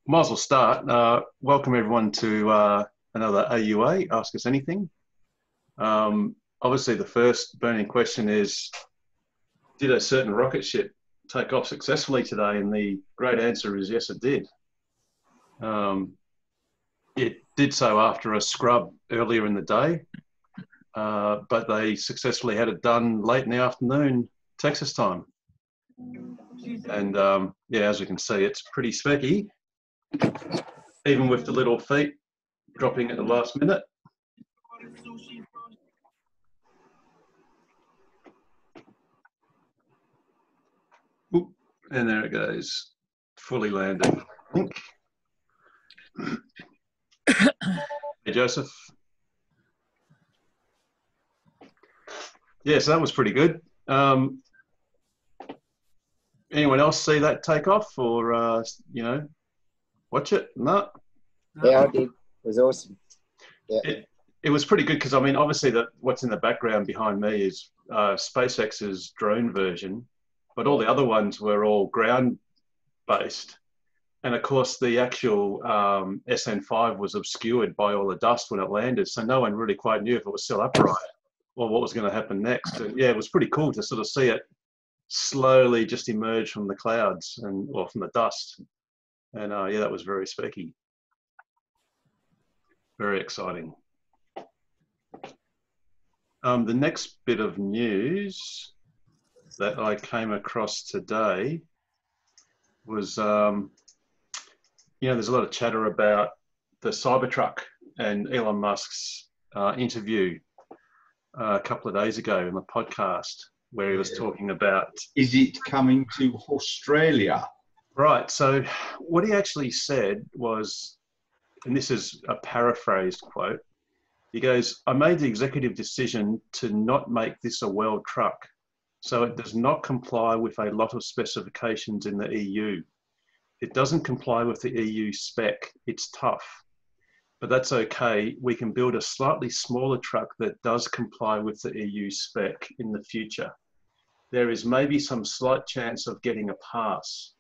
Might as well start. Welcome everyone to another AUA, Ask Us Anything. Obviously the first burning question is, did a certain rocket ship take off successfully today? And the great answer is yes, it did. It did so after a scrub earlier in the day, but they successfully had it done late in the afternoon, Texas time. And yeah, as we can see, it's pretty specky, even with the little feet dropping at the last minute. Oop, and there it goes, fully landed. Hey, Joseph. Yeah, so that was pretty good. Anyone else see that take off or, you know, watch it? No? Yeah, I did. It was awesome. Yeah. It was pretty good because, I mean, obviously what's in the background behind me is SpaceX's drone version, but all the other ones were all ground-based. And of course, the actual SN5 was obscured by all the dust when it landed, so no one really quite knew if it was still upright or what was going to happen next. And yeah, it was pretty cool to sort of see it slowly just emerge from the clouds or from the dust. And yeah, that was very specky. Very exciting. The next bit of news that I came across today was, you know, there's a lot of chatter about the Cybertruck and Elon Musk's interview a couple of days ago in the podcast where he was talking about... Is it coming to Australia? Right, so what he actually said was, and this is a paraphrased quote, he goes, "I made the executive decision to not make this a world truck, so it does not comply with a lot of specifications in the EU. It doesn't comply with the EU spec, it's tough. But that's okay, we can build a slightly smaller truck that does comply with the EU spec in the future. There is maybe some slight chance of getting a pass.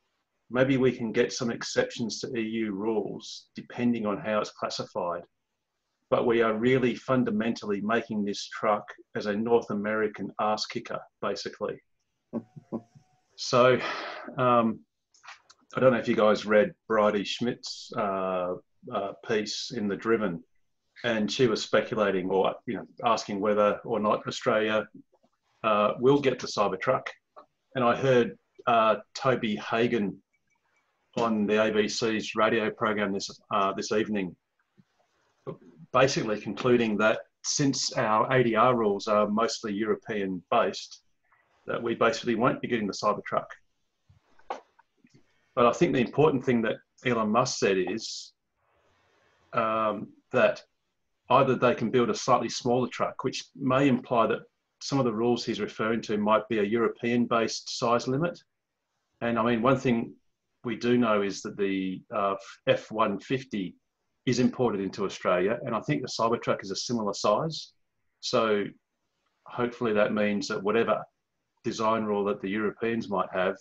Maybe we can get some exceptions to EU rules, depending on how it's classified. But we are really fundamentally making this truck as a North American ass kicker, basically." So, I don't know if you guys read Bridie Schmidt's piece in The Driven, and she was speculating or, you know, asking whether or not Australia will get the Cybertruck. And I heard Toby Hagen on the ABC's radio program this evening, basically concluding that since our ADR rules are mostly European based, that we basically won't be getting the Cybertruck. But I think the important thing that Elon Musk said is that either they can build a slightly smaller truck, which may imply that some of the rules he's referring to might be a European based size limit. And I mean, one thing we do know is that the F-150 is imported into Australia, and I think the Cybertruck is a similar size. So hopefully that means that whatever design rule that the Europeans might have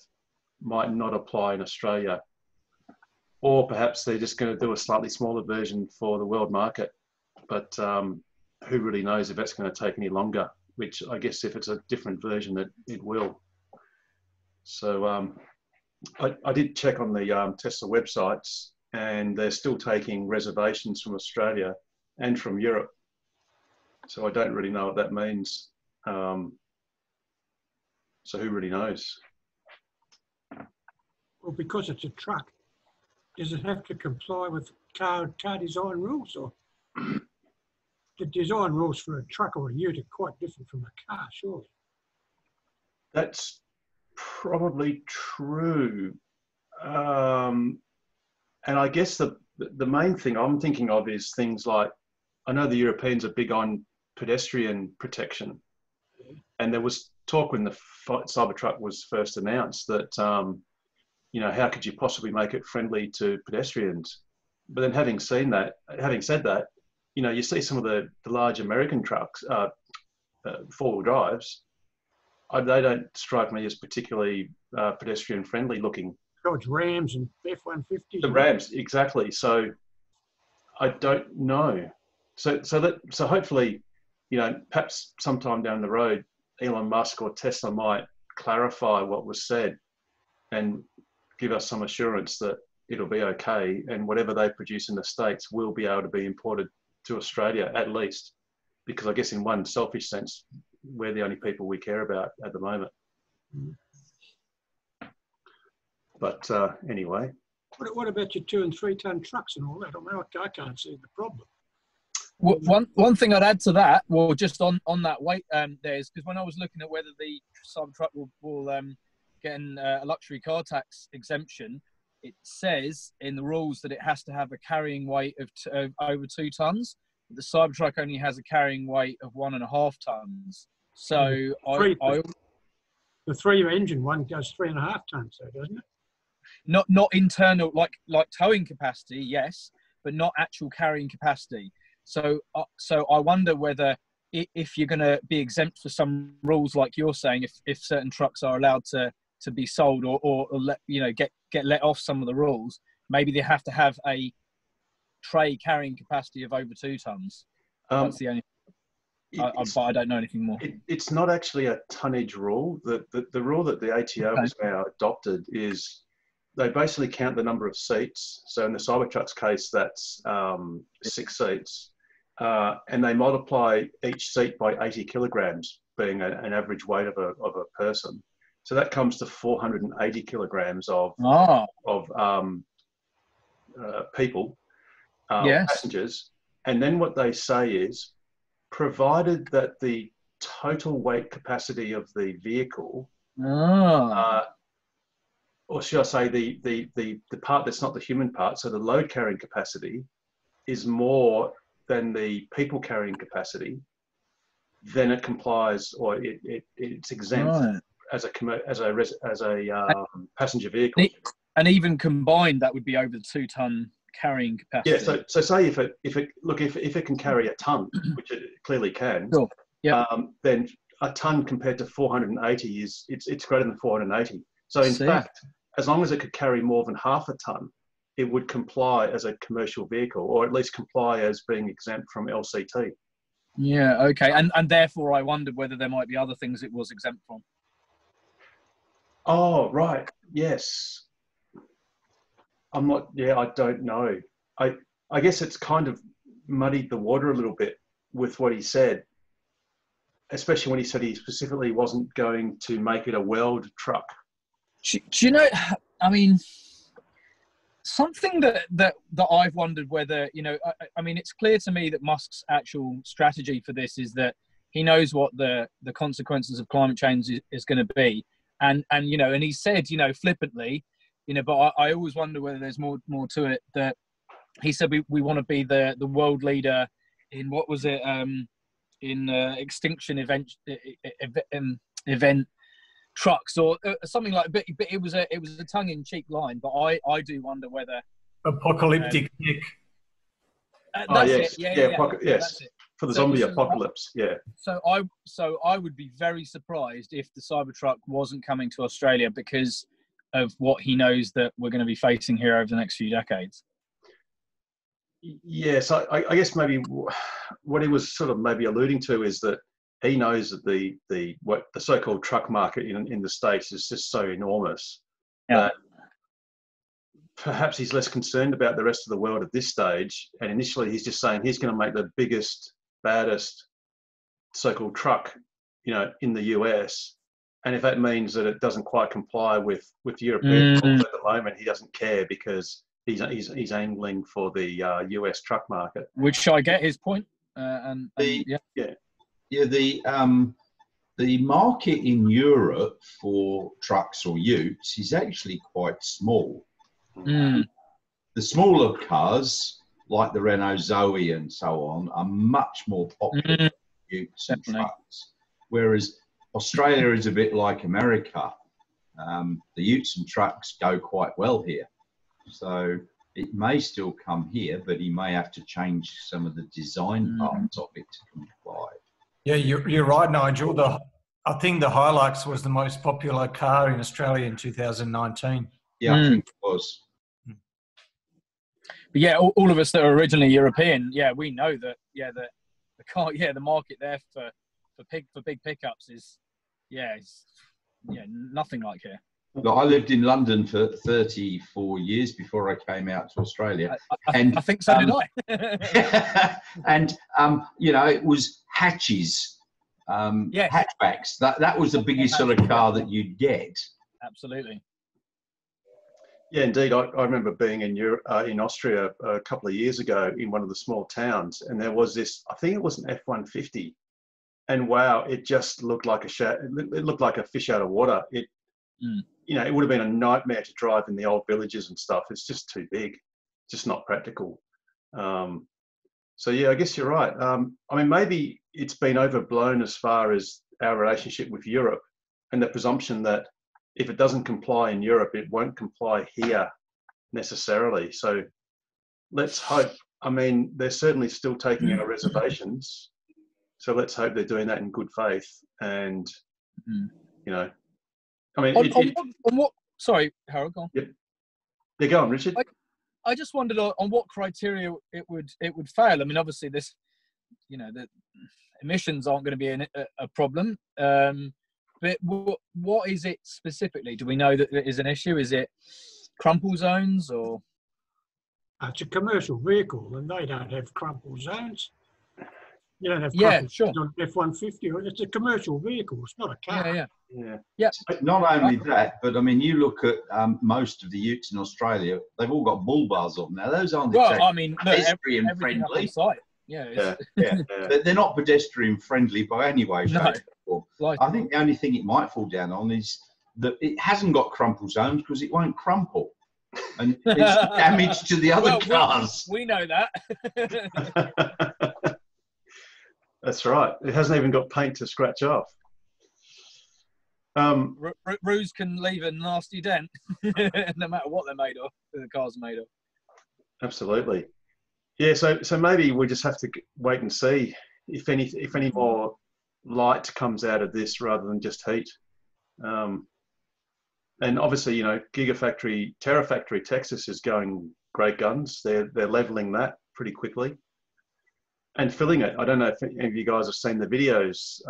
might not apply in Australia. Or perhaps they're just going to do a slightly smaller version for the world market. But who really knows if that's going to take any longer, which I guess if it's a different version, it will. So I did check on the Tesla websites, and they're still taking reservations from Australia and from Europe. So I don't really know what that means. So who really knows? Well, because it's a truck, does it have to comply with car design rules, or the design rules for a truck or a ute are quite different from a car, surely? That's probably true. And I guess the main thing I'm thinking of is things like, I know the Europeans are big on pedestrian protection. And there was talk when the Cybertruck was first announced that, you know, how could you possibly make it friendly to pedestrians? But then having said that, you know, you see some of the large American trucks, four-wheel drives, they don't strike me as particularly pedestrian friendly looking. Dodge Rams and F-150s. The Rams, exactly. So I don't know. So hopefully, perhaps sometime down the road, Elon Musk or Tesla might clarify what was said and give us some assurance that it'll be okay, and whatever they produce in the States will be able to be imported to Australia at least, because I guess in one selfish sense, we're the only people we care about at the moment. But anyway. What about your 2 and 3 ton trucks and all that? I mean, I can't see the problem. Well, one thing I'd add to that, well, just on that weight, there is, because when I was looking at whether the Cybertruck will get a luxury car tax exemption, it says in the rules that it has to have a carrying weight of over 2 tons. The Cybertruck only has a carrying weight of 1.5 tons. So the 3-engine one goes 3.5 tons, though, doesn't it? Not internal, like towing capacity, yes, but not actual carrying capacity. So I wonder whether if you're going to be exempt for some rules, like you're saying, if certain trucks are allowed to be sold or let, get let off some of the rules, maybe they have to have a tray carrying capacity of over 2 tons. That's the only. But I don't know anything more. It's not actually a tonnage rule. The rule that the ATO has now adopted is they basically count the number of seats. So in the Cybertruck's case, that's 6 seats. And they multiply each seat by 80 kilograms, being an average weight of a person. So that comes to 480 kilograms of people, passengers. And then what they say is, provided that the total weight capacity of the vehicle, or should I say the part that's not the human part, so the load carrying capacity is more than the people carrying capacity, then it complies, or it's exempt as a passenger vehicle. And even combined, that would be over the 2 ton carrying capacity. Yeah. So say if it can carry a ton, which it clearly can, sure. Yeah. Then a ton compared to 480 it's greater than 480. So in fact, as long as it could carry more than half a ton, it would comply as a commercial vehicle, or at least comply as being exempt from LCT. Yeah. Okay. And therefore, I wondered whether there might be other things it was exempt from. Oh, right. Yes. I don't know. I guess it's kind of muddied the water a little bit with what he said, especially when he said he specifically wasn't going to make it a world truck. Do you know, I mean, something that I've wondered whether, I mean, it's clear to me that Musk's actual strategy for this is that he knows what the consequences of climate change is going to be. And he said, flippantly, but I always wonder whether there's more to it, that he said we want to be the world leader in, what was it, in extinction event trucks or something like that. But it was a tongue-in-cheek line. But I do wonder whether apocalyptic Nick. Yes, yes, that's it. For the zombie apocalypse, yeah. So I would be very surprised if the Cybertruck wasn't coming to Australia because of what he knows that we're going to be facing here over the next few decades. Yes, I guess maybe what he was sort of maybe alluding to is that he knows that the so-called truck market in the States is just so enormous that perhaps he's less concerned about the rest of the world at this stage. And initially he's just saying he's going to make the biggest, baddest so-called truck, in the US. And if that means that it doesn't quite comply with European rules at the moment, he doesn't care because he's angling for the US truck market. Which I get his point. The market in Europe for trucks or utes is actually quite small. The smaller cars, like the Renault Zoe and so on, are much more popular than utes and trucks. Whereas Australia is a bit like America. The utes and trucks go quite well here. So it may still come here, but he may have to change some of the design parts of it to comply. Yeah, you're right, Nigel. I think the Hilux was the most popular car in Australia in 2019. Yeah, I think it was. But yeah, all of us that are originally European, yeah, we know that. Yeah, the car, yeah, the market there for big pickups is, it's nothing like here. Look, I lived in London for 34 years before I came out to Australia. I think so did I. And, it was hatches, hatchbacks. That was the biggest sort of car that you'd get. Absolutely. Yeah, indeed. I remember being in Austria a couple of years ago in one of the small towns, and there was this, I think it was an F-150, and wow, it just looked like it looked like a fish out of water. It would have been a nightmare to drive in the old villages and stuff. It's just too big, just not practical. So yeah, I guess you're right. I mean, maybe it's been overblown as far as our relationship with Europe and the presumption that if it doesn't comply in Europe, it won't comply here necessarily. So let's hope. I mean, they're certainly still taking our reservations. So let's hope they're doing that in good faith. And, I mean, on what? Sorry, Harold, go on. Yeah, go on, Richard. I just wondered on what criteria it would fail. I mean, obviously the emissions aren't going to be a problem. But what is it specifically? Do we know that it is an issue? Is it crumple zones or? It's a commercial vehicle, and they don't have crumple zones. You don't have crumple zones on F-150. It's a commercial vehicle. It's not a car. Yeah. Not only that, but I mean, you look at most of the utes in Australia; they've all got bull bars on. Now, those aren't pedestrian friendly. They're not pedestrian friendly by any way, shape, or form. I think the only thing it might fall down on is that it hasn't got crumple zones because it won't crumple, and it's damage to the other cars. We know that. That's right. It hasn't even got paint to scratch off. Roos can leave a nasty dent, no matter what they're made of. The cars are made of. Absolutely. Yeah. So maybe we just have to wait and see if any more light comes out of this rather than just heat. And obviously, Gigafactory, Terrafactory, Texas is going great guns. They're leveling that pretty quickly. And filling it. I don't know if any of you guys have seen the videos,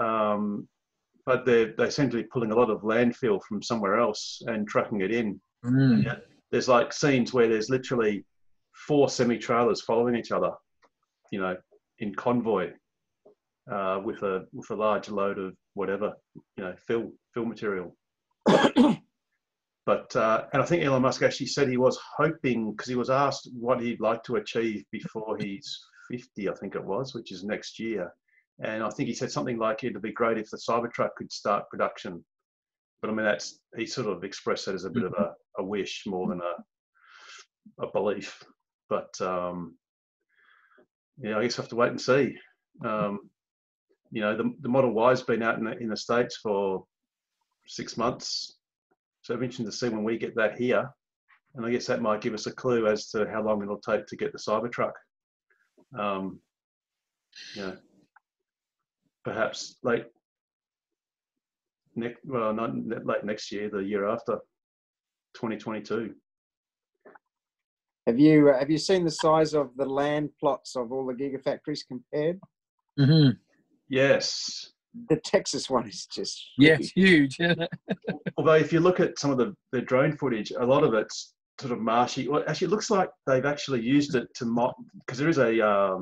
but they seem to be pulling a lot of landfill from somewhere else and trucking it in. And there's like scenes where there's literally 4 semi-trailers following each other, in convoy, with a large load of whatever, fill material. But and I think Elon Musk actually said he was hoping, because he was asked what he'd like to achieve before he's 50, I think it was, which is next year. And I think he said something like it'd be great if the Cybertruck could start production. But I mean, he sort of expressed that as a bit of a wish more than a belief. But I guess I have to wait and see. The Model Y's been out in the States for 6 months. So it'll be interesting to see when we get that here. And I guess that might give us a clue as to how long it'll take to get the Cybertruck. Perhaps not late next year, the year after, 2022. Have you seen the size of the land plots of all the gigafactories compared? Mm-hmm. Yes. The Texas one is just huge. Although if you look at some of the drone footage, a lot of it's sort of marshy. Well, actually, it looks like they've actually used it to because there is a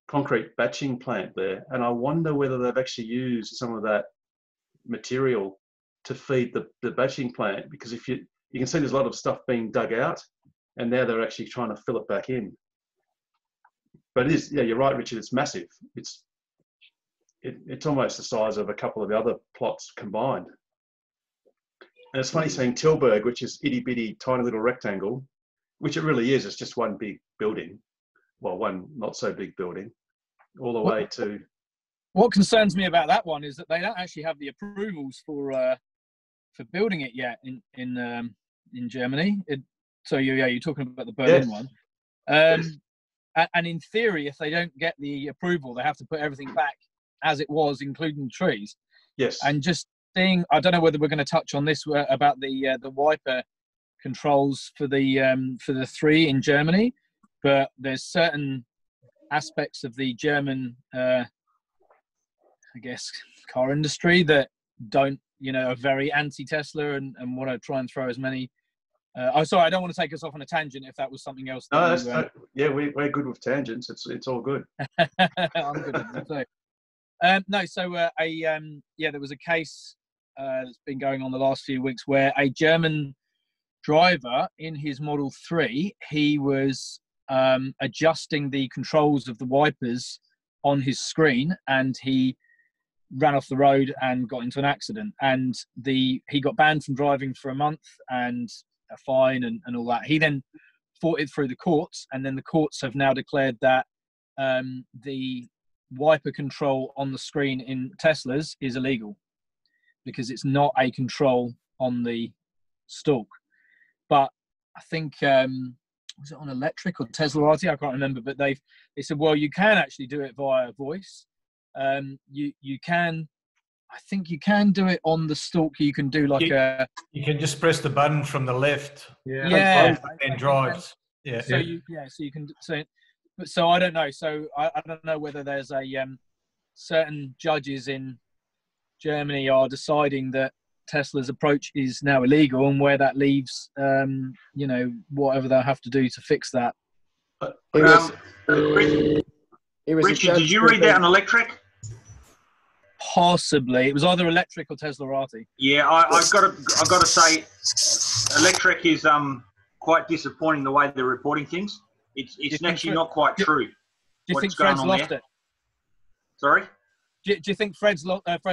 concrete batching plant there, and I wonder whether they've actually used some of that material to feed the batching plant, because if you can see there's a lot of stuff being dug out, and now they're actually trying to fill it back in. But it is, you're right, Richard, it's massive. It's almost the size of a couple of the other plots combined. And it's funny seeing Tilburg, which is itty bitty tiny little rectangle, which it really is. It's just one big building. Well, one not so big building, all the way to. What concerns me about that one is that they don't actually have the approvals for building it yet in Germany. So you're talking about the Berlin one. And in theory, if they don't get the approval, they have to put everything back as it was, including trees. Yes. And just seeing, I don't know whether we're going to touch on this about the wiper controls for the 3 in Germany, but there's certain aspects of the German, I guess, car industry that don't, are very anti-Tesla and want to try and throw as many. Sorry, I don't want to take us off on a tangent. If that was something else. No, we're good with tangents. It's all good. I'm good with them too. No, so there was a case that's been going on the last few weeks where a German driver in his Model 3, he was adjusting the controls of the wipers on his screen, and he ran off the road and got into an accident, and he got banned from driving for a month and a fine and all that. He then fought it through the courts, and then the courts have now declared that the wiper control on the screen in Teslas is illegal because it's not a control on the stalk. But I think was it on electric or Teslarati? I can't remember. But they said, well, you can actually do it via voice. You can. I think you can do it on the stalk. You can do you can just press the button from the left. Yeah. And drives. Yeah. So you can. So I don't know. So I don't know whether there's a certain judges in Germany are deciding that Tesla's approach is now illegal, and where that leaves, whatever they'll have to do to fix that. Richard, did you read that on electric? Possibly. It was either electric or Teslarati. Yeah, I've got to say, electric is quite disappointing the way they're reporting things. It's actually not quite true. Do you think Fred's lost it? Sorry? Do you think Fred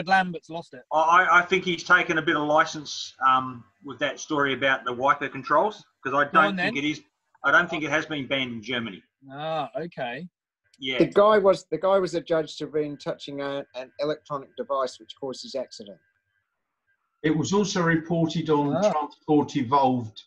Lambert's lost it? I think he's taken a bit of license with that story about the wiper controls, because I don't think it is. I don't think it has been banned in Germany. Ah, okay. Yeah. The guy was adjudged to have been touching an electronic device which caused his accident. It was also reported on Transport Evolved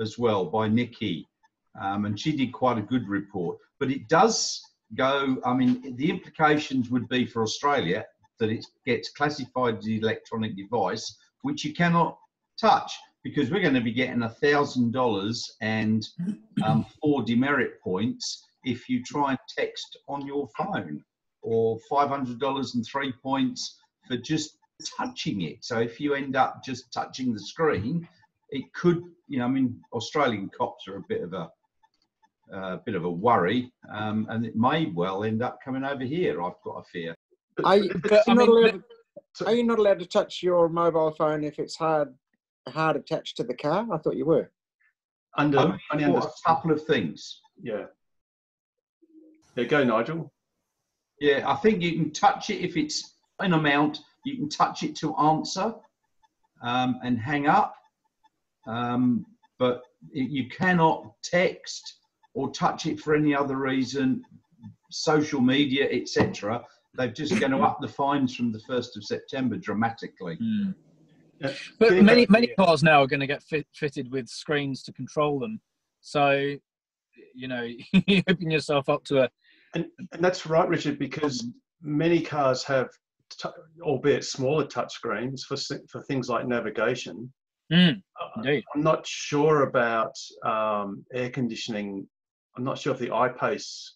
as well by Nikki, and she did quite a good report. But it does go, I mean, the implications would be for Australia that it gets classified as an electronic device, which you cannot touch, because we're going to be getting $1,000 and 4 demerit points if you try and text on your phone, or $500 and 3 points for just touching it. So if you end up just touching the screen, it could, Australian cops are a bit of a worry, and it may well end up coming over here. I've got a fear. Are you not allowed to touch your mobile phone if it's hard attached to the car? I thought you were. Only a couple of things. Yeah. Yeah, go, Nigel. Yeah, I think you can touch it if it's an amount. You can touch it to answer and hang up, but you cannot text or touch it for any other reason, social media, etc. They're just going to up the fines from the 1st of September dramatically. Mm. Yeah. But many cars now are going to get fitted with screens to control them. So, you open yourself up to a... And that's right, Richard, because many cars have, albeit smaller touchscreens for things like navigation. Indeed. I'm not sure about air conditioning. I'm not sure if the iPace,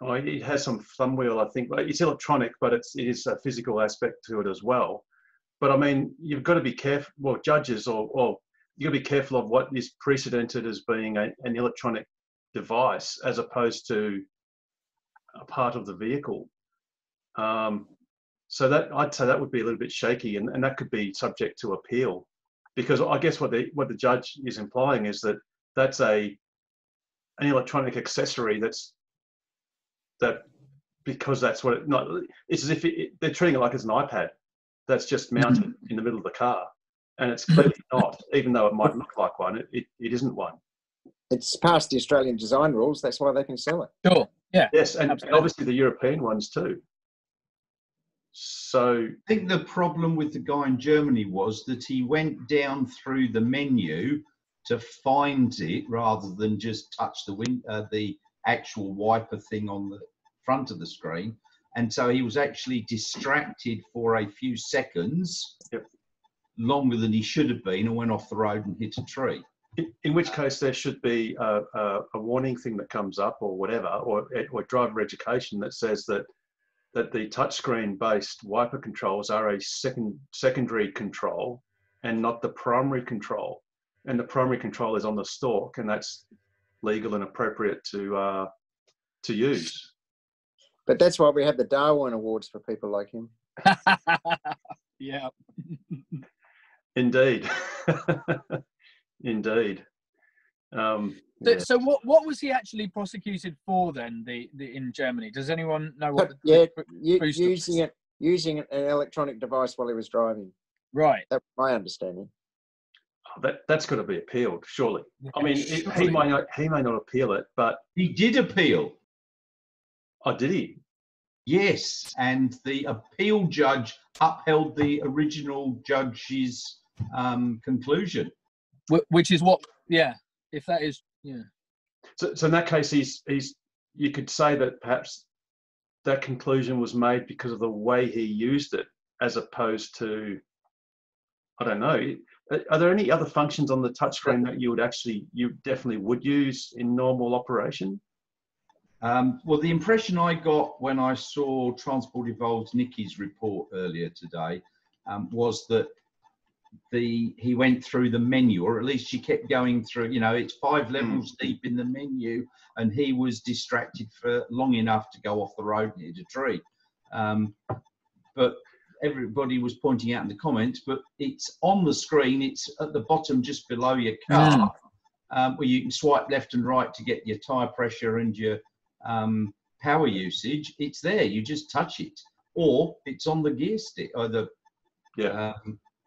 it has some thumb wheel, I think. It's electronic, but it is a physical aspect to it as well. But I mean, you've got to be careful, well, judges, or you've got to be careful of what is precedented as being an electronic device as opposed to a part of the vehicle. So that, I'd say that would be a little bit shaky, and that could be subject to appeal, because I guess what the judge is implying is that that's an electronic accessory because that's what it's as if they're treating it like it's an iPad that's just mounted in the middle of the car, and it's clearly not, even though it might look like one. It isn't one. It's past the Australian design rules. That's why they can sell it. Sure. Yeah. Yes, and obviously the European ones too. So I think the problem with the guy in Germany was that he went down through the menu to find it rather than just touch the actual wiper thing on the front of the screen. And so he was actually distracted for a few seconds, longer than he should have been, and went off the road and hit a tree. In which case there should be a warning thing that comes up or whatever, or driver education that says that the touchscreen based wiper controls are a secondary control and not the primary control. And the primary control is on the stalk, and that's legal and appropriate to use. But that's why we have the Darwin Awards for people like him. Yeah. Indeed. Indeed. Yeah. So what was he actually prosecuted for then? The in Germany, does anyone know what? Using an electronic device while he was driving. Right. That's my understanding. That's got to be appealed, surely. I mean, he may not appeal it, but He did appeal. oh, did he? Yes, and the appeal judge upheld the original judge's conclusion. Which is what? Yeah. If that is, yeah. So in that case, you could say that perhaps that conclusion was made because of the way he used it, as opposed to, I don't know. Are there any other functions on the touchscreen that you definitely would use in normal operation? Well, the impression I got when I saw Transport Evolved's Nicky's report earlier today was that he went through the menu, or at least she kept going through, it's 5 levels deep in the menu, and he was distracted for long enough to go off the road and hit a tree. But everybody was pointing out in the comments, but it's on the screen, it's at the bottom just below your car, where you can swipe left and right to get your tyre pressure and your power usage. It's there, you just touch it, or it's on the gear stick, or the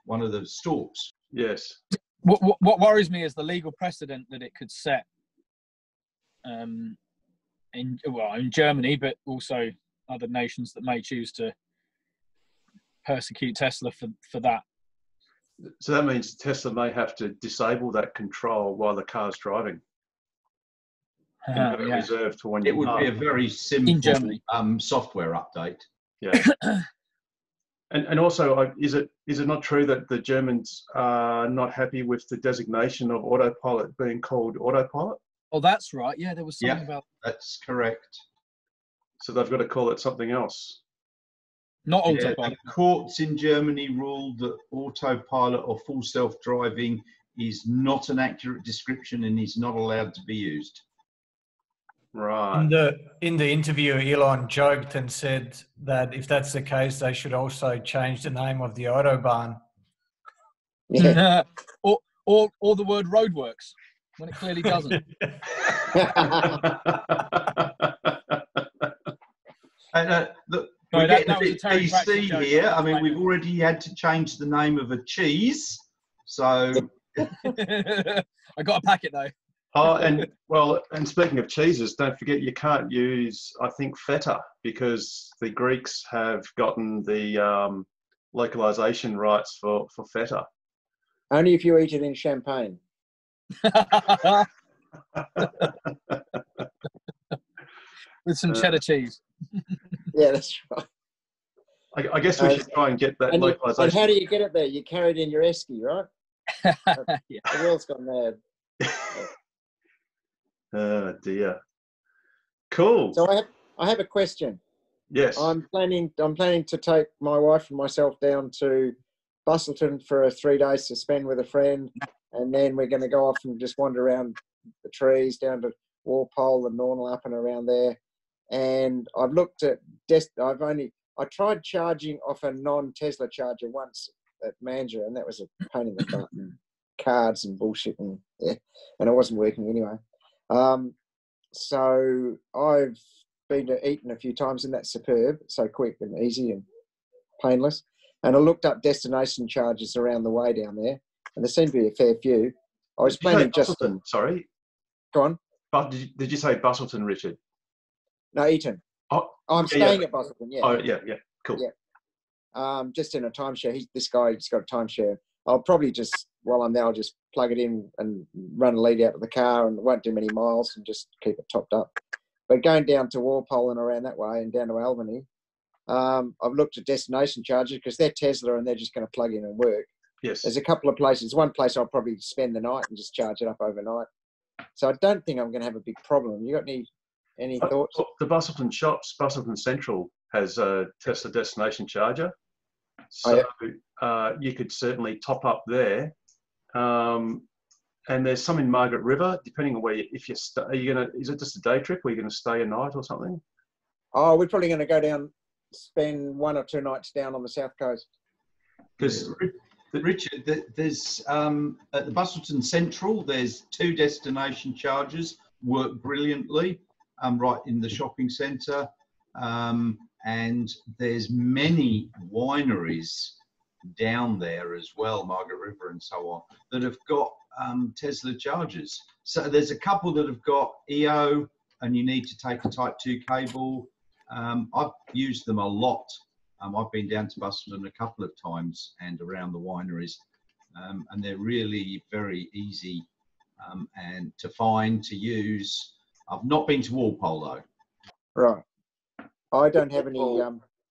one of the stalks. Yes. What worries me is the legal precedent that it could set in Germany, but also other nations that may choose to persecute Tesla for that. So that means Tesla may have to disable that control while the car's driving. And have it reserved for when it would be a very simple software update. Yeah. And also, is it not true that the Germans are not happy with the designation of autopilot being called autopilot? Oh, that's right. Yeah, there was something about. That's correct. So they've got to call it something else. Not autopilot. The courts in Germany ruled that autopilot or full self-driving is not an accurate description and is not allowed to be used. Right. In the interview, Elon joked and said that if that's the case, they should also change the name of the Autobahn. Yeah. or the word roadworks when it clearly doesn't. And look, we're getting a bit PC here. I mean, we've already had to change the name of a cheese, so I got a packet though. Oh, and speaking of cheeses, don't forget you can't use, I think, feta, because the Greeks have gotten the localization rights for feta. Only if you eat it in Champagne. With some cheddar cheese. Yeah, that's right. I guess we should try and get that localization. And how do you get it there? You carry it in your esky, right? Yeah. The world's gone mad. Oh dear. Cool. So I have a question. Yes. I'm planning to take my wife and myself down to Busselton for 3 days to spend with a friend, and then we're going to go off and just wander around the trees down to Walpole and Nornell up and around there. And I've looked at I tried charging off a non-Tesla charger once at Mandurah, and that was a pain in the butt and cards and bullshit and it wasn't working anyway. So I've been to Eton a few times, and that's superb, so quick and easy and painless. And I looked up destination charges around the way down there, and there seemed to be a fair few. I was planning just to... Sorry? Go on. But did you say Busselton, Richard? No, Eton. Oh, I'm staying at Busselton, yeah. Oh, yeah, cool. Yeah. Just in a timeshare. This guy's got a timeshare. I'll probably just, while I'm there, I'll just plug it in and run a lead out of the car, and it won't do many miles and just keep it topped up. But going down to Walpole and around that way and down to Albany, I've looked at destination charges because they're Tesla and they're just going to plug in and work. Yes. There's a couple of places. One place I'll probably spend the night and just charge it up overnight. So I don't think I'm going to have a big problem. You got any thoughts? The Busselton shops, Busselton Central has a Tesla destination charger. So you could certainly top up there. And there's some in Margaret River, depending on where is it just a day trip? Or are you going to stay a night or something? Oh, we're probably going to go down, spend 1 or 2 nights down on the south coast. Because Richard, there's at the Busselton Central, there's 2 destination chargers, work brilliantly, right in the shopping centre, and there's many wineries down there as well, Margaret River and so on, that have got Tesla chargers. So there's a couple that have got EO, and you need to take a Type 2 cable. I've used them a lot. I've been down to Busselton a couple of times and around the wineries, and they're really very easy and to find, to use. I've not been to Walpole though. Right. I don't have any.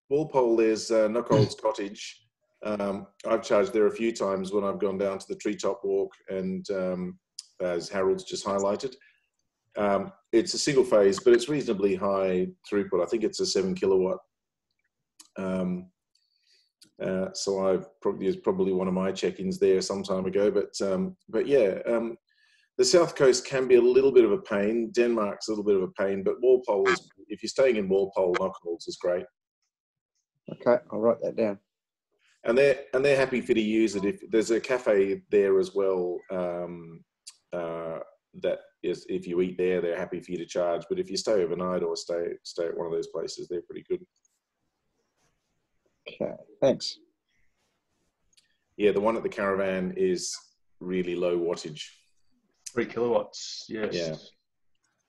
Walpole is Knockhold's Cottage. I've charged there a few times when I've gone down to the Treetop Walk, and as Harold's just highlighted, it's a single phase, but it's reasonably high throughput. I think it's a 7 kilowatt. So it's probably one of my check-ins there some time ago, but yeah, the south coast can be a little bit of a pain. Denmark's a little bit of a pain, but Walpole is, if you're staying in Walpole, Knockhold's is great. Okay, I'll write that down. And they're happy for you to use it. If there's a cafe there as well, that is, if you eat there, they're happy for you to charge. But if you stay overnight or stay at one of those places, they're pretty good. Okay, thanks. Yeah, the one at the Caravan is really low wattage. 3 kilowatts, yes. Yeah.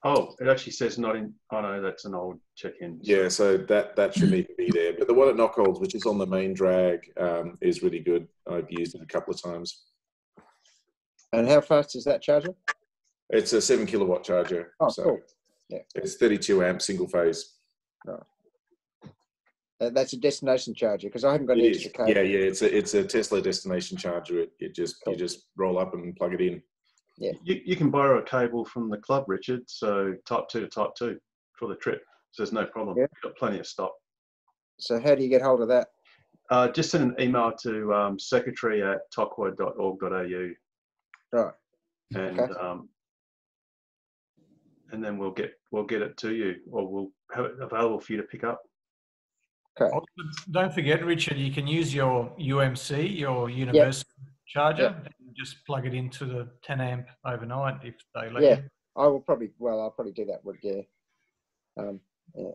Oh, it actually says not in. Oh no, that's an old check-in. Yeah, so that shouldn't even be there. But the one at Knockhold's, which is on the main drag, is really good. I've used it a couple of times. And how fast is that charger? It's a 7 kilowatt charger. Oh, so cool. Yeah. It's 32 amp single phase. Right. That's a destination charger because I haven't got It any is. extra cable. Yeah. It's a Tesla destination charger. You just roll up and plug it in. Yeah. You can borrow a cable from the club, Richard. So Type 2 to Type 2 for the trip. So there's no problem. Yeah. You've got plenty of stock. So how do you get hold of that? Just send an email to secretary@tokwa.org.au. Right. And Okay. And then we'll get it to you, or we'll have it available for you to pick up. Okay. Don't forget, Richard, you can use your UMC, your universal charger, and just plug it into the 10 amp overnight if they let you. I'll probably do that. Yeah.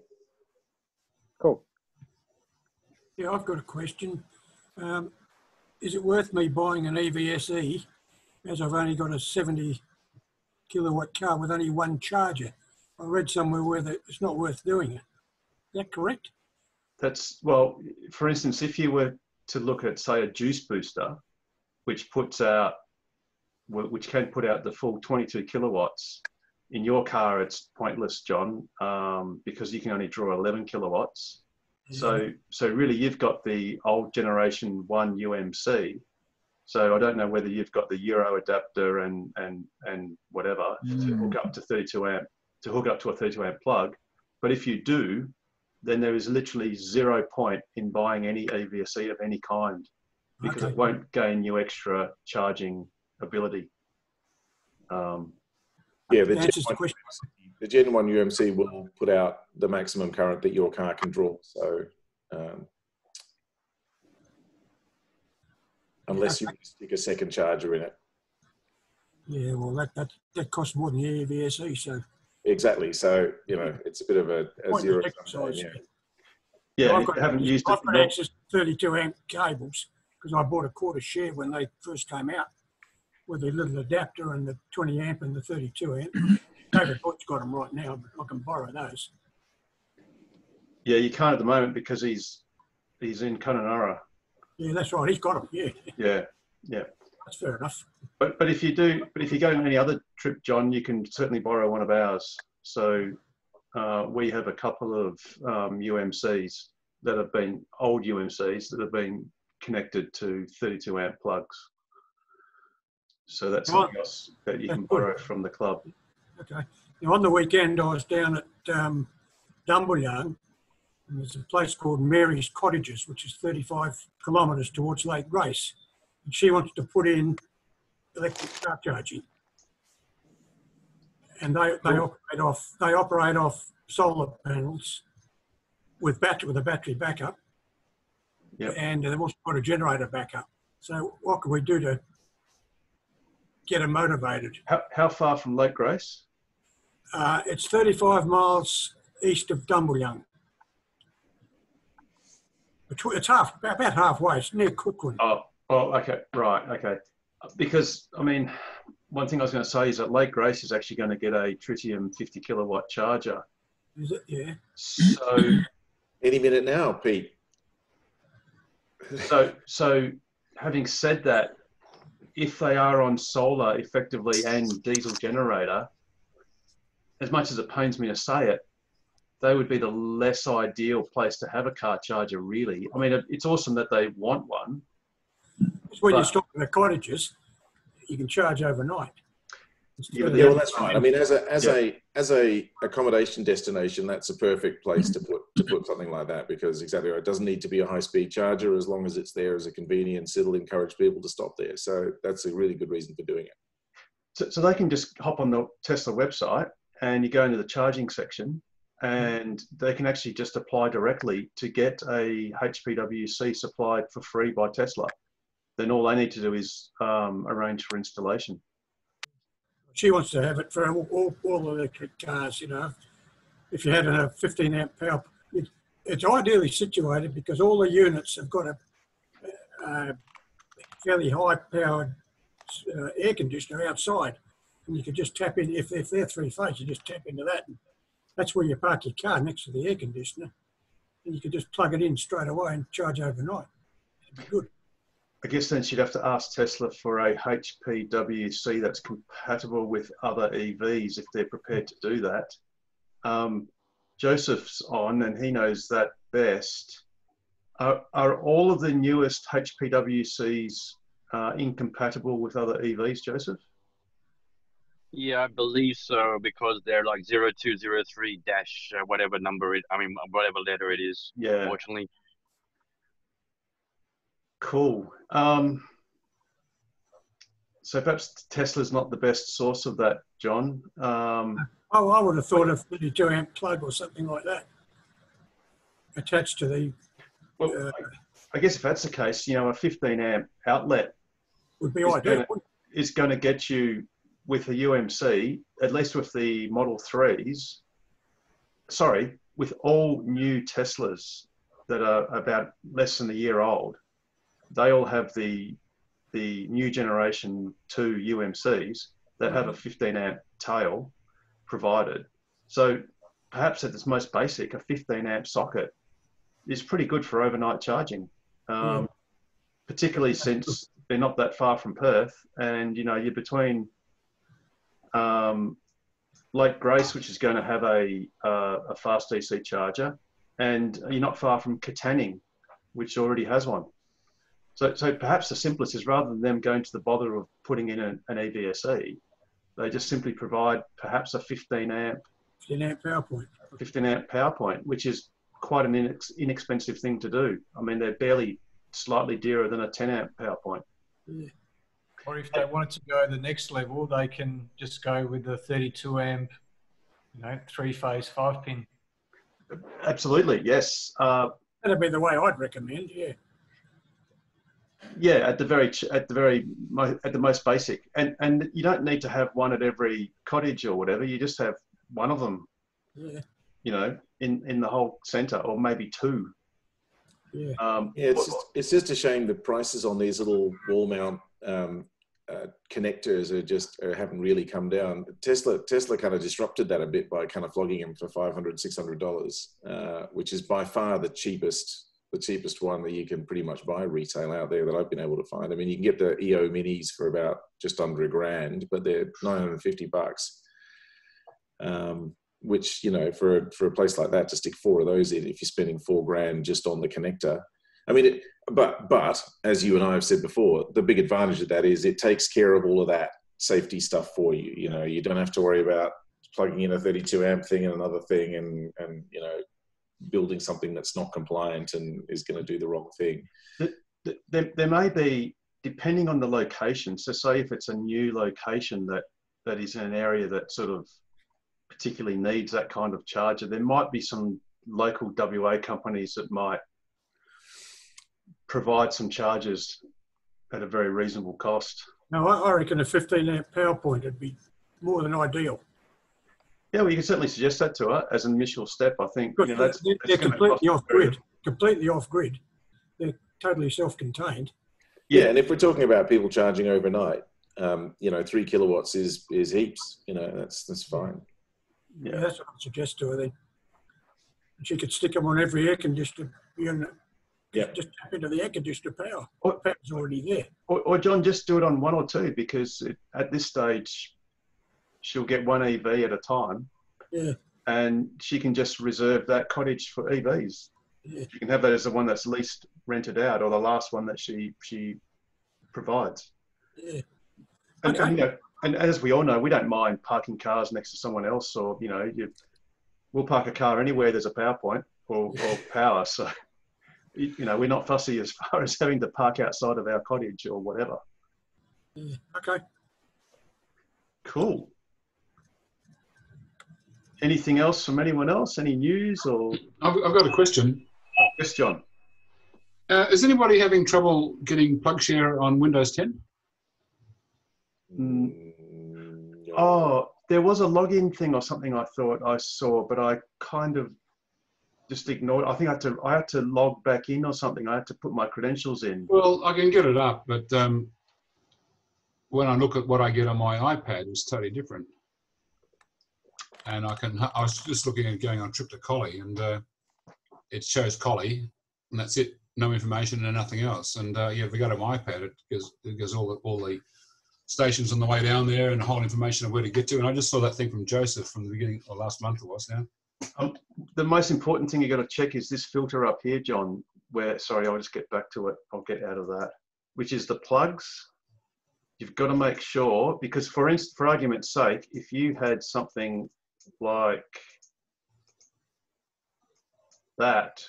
Cool. Yeah, I've got a question. Is it worth me buying an EVSE as I've only got a 70 kilowatt car with only one charger? I read somewhere where it's not worth doing it. Is that correct? Well, for instance, if you were to look at, say, a juice booster, which can put out the full 22 kilowatts, in your car it's pointless, John, because you can only draw 11 kilowatts. Yeah. So really you've got the old generation 1 UMC. So I don't know whether you've got the Euro adapter and whatever to hook up to 32 amp, to hook up to a 32 amp plug. But if you do, then there is literally 0 point in buying any EVSE of any kind, because it won't gain you extra charging ability. The Gen 1 UMC will put out the maximum current that your car can draw. So unless you stick a second charger in it. Yeah, well, that costs more than the EVSE, so. Exactly. So, it's a bit of a zero sum. Yeah, I've got access to 32 amp cables because I bought a quarter share when they first came out with the little adapter and the 20 amp and the 32 amp. David Boyd's got them right now, but I can borrow those. Yeah, you can't at the moment because he's in Kununurra. Yeah, that's right. He's got them. Yeah. Yeah. That's fair enough. But if you go on any other trip, John, you can certainly borrow one of ours. So we have a couple of UMCs that have been old UMCs that have been connected to 32 amp plugs. So that's something else that you can borrow from the club. Okay. Now, on the weekend, I was down at Dumbleyung, and there's a place called Mary's Cottages, which is 35 kilometres towards Lake Grace. And she wants to put in electric car charging. And they operate off solar panels with a battery backup. Yep. And they've also got a generator backup. So what can we do to get them motivated? How far from Lake Grace? It's 35 miles east of Dumbleyung. It's about halfway. It's near Cookwood. Oh, okay, right, okay. Because, I mean, one thing I was going to say is that Lake Grace is actually going to get a Tritium 50 kilowatt charger. Is it? Yeah. So Any minute now, Pete. So having said that, if they are on solar effectively and diesel generator, as much as it pains me to say it, they would be the less ideal place to have a car charger, really. I mean, it's awesome that they want one. When you stop at the cottages, you can charge overnight. Yeah, well, that's right. I mean, as a accommodation destination, that's a perfect place to put something like that, because exactly right, it doesn't need to be a high speed charger. As long as it's there as a convenience, it'll encourage people to stop there. So that's a really good reason for doing it. So they can just hop on the Tesla website and you go into the charging section, and they can actually just apply directly to get a HPWC supplied for free by Tesla. Then all they need to do is arrange for installation. She wants to have it for all electric cars, you know. If you had a 15 amp power, it's ideally situated because all the units have got a fairly high powered air conditioner outside. And you could just tap in, if they're three phase, you just tap into that. And that's where you park your car, next to the air conditioner. And you could just plug it in straight away and charge overnight. It'd be good. I guess then she'd have to ask Tesla for a HPWC that's compatible with other EVs if they're prepared to do that. Joseph's on and he knows that best. Are all of the newest HPWCs incompatible with other EVs, Joseph? Yeah, I believe so, because they're like 0203 dash whatever number whatever letter it is. Yeah. Unfortunately. Cool. So perhaps Tesla's not the best source of that, John. I would have thought of 32 amp plug or something like that attached to the. Well, I guess if that's the case, you know, a 15 amp outlet would be ideal. Is going to get you with a UMC, at least with the Model 3s. Sorry, with all new Teslas that are about less than a year old. They all have the new generation 2 UMCs that have a 15 amp tail provided. So perhaps at its most basic, a 15 amp socket is pretty good for overnight charging, particularly since they're not that far from Perth, and you know, you're between Lake Grace, which is going to have a fast DC charger, and you're not far from Katanning, which already has one. So perhaps the simplest is, rather than them going to the bother of putting in an EVSE, they just simply provide perhaps a 15 amp power point, which is quite an inexpensive thing to do. I mean, they're barely slightly dearer than a 10 amp power point. Yeah. Or if they wanted to go the next level, they can just go with the 32 amp, you know, 3-phase 5-pin. Absolutely, yes. That'd be the way I'd recommend. Yeah. Yeah, at the most basic, and you don't need to have one at every cottage or whatever. You just have one of them. Yeah. You know, in the whole centre, or maybe two. Yeah. It's just a shame the prices on these little wall mount connectors haven't really come down. Tesla kind of disrupted that a bit by kind of flogging them for $500-600, which is by far the cheapest one that you can pretty much buy retail out there that I've been able to find. I mean, you can get the EO Minis for about just under $1,000, but they're $950. Which, you know, for a place like that to stick 4 of those in, if you're spending $4,000 just on the connector, I mean, but as you and I have said before, the big advantage of that is it takes care of all of that safety stuff for you. You know, you don't have to worry about plugging in a 32 amp thing and another thing and you know, building something that's not compliant and is going to do the wrong thing. There may be, depending on the location. So say if it's a new location that is in an area that sort of particularly needs that kind of charger, there might be some local WA companies that might provide some chargers at a very reasonable cost. No, I reckon a 15 amp power point would be more than ideal. Yeah, well, you can certainly suggest that to her as an initial step. I think you know, they're completely off grid. Completely off grid. They're totally self-contained. Yeah, and if we're talking about people charging overnight, you know, 3 kilowatts is heaps. You know, that's fine. Yeah, that's what I'd suggest to her then. She could stick them on every air conditioner. Just tap into the air conditioner power. The power's already there. Or John, just do it on 1 or 2 because at this stage, she'll get 1 EV at a time. Yeah. And she can just reserve that cottage for EVs. Yeah. She can have that as the one that's least rented out or the last one that she provides. Yeah. And, Okay. and, you know, and as we all know, we don't mind parking cars next to someone else, or you know, we'll park a car anywhere there's a power point or power. So you know, we're not fussy as far as having to park outside of our cottage or whatever. Yeah. Okay. Cool. Anything else from anyone else? Any news or? I've got a question. Yes, John. Is anybody having trouble getting PlugShare on Windows 10? Oh, there was a login thing or something I thought I saw, but I kind of just ignored. I think I had to log back in or something. I had to put my credentials in. Well, I can get it up, but when I look at what I get on my iPad, it's totally different. And I was just looking at going on trip to Collie, and it shows Collie, and that's it. No information and nothing else. And yeah, if we go to my iPad, it gives all the stations on the way down there and the whole information of where to get to. And I just saw that thing from Joseph from the beginning, or last month it was now. The most important thing you got to check is this filter up here, John, where, sorry, I'll just get back to it. I'll get out of that, which is the plugs. You've got to make sure, because for argument's sake, if you had something like that,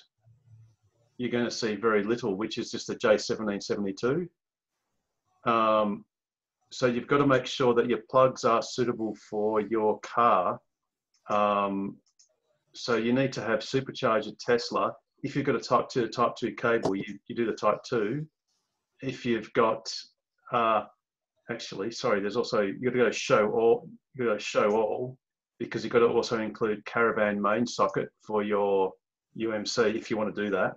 you're going to see very little, which is just a J1772. So you've got to make sure that your plugs are suitable for your car. So you need to have supercharger Tesla. If you've got a Type 2 to Type 2 cable, you do the Type 2. If you've got, actually, sorry, there's also, you've got to go show all, you've got to show all, because you've got to also include Caravan main socket for your UMC if you want to do that.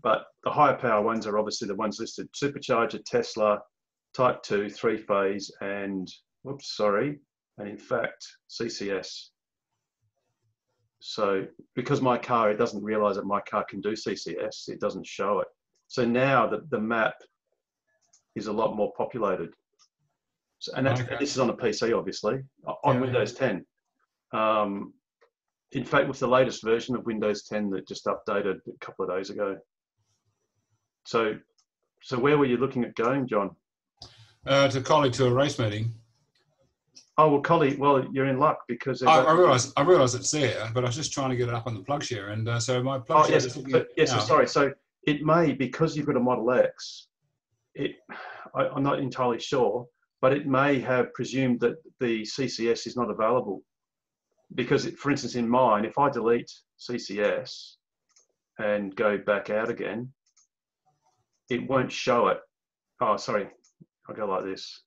But the higher power ones are obviously the ones listed: supercharger, Tesla, Type 2, 3-phase, and and in fact, CCS. So because my car, it doesn't realize that my car can do CCS, it doesn't show it. So now the map is a lot more populated. So, and this is on a PC, obviously, on Windows 10. In fact, with the latest version of Windows 10 that just updated a couple of days ago. So where were you looking at going, John? To Collie, to a race meeting. Oh, well, Collie, well, you're in luck because... I realise it's there, but I was just trying to get it up on the PlugShare. And so my PlugShare... Yes, sorry. So it may, because you've got a Model X, I'm not entirely sure, but it may have presumed that the CCS is not available. Because, for instance, in mine, if I delete CCS and go back out again, it won't show it. Oh, sorry. I'll go like this.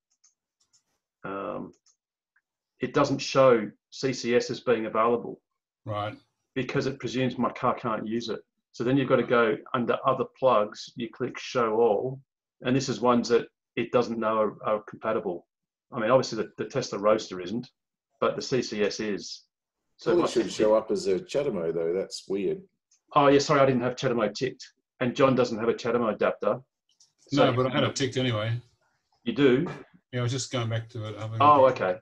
It doesn't show CCS as being available. Right. Because it presumes my car can't use it. So then you've got to go under other plugs, you click show all, and this is ones that it doesn't know are compatible. I mean, obviously the Tesla Roadster isn't, but the CCS is. So it should show up as a CHAdeMO though. That's weird. Oh yeah, sorry, I didn't have CHAdeMO ticked, and John doesn't have a CHAdeMO adapter. So no, but I had it ticked anyway. You do? Yeah, I was just going back to it. Oh, okay.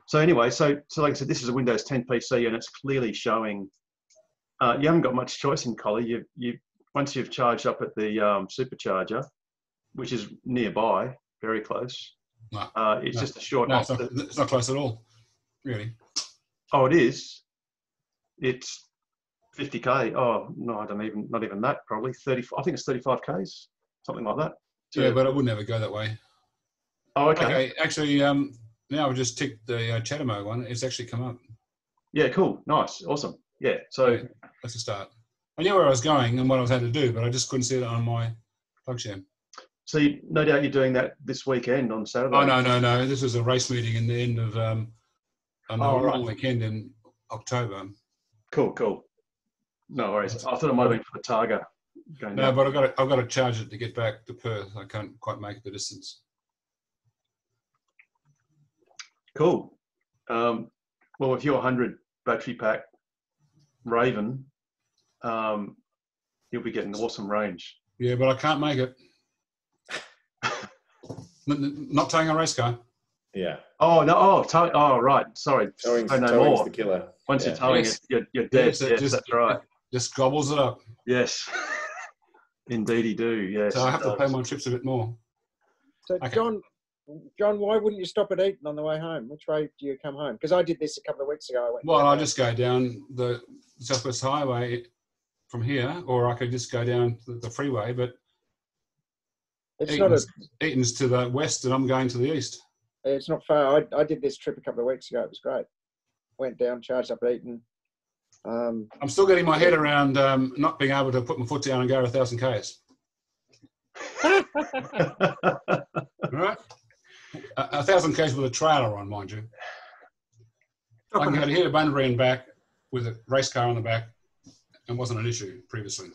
So anyway, so like I said, this is a Windows 10 PC, and it's clearly showing. You haven't got much choice in Collie. once you've charged up at the supercharger, which is nearby, very close, it's just a short. No, it's not close at all, really. Oh, it is. It's 50k. Oh no, not even that. Probably 30. I think it's 35 k's, something like that. Yeah, but it would never go that way. Oh, okay. Actually, now I've just ticked the Chatamo one. It's actually come up. Yeah, cool, nice, awesome. Yeah, so that's a start. I knew where I was going and what I was had to do, but I just couldn't see it on my PlugShare. So no doubt you're doing that this weekend on Saturday. Oh no! This was a race meeting in the end of a long weekend in October. Cool. No worries. I thought it might have been for the Targa. No, but I've got to charge it to get back to Perth. I can't quite make the distance. Cool. Well, with your 100 battery pack Raven, you'll be getting awesome range. Yeah, but I can't make it. Not towing a race car. Yeah. Oh no! Oh right. Sorry. Towing's the killer. Once you're towing it, you're dead. Yes, that's right. Just gobbles it up. Yes. Indeed, you do. Yes. So I have to pay my trips a bit more. So Okay. John, why wouldn't you stop at Eton on the way home? Which way do you come home? Because I did this a couple of weeks ago. I just go down the Southwest Highway from here, or I could just go down the freeway. But Eton's to the west, and I'm going to the east. It's not far. I did this trip a couple of weeks ago. It was great. Went down, charged up at Eton. I'm still getting my head around not being able to put my foot down and go 1,000 k's. All right, 1,000 k's with a trailer on, mind you. I can go to here to Bunbury and back with a race car on the back, and wasn't an issue previously.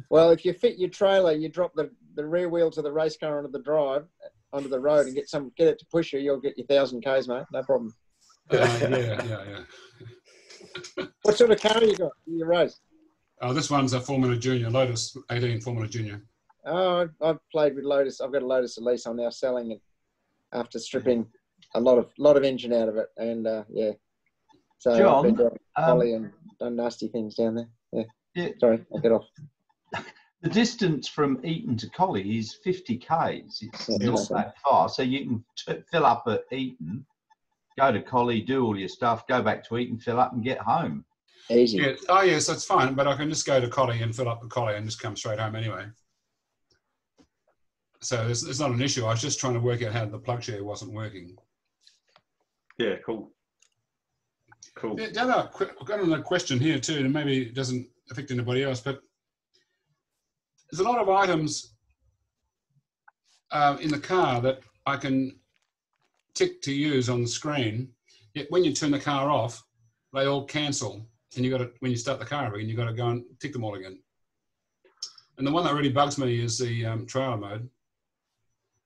Well, if you fit your trailer, you drop the rear wheels of the race car onto the drive, onto the road, and get it to push you, you'll get your 1,000 k's, mate. No problem. Yeah. What sort of car you got in your race? This one's a Formula Junior, Lotus 18 Formula Junior. Oh, I've played with Lotus. I've got a Lotus Elise. I'm now selling it after stripping a lot of engine out of it, and yeah. So John, I've been doing Ollie and done nasty things down there. Yeah. Sorry, I'll get off. The distance from Eton to Collie is 50 k's. It's not that far, so you can fill up at Eton, go to Collie, do all your stuff, go back to Eton, fill up, and get home. Easy. Yeah. Oh, yes, that's fine. But I can just go to Collie and fill up the Collie and just come straight home anyway. So it's not an issue. I was just trying to work out how the PlugShare wasn't working. Yeah, cool. Yeah, I've got another question here too, and maybe it doesn't affect anybody else, but there's a lot of items in the car that I can tick to use on the screen. Yet when you turn the car off, they all cancel, and when you start the car again, you got to go and tick them all again. And the one that really bugs me is the trailer mode,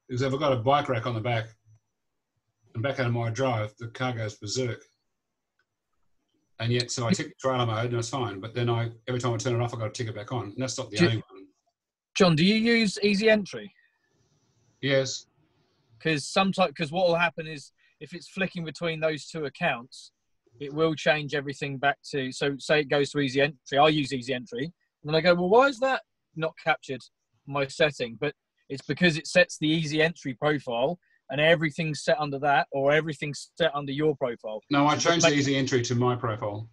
because if I've got a bike rack on the back and back out of my drive, the car goes berserk. And yet, so I tick trailer mode and it's fine, but then every time I turn it off, I've got to tick it back on. And that's not the only one. John, do you use Easy Entry? Yes. Because what will happen is if it's flicking between those two accounts, it will change everything back to, so say it goes to Easy Entry. I use Easy Entry. And then I go, well, why is that not captured my setting? But it's because it sets the Easy Entry profile and everything's set under that, or everything's set under your profile. No, I changed the Easy Entry to my profile.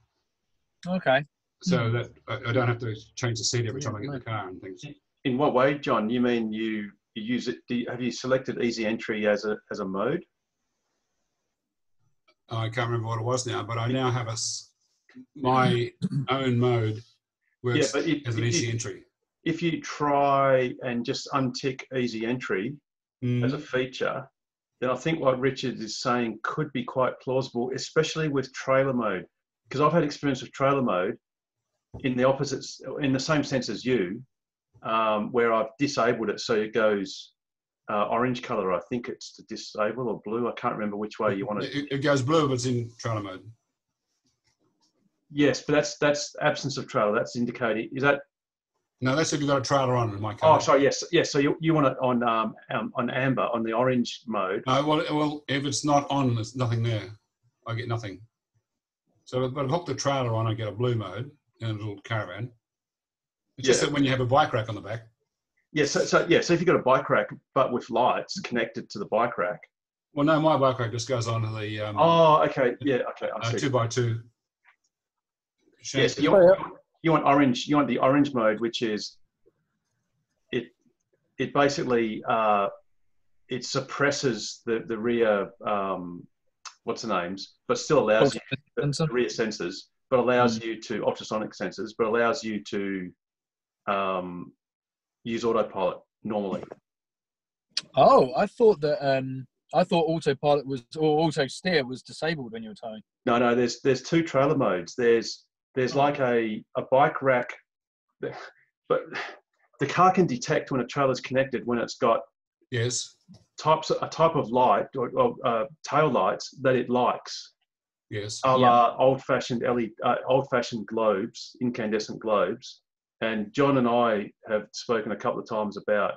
Okay. So that I don't have to change the seat every time I get in the car and things. In what way, John? You mean you use it? Have you selected Easy Entry as a mode? I can't remember what it was now, but I now have my own mode works as an Easy Entry. If you try and just untick Easy Entry as a feature, then I think what Richard is saying could be quite plausible, especially with trailer mode. Because I've had experience with trailer mode in the same sense as you, where I've disabled it so it goes orange color. I think it's to disable, or blue. I can't remember which way you want it. It goes blue, but it's in trailer mode. Yes, but that's absence of trailer. That's indicating, is that? No, that's if you've got a trailer on in my car. Oh, sorry, yes. So you want it on amber, on the orange mode. No, well, if it's not on, there's nothing there. I get nothing. So if I hook the trailer on, I get a blue mode in a little caravan. It's just that when you have a bike rack on the back. Yeah, so if you've got a bike rack but with lights connected to the bike rack. Well, no, my bike rack just goes onto the. Okay. Yeah. Okay. I see. 2x2. Yes. You want orange. You want the orange mode, which is it basically it suppresses the rear what's the names, but still allows you the rear sensors, but allows you to ultrasonic sensors, but allows you to use autopilot normally. Oh, I thought that autopilot was or auto steer was disabled when you were towing. No. There's two trailer modes. There's like a bike rack, but the car can detect when a trailer's connected when it's got a type of light or tail lights that it likes. Yes. Old-fashioned old-fashioned globes, incandescent globes. And John and I have spoken a couple of times about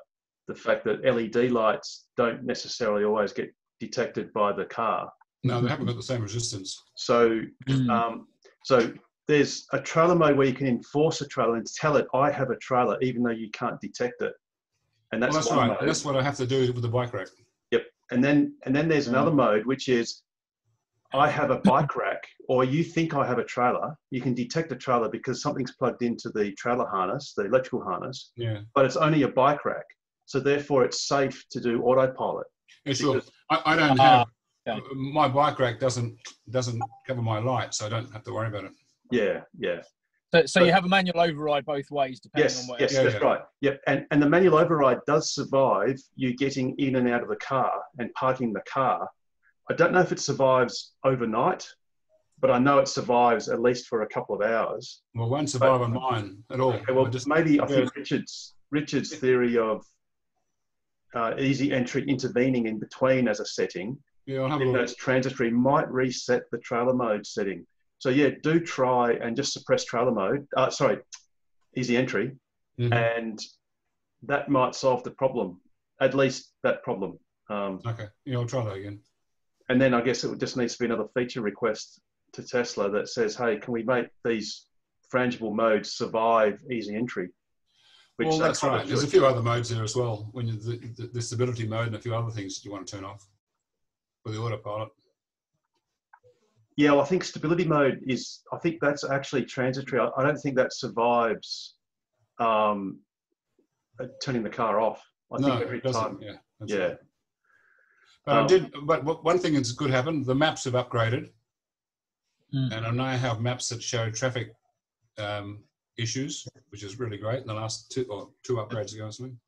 the fact that LED lights don't necessarily always get detected by the car. No, they haven't got the same resistance. So, so there's a trailer mode where you can enforce a trailer and tell it, I have a trailer, even though you can't detect it. And that's right. Mode. That's what I have to do with the bike rack. Yep. And then there's another mode, which is I have a bike rack, or you think I have a trailer. You can detect a trailer because something's plugged into the trailer harness, the electrical harness. Yeah. But it's only a bike rack, so therefore it's safe to do autopilot. Yeah, sure. I don't have my bike rack doesn't cover my light, so I don't have to worry about it. Yeah. So you have a manual override both ways, depending on what. Yes, that's right. Yep, and the manual override does survive you getting in and out of the car and parking the car. I don't know if it survives overnight, but I know it survives at least for a couple of hours. Well, it won't survive on mine at all. Okay, well, I think Richard's theory of easy entry intervening in between as a setting, I'll have a look. That's transitory, might reset the trailer mode setting. So yeah, do try and just suppress trailer mode. Easy entry, and that might solve the problem. At least that problem. Okay, I'll try that again. And then I guess it just needs to be another feature request to Tesla that says, "Hey, can we make these frangible modes survive easy entry?" Well, that's right. There's a few other modes there as well. When the stability mode and a few other things that you want to turn off for the autopilot. Yeah, well, I think stability mode is. I think that's actually transitory. I don't think that survives turning the car off. I think every time. Yeah. Right. But one thing that's good happened. The maps have upgraded, and I now have maps that show traffic issues, which is really great. In the last two upgrades ago or something.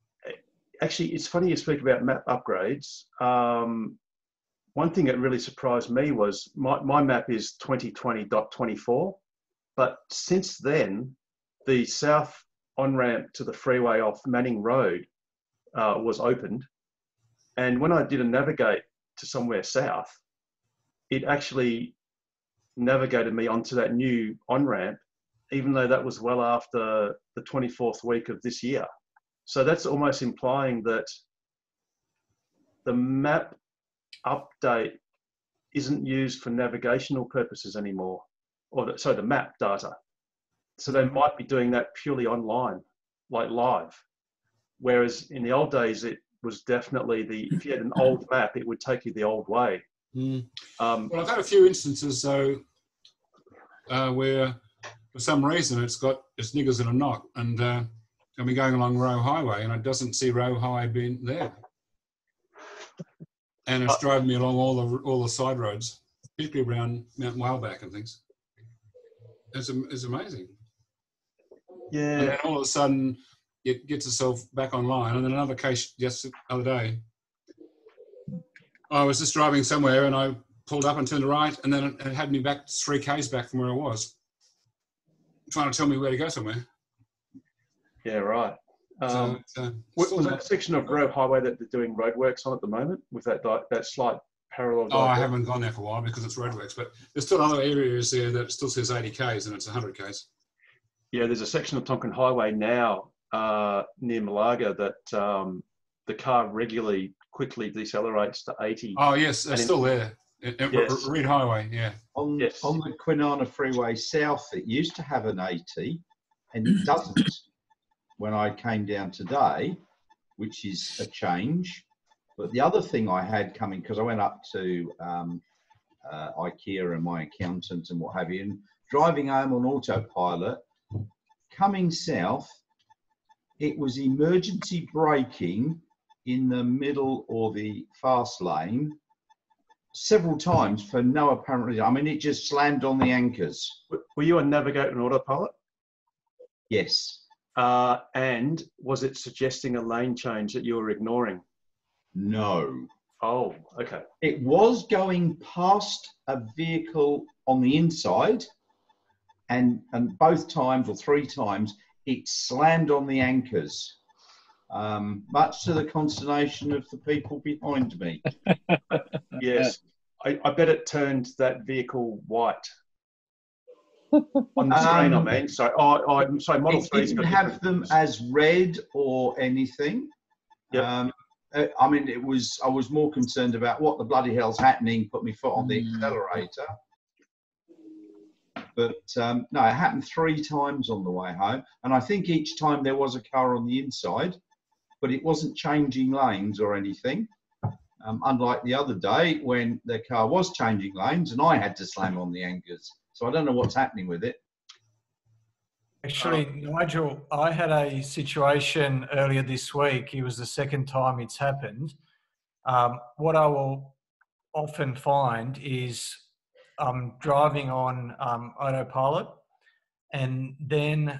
Actually, it's funny you speak about map upgrades. One thing that really surprised me was my map is 2020.24, but since then, the south on-ramp to the freeway off Manning Road was opened. And when I did a navigate to somewhere south, it actually navigated me onto that new on-ramp, even though that was well after the 24th week of this year. So that's almost implying that the map update isn't used for navigational purposes anymore, the map data. So they might be doing that purely online, like live. Whereas in the old days, it was definitely if you had an old map, it would take you the old way. Well, I've had a few instances though where for some reason it's niggers in a knot, and I've been going along Roe Highway and it doesn't see Roe Highway being there. And it's driving me along all the side roads, particularly around Mount Whaleback and things. It's amazing. Yeah. And then all of a sudden, it gets itself back online. And then another case just the other day, I was just driving somewhere and I pulled up and turned right, and then it had me back 3 k's back from where I was, trying to tell me where to go somewhere. Yeah, right. Was that section of Roe Highway that they're doing roadworks on at the moment with that slight parallel? Oh, I haven't gone there for a while because it's roadworks, but there's still other areas there that still says 80 k's and it's 100 k's. Yeah, there's a section of Tonkin Highway now near Malaga that the car regularly quickly decelerates to 80. Oh yes, it's still there. Reed Highway, yeah. On the Kwinana Freeway South, it used to have an 80, and it doesn't. when I came down today, which is a change. But the other thing I had coming, because I went up to IKEA and my accountant and what have you, and driving home on autopilot, coming south, it was emergency braking in the middle or the fast lane several times for no apparent reason. I mean, it just slammed on the anchors. Were you on Navigate and Autopilot? Yes. And was it suggesting a lane change that you were ignoring? No. Oh, okay. It was going past a vehicle on the inside, and both times or three times it slammed on the anchors, much to the consternation of the people behind me. Yes, I bet it turned that vehicle white. On the screen, I mean. Sorry, I'm sorry, Model 3 didn't have them as red or anything. Yep. I mean, I was more concerned about what the bloody hell's happening, put my foot on the accelerator. But no, it happened 3 times on the way home. And I think each time there was a car on the inside, but it wasn't changing lanes or anything. Unlike the other day when the car was changing lanes and I had to slam on the anchors. So I don't know what's happening with it. Actually, Nigel, I had a situation earlier this week. It was the second time it's happened. What I will often find is I'm driving on autopilot, and then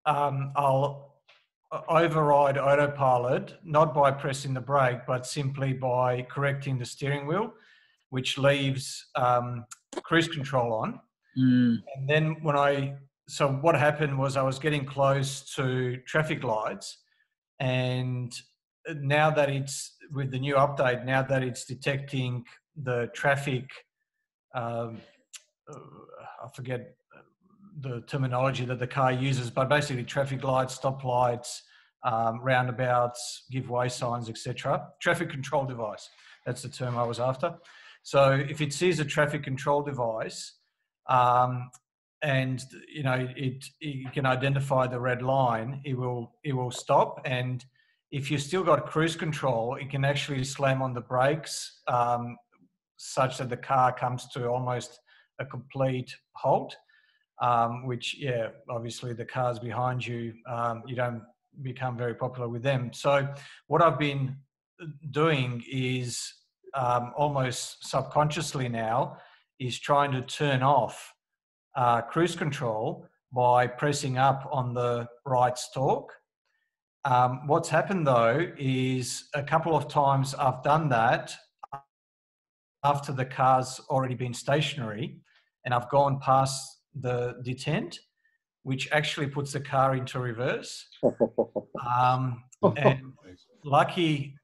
I'll override autopilot, not by pressing the brake, but simply by correcting the steering wheel, which leaves cruise control on. And then so what happened was I was getting close to traffic lights, and now that it's with the new update, now that it's detecting the traffic, I forget the terminology that the car uses, but basically traffic lights, stop lights, roundabouts, give way signs, etc. Traffic control device, that's the term I was after. So if it sees a traffic control device, and you know it can identify the red line, it will stop. And if you've still got cruise control, it can actually slam on the brakes such that the car comes to almost a complete halt, which, yeah, obviously the cars behind you, you don't become very popular with them. So what I've been doing is almost subconsciously now is trying to turn off cruise control by pressing up on the right stalk. What's happened though is a couple of times I've done that after the car's already been stationary, and I've gone past the detent, which actually puts the car into reverse. And lucky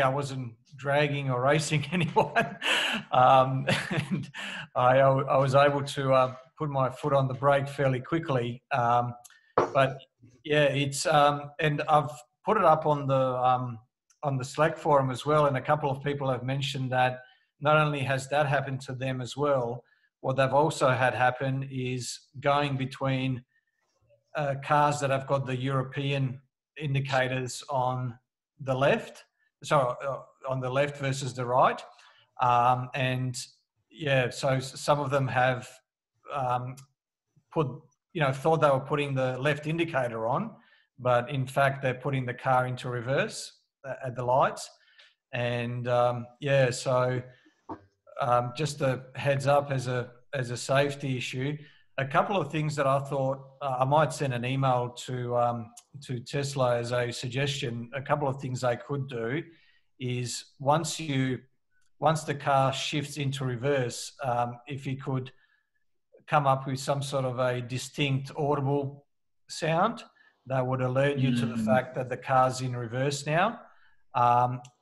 I wasn't dragging or racing anyone. And I was able to put my foot on the brake fairly quickly. But yeah, it's, and I've put it up on the Slack forum as well. And a couple of people have mentioned that not only has that happened to them as well, what they've also had happen is going between cars that have got the European indicators on the left, on the left versus the right. And yeah, so some of them have thought they were putting the left indicator on, but in fact, they're putting the car into reverse at the lights. And yeah, so just a heads up as a safety issue. A couple of things that I thought I might send an email to Tesla as a suggestion. A couple of things they could do is once the car shifts into reverse, if you could come up with some sort of a distinct audible sound that would alert you to the fact that the car's in reverse now.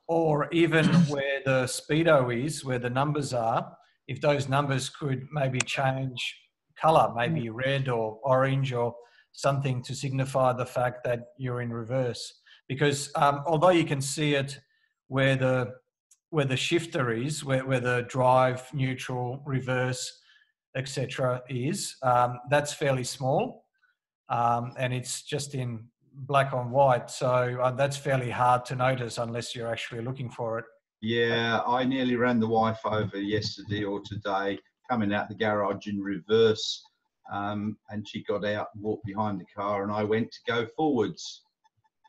Or even where the speedo is, where the numbers are, if those numbers could maybe change color, maybe red or orange or something to signify the fact that you're in reverse. Because although you can see it where the shifter is, where the drive, neutral, reverse, etc. is, that's fairly small. and it's just in black on white. So that's fairly hard to notice unless you're actually looking for it. Yeah, I nearly ran the wife over yesterday or today, coming out the garage in reverse, and she got out and walked behind the car, and I went to go forwards.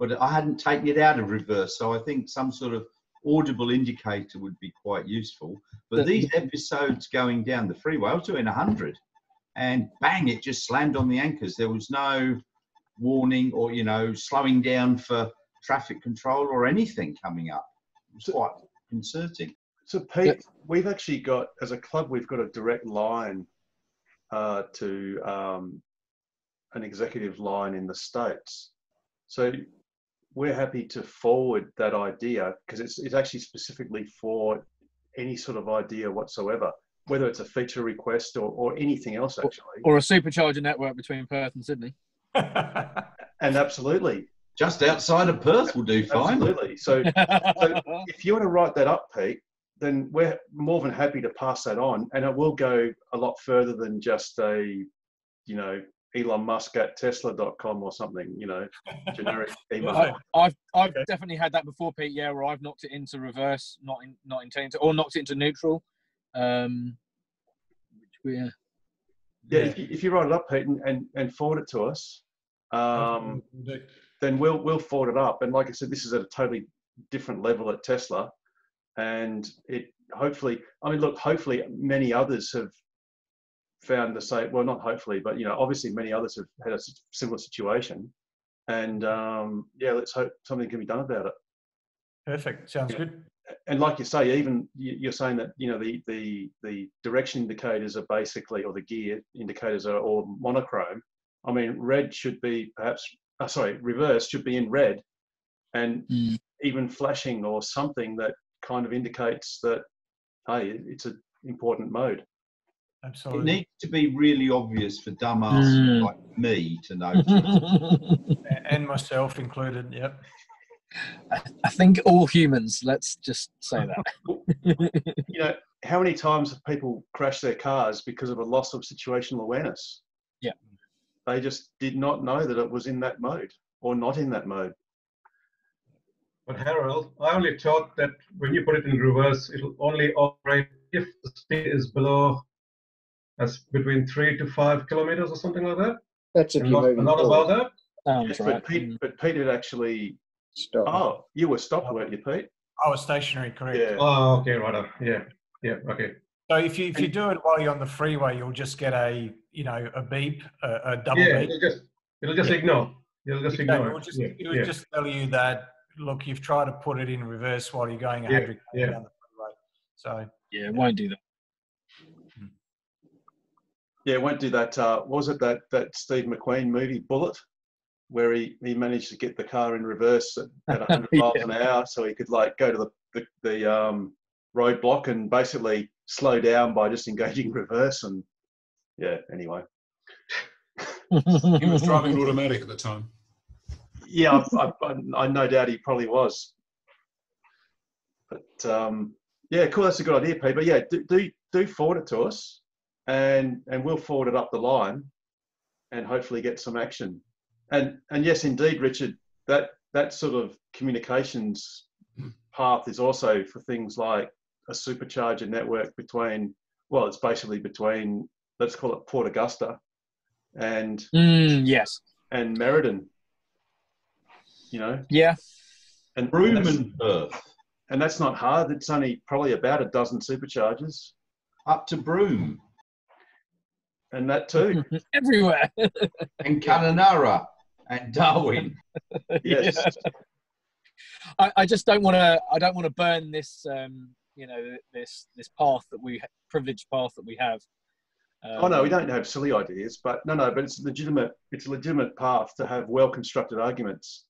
But I hadn't taken it out of reverse, so I think some sort of audible indicator would be quite useful. But these episodes going down the freeway, I was doing 100, and bang, it just slammed on the anchors. There was no warning or, you know, slowing down for traffic control or anything coming up. It was quite concerning. So Pete, we've actually got, as a club, we've got a direct line to an executive line in the States. So we're happy to forward that idea, because it's actually specifically for any sort of idea whatsoever, whether it's a feature request or anything else, actually. Or a supercharger network between Perth and Sydney. And absolutely. Just outside of Perth will do fine. Absolutely. So if you want to write that up, Pete, then we're more than happy to pass that on, and it will go a lot further than just a, you know, Elon Musk at Tesla.com or something, you know, generic email. I've definitely had that before, Pete. Yeah, where I've knocked it into reverse, not intending to, or knocked it into neutral. If you write it up, Pete, and forward it to us, then we'll forward it up. And like I said, this is at a totally different level at Tesla, and it hopefully, I mean, look, hopefully many others have found the same. Well, not hopefully, but you know, obviously many others have had a similar situation, and yeah, let's hope something can be done about it. Perfect. Sounds good. And like you say, even you're saying that, you know, the direction indicators are basically, or the gear indicators are all monochrome. I mean, red should be perhaps, reverse should be in red, and even flashing or something that kind of indicates that, hey, it's an important mode. Absolutely. It needs to be really obvious for dumbasses like me to notice. And myself included, yep. I think all humans, let's just say that. You know, how many times have people crashed their cars because of a loss of situational awareness? Yeah. They just did not know that it was in that mode or not in that mode. But Harold, I only thought that when you put it in reverse, it'll only operate if the speed is below, that's between 3 to 5 kilometers or something like that. That's if you're moving not forward. about that. Yes, but Pete had actually stopped. Oh, you were stopped, weren't you, Pete? I was stationary, correct. Yeah. Oh, okay, right up. Yeah, okay. So if you do it while you're on the freeway, you'll just get a beep, a double beep. It'll just ignore. It'll just ignore. It will just tell you that, look, you've tried to put it in reverse while you're going 100 down the freeway. So yeah, it won't do that. Yeah, it won't do that. Was it that Steve McQueen movie Bullet, where he managed to get the car in reverse at 100 miles an hour, so he could like go to the roadblock and basically slow down by just engaging reverse, and yeah. Anyway, he was driving automatic at the time. Yeah, I no doubt he probably was. But yeah, cool. That's a good idea, Pete. But yeah, do forward it to us, and we'll forward it up the line, and hopefully get some action. And yes, indeed, Richard, that sort of communications path is also for things like a supercharger network between, well, it's basically between, let's call it Port Augusta and yes, and Meriden. You know? Yeah. And Broome and Perth. And that's not hard. It's only probably about a dozen superchargers. Up to Broome. And that too. Everywhere. And Kununurra and Darwin. Yes. I just don't want to. I don't want to burn this. This path that privileged path that we have. Oh no, we don't have silly ideas, but but it's legitimate. It's a legitimate path to have well-constructed arguments,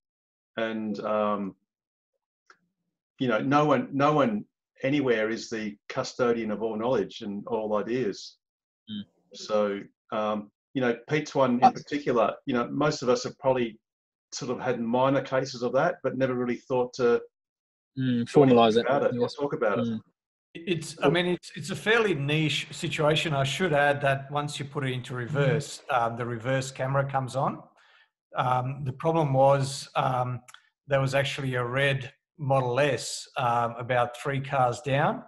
and no one anywhere is the custodian of all knowledge and all ideas. So Pete's one in particular, most of us have probably sort of had minor cases of that, but never really thought to formalize it or talk about it. It's a fairly niche situation. I should add that once you put it into reverse, the reverse camera comes on. The problem was there was actually a red Model S about 3 cars down.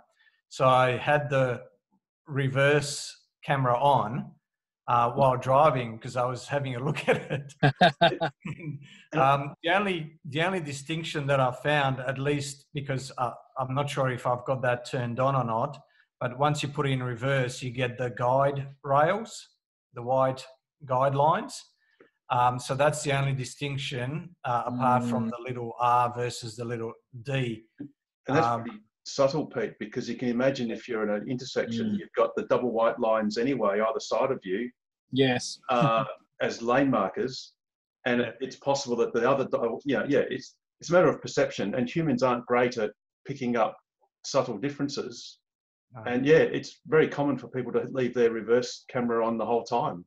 So I had the reverse camera on while driving because I was having a look at it. The only distinction that I found, at least because I'm not sure if I've got that turned on or not, but once you put it in reverse, you get the guide rails, the white guidelines. So that's the only distinction apart from the little R versus the little D. And that's pretty subtle, Pete, because you can imagine if you're in an intersection, you've got the double white lines anyway either side of you. Yes. As lane markers, and it's possible that the other, it's a matter of perception, and humans aren't great at picking up subtle differences. And it's very common for people to leave their reverse camera on the whole time.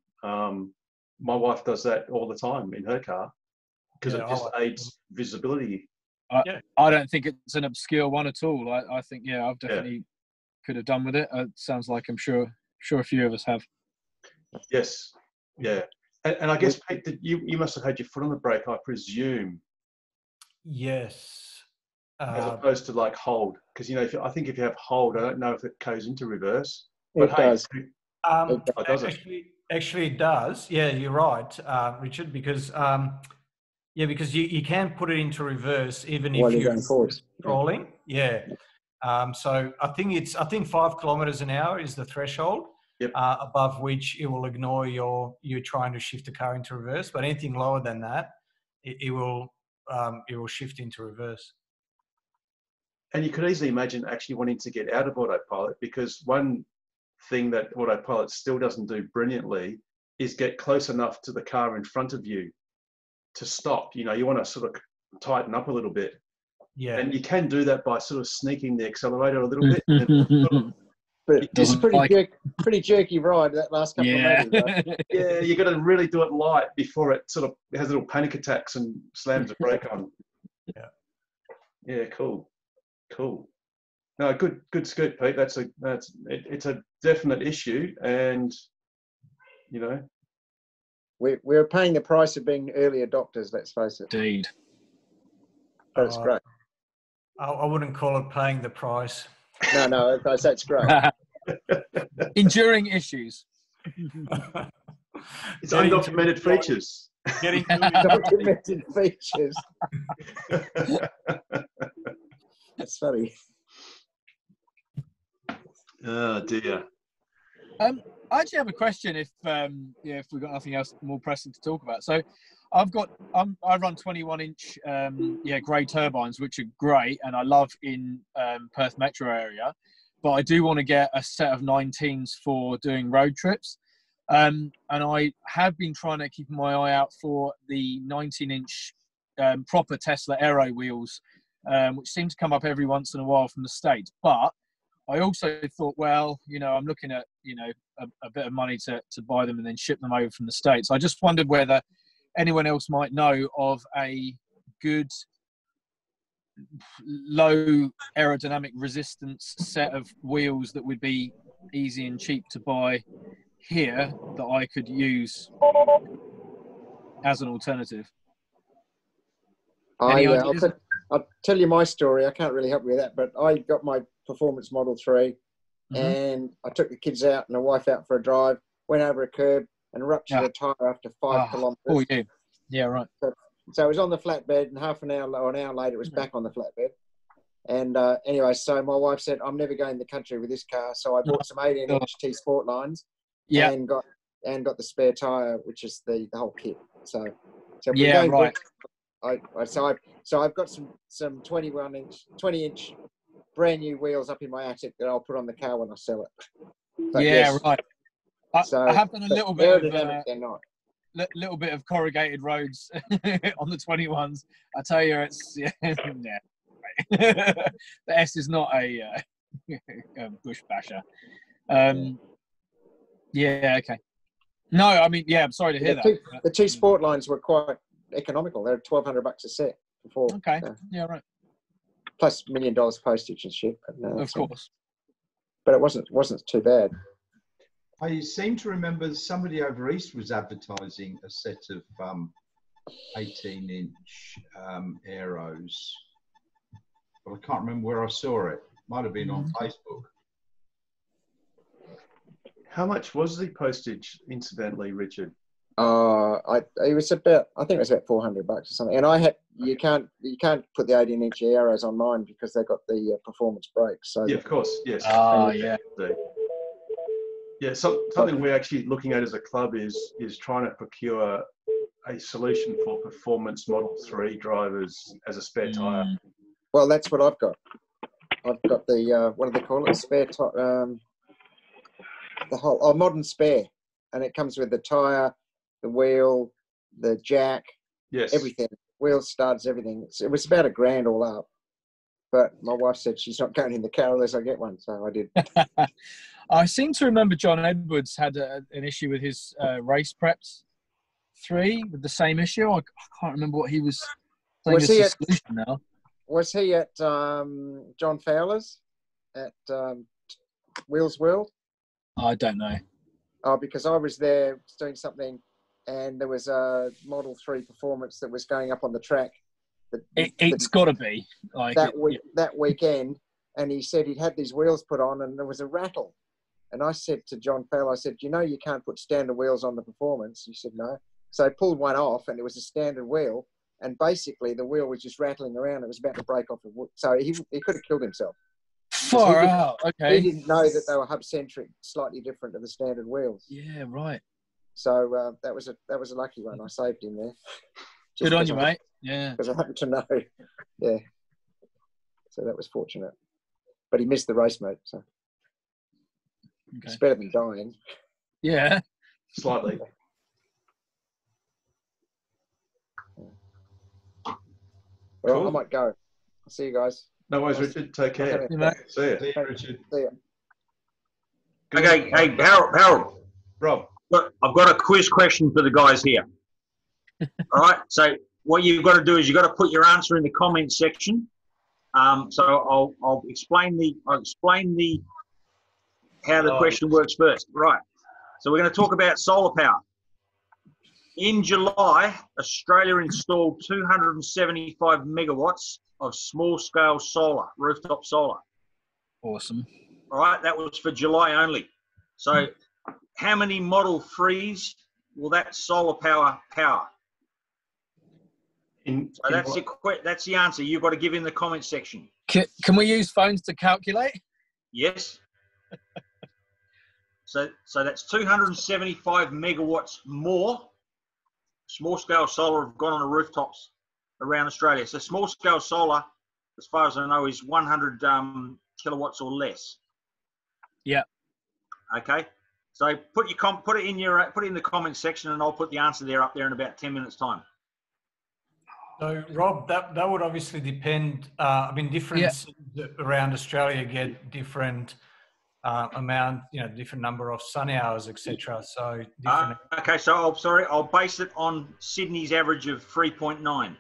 My wife does that all the time in her car because it just aids visibility. I don't think it's an obscure one at all. I think, I've definitely could have done with it. It sounds like I'm sure a few of us have. Yes, yeah. And I guess, Pete, you must have had your foot on the brake, I presume. Yes. As opposed to like hold, because I think if you have hold, I don't know if it goes into reverse. But it does. Does it? Actually, it does. Yeah, you're right, Richard. Because because you can put it into reverse even if you're scrolling. Yeah. So I think 5 kilometers an hour is the threshold. Yep. Above which it will ignore you trying to shift the car into reverse. But anything lower than that, it will shift into reverse. And you could easily imagine actually wanting to get out of autopilot, because one thing that autopilot still doesn't do brilliantly is get close enough to the car in front of you to stop. You want to sort of tighten up a little bit. Yeah. And you can do that by sort of sneaking the accelerator a little bit. But it's a pretty jerky ride that last couple of meters. Right? Yeah, you got to really do it light before it sort of has little panic attacks and slams the brake on. Yeah, cool. No, good scoop, Pete. It's a definite issue, and we're paying the price of being early adopters. Let's face it. Indeed. That's great. I wouldn't call it paying the price. No, that's great. Enduring issues. It's undocumented features. Undocumented features. That's funny. Oh dear. I actually have a question. If we've got nothing else more pressing to talk about, so I run 21-inch grey turbines, which are great, and I love in Perth metro area. But I do want to get a set of 19s for doing road trips, and I have been trying to keep my eye out for the 19-inch proper Tesla Aero wheels, which seem to come up every once in a while from the States. But I also thought, well, I'm looking at a bit of money to buy them and then ship them over from the States. I just wondered whether anyone else might know of a good low aerodynamic resistance set of wheels that would be easy and cheap to buy here that I could use as an alternative. I'll tell you my story. I can't really help you with that, but I got my Performance Model 3 and I took the kids out and the wife out for a drive, went over a curb and ruptured a tyre after 5 kilometres. Oh, yeah, right. So it was on the flatbed, and half an hour or an hour later, it was back on the flatbed. And anyway, so my wife said, I'm never going to the country with this car. So I bought some 18-inch T Sport lines and got the spare tyre, which is the whole kit. So right. So I've got some 20-inch brand new wheels up in my attic that I'll put on the car when I sell it. But right. I have done a little bit of little bit of corrugated roads on the 21s. I tell you, it's the S is not a bush basher. Okay. No, I mean, I'm sorry to hear that. The T Sport lines were quite economical. They're $1,200 a set before. Okay. Right. Plus $1 million postage and shit. Of course. But it wasn't too bad. I seem to remember somebody over east was advertising a set of 18-inch aeros, but I can't remember where I saw it. Might have been on Facebook. How much was the postage, incidentally, Richard? It was about, I think it was about $400 or something. And I had, you can't put the 18-inch arrows on mine because they got the performance brakes. So yeah, of course, yes. Yeah. Yeah, something we're actually looking at as a club is trying to procure a solution for performance Model 3 drivers as a spare tyre. Well, that's what I've got. I've got the what do they call it? Spare tyre. The whole modern spare, and it comes with the tyre, the wheel, the jack, yes, everything, wheel studs, everything. It was about $1,000 all up, but my wife said she's not going in the car unless I get one, so I did. I seem to remember John Edwards had an issue with his Race Preps 3 with the same issue. I can't remember what he was saying as a solution now. Was he at John Fowler's at Wheels World? I don't know. Oh, because I was there doing something, and there was a Model 3 Performance that was going up on the track. It's got to be like that weekend, and he said he'd had these wheels put on, and there was a rattle. And I said to John Fowler, I said, you know, you can't put standard wheels on the Performance. He said, no. So I pulled one off, and it was a standard wheel, and basically the wheel was just rattling around. It was about to break off. So he could have killed himself. Far out. Okay. He didn't know that they were hub-centric, slightly different to the standard wheels. Yeah, right. So that was a lucky one. I saved him there. Good on you, mate. Yeah. Because I happened to know. Yeah. So that was fortunate. But he missed the race, mate. So it's better than dying. Yeah. Slightly. Well, cool. I might go. I'll see you guys. No worries, Richard. Take care. See you. See you, Richard. See you. Okay, hey, Harold. Rob. Look, I've got a quiz question for the guys here. All right, so what you've got to do is you've got to put your answer in the comments section. So I'll explain how the question works first. Right. So we're going to talk about solar power. In July, Australia installed 275 megawatts of small-scale solar, rooftop solar. Awesome. All right, that was for July only. So how many Model 3s will that solar power? That's the answer. You've got to give in the comment section. Can we use phones to calculate? Yes. So that's 275 megawatts more. Small-scale solar have gone on the rooftops around Australia. So small-scale solar, as far as I know, is 100 kilowatts or less. Yeah. Okay. So put it in the comment section, and I'll put the answer up there in about 10 minutes' time. So Rob, that would obviously depend. I mean, different cities around Australia get different amount, different number of sun hours, etc. So different. Okay. So I'll base it on Sydney's average of 3.9.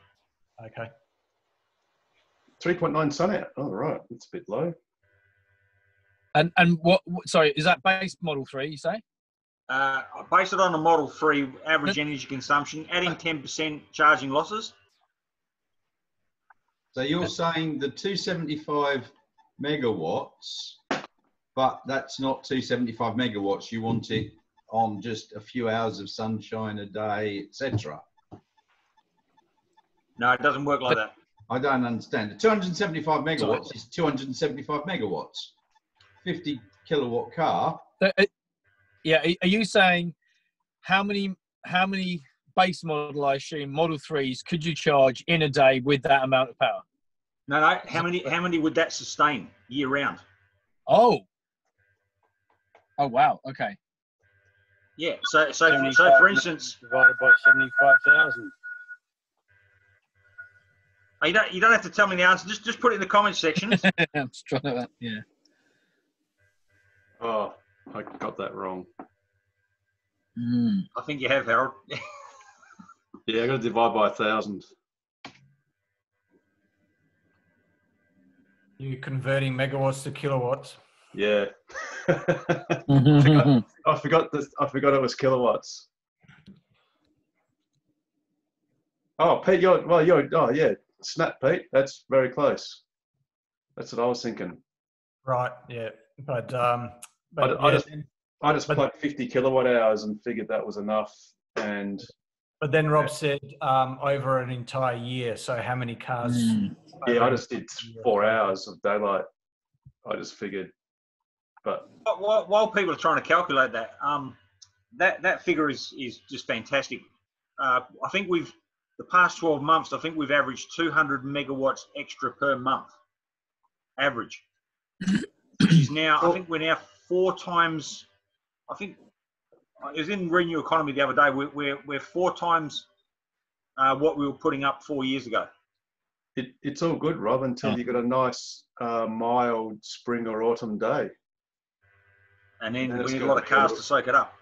Okay. 3.9 sun hour. Oh, right. It's a bit low. And what? Sorry, is that base Model 3? You say? I base it on a Model 3 average energy consumption, adding 10% charging losses. So you're saying the 275 megawatts, but that's not 275 megawatts. You want it on just a few hours of sunshine a day, etc. No, it doesn't work like that. I don't understand. The 275 megawatts is 275 megawatts. 50 kilowatt car. Yeah, are you saying how many base model, I assume, Model 3s could you charge in a day with that amount of power? No. How many would that sustain year round? Oh wow. Okay. Yeah. So for instance, divided by 75,000. You don't have to tell me the answer. Just put it in the comment section. I'm just trying to. Yeah. Oh, I got that wrong. I think you have, Harold. Yeah, I got to divide by 1,000. You're converting megawatts to kilowatts. Yeah. I forgot it was kilowatts. Oh, Pete, oh yeah, snap, Pete. That's very close. That's what I was thinking. Right. Yeah. But I just plugged 50 kilowatt hours and figured that was enough. And but then Rob said over an entire year. So how many cars? Yeah, I just did 4 hours of daylight. I just figured, but while people are trying to calculate that, that figure is just fantastic. I think the past 12 months, I think we've averaged 200 megawatts extra per month, average. Which is now, I think we're now 4 times. I think it was in Renew Economy the other day. We're 4 times what we were putting up 4 years ago. It's all good, Rob, until you got a nice mild spring or autumn day. And then we need a lot of cars to soak it up.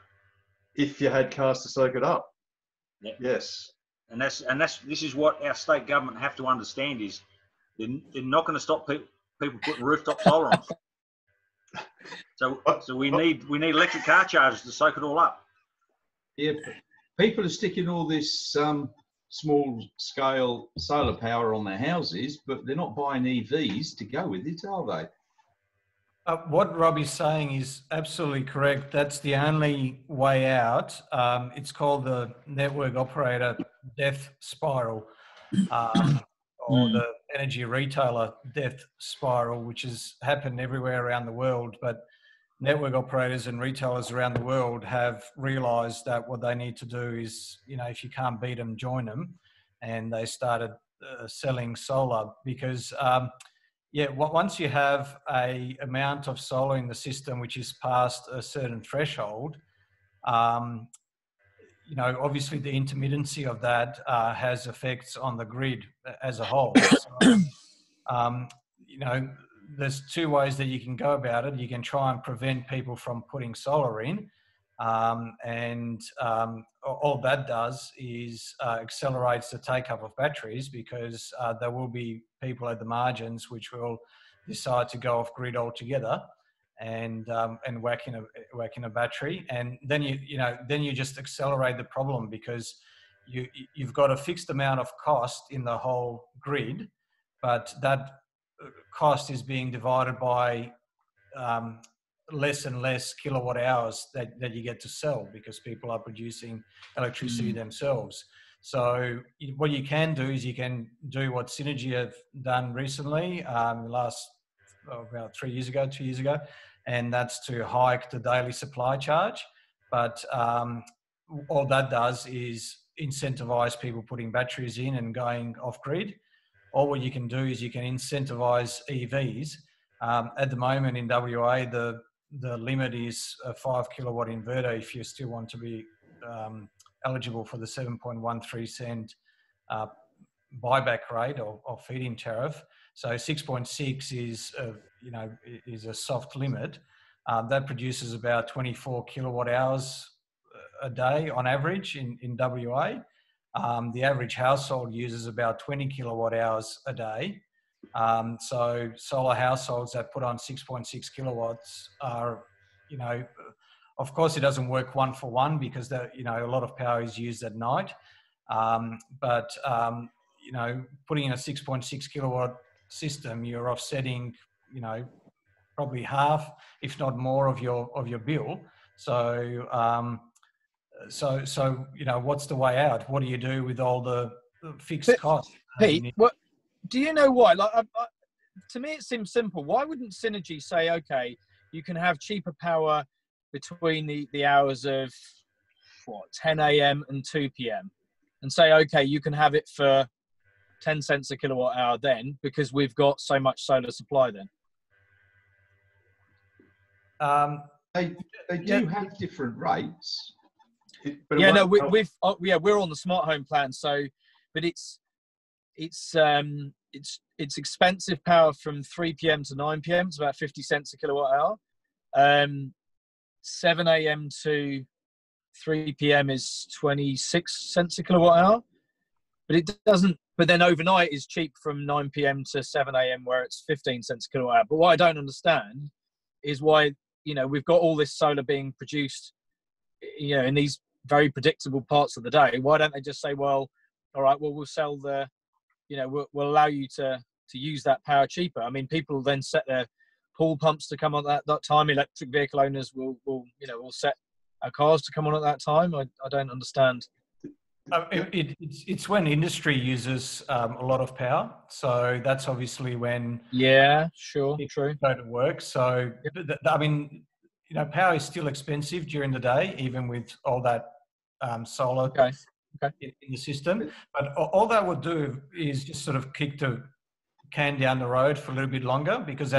If you had cars to soak it up. Yeah. Yes. And this is what our state government have to understand is they're not going to stop people putting rooftop solar on. So we need electric car chargers to soak it all up. Yeah, people are sticking all this small scale solar power on their houses, but they're not buying EVs to go with it, are they? What Robbie's saying is absolutely correct. That's the only way out. It's called the network operator death spiral, or the energy retailer death spiral, which has happened everywhere around the world. But network operators and retailers around the world have realised that what they need to do is, if you can't beat them, join them. And they started selling solar because once you have a amount of solar in the system which is past a certain threshold, obviously the intermittency of that has effects on the grid as a whole. So, there's 2 ways that you can go about it. You can try and prevent people from putting solar in, and all that does is accelerates the take-up of batteries, because there will be people at the margins which will decide to go off grid altogether and whack in a battery, and then you just accelerate the problem, because you've got a fixed amount of cost in the whole grid, but that cost is being divided by less and less kilowatt hours that you get to sell, because people are producing electricity themselves. So what you can do is you can do what Synergy have done recently, about 2 years ago, and that's to hike the daily supply charge. But all that does is incentivize people putting batteries in and going off grid. Or what you can do is you can incentivize EVs. At the moment in WA, the limit is a 5 kilowatt inverter if you still want to be eligible for the 7.13 cent buyback rate or feed-in tariff. So 6.6 is a soft limit. That produces about 24 kilowatt hours a day on average in WA. The average household uses about 20 kilowatt hours a day. So solar households that put on 6.6 kilowatts are, of course it doesn't work 1-for-1, because a lot of power is used at night. But putting in a 6.6 kilowatt system, you're offsetting, probably half, if not more, of your bill. So what's the way out? What do you do with all the fixed costs? Pete, what do you know why? To me, it seems simple. Why wouldn't Synergy say, okay, you can have cheaper power between the hours of 10 a.m. and 2 p.m. and say, okay, you can have it for 10 cents a kilowatt hour then, because we've got so much solar supply then? They do have different rates. We're on the smart home plan. So, but it's expensive power from 3 p.m. to 9 p.m. It's about 50 cents a kilowatt hour. 7 a.m. to 3 p.m. is 26 cents a kilowatt hour. But it doesn't. But then overnight is cheap from 9 p.m. to 7 a.m. where it's 15 cents a kilowatt hour. But what I don't understand is why we've got all this solar being produced in these very predictable parts of the day. Why don't they just say, well, all right, well, we'll sell the, you know, we'll allow you to use that power cheaper. I mean, people will then set their pool pumps to come on at that time. Electric vehicle owners will set our cars to come on at that time. I don't understand. It's when industry uses a lot of power, so that's obviously when true go to work. So I mean, you know, power is still expensive during the day, even with all that solar in the system. But all that would do is just sort of kick the can down the road for a little bit longer, because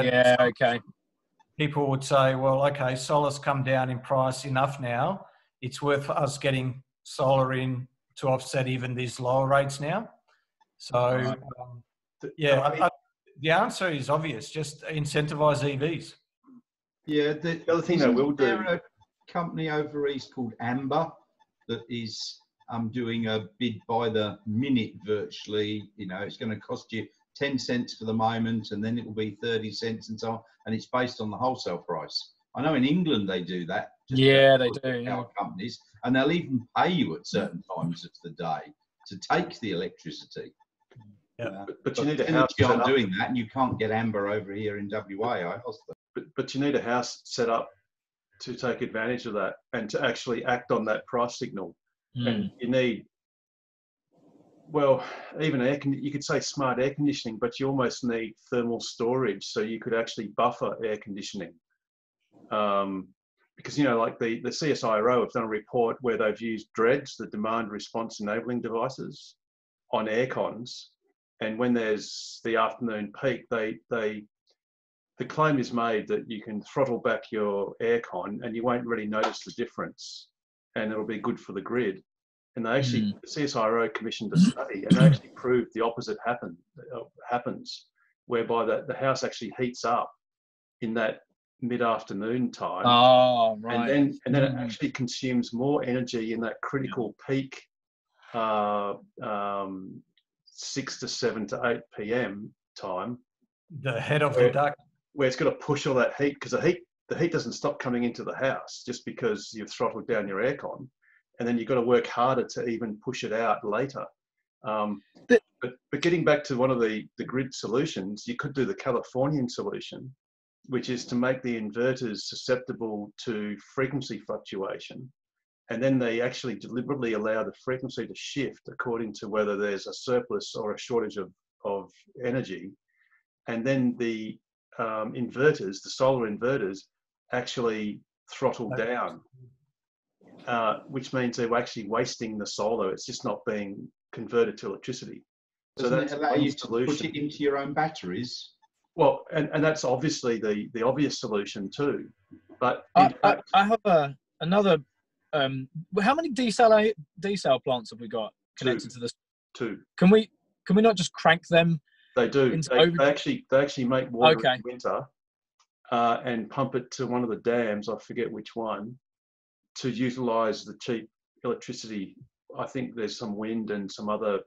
people would say, well, okay, solar's come down in price enough now. It's worth us getting solar in to offset even these lower rates now. So, the answer is obvious. Just incentivize EVs. Yeah, the other thing they will do. There a company over east called Amber that is doing a bid by the minute virtually. You know, it's going to cost you 10 cents for the moment, and then it will be 30 cents and so on. And it's based on the wholesale price. I know in England they do that. They do. Power companies, and they'll even pay you at certain times of the day to take the electricity. But you need a house set up doing that, and you can't get Amber over here in WA. But you need a house set up to take advantage of that and to actually act on that price signal. And you need, well, even you could say smart air conditioning, but you almost need thermal storage, so you could actually buffer air conditioning. Because, you know, like the CSIRO have done a report where they've used DREDs, the demand response enabling devices, on air cons. And when there's the afternoon peak, the claim is made that you can throttle back your aircon and you won't really notice the difference, and it'll be good for the grid. And they actually, the CSIRO commissioned a study, and they actually proved the opposite happens, whereby the house actually heats up in that mid-afternoon time. Oh, right. And then it actually consumes more energy in that critical peak 6 to 7 to 8 p.m. time. The head of the duct. Where it's got to push all that heat, because the heat doesn't stop coming into the house just because you've throttled down your aircon, and then you've got to work harder to even push it out later. But getting back to one of the grid solutions, you could do the Californian solution, which is to make the inverters susceptible to frequency fluctuation. And then they actually deliberately allow the frequency to shift according to whether there's a surplus or a shortage of energy. And then the inverters, the solar inverters, actually throttle down, which means they're actually wasting the solar. It's just not being converted to electricity. So that's allow you to push it into your own batteries. Well, and that's obviously the obvious solution too. But I have another. How many desal plants have we got connected to this? 2. Can we not just crank them? They do. They actually make water in winter and pump it to one of the dams. I forget which one, to utilise the cheap electricity. I think there's some wind and some other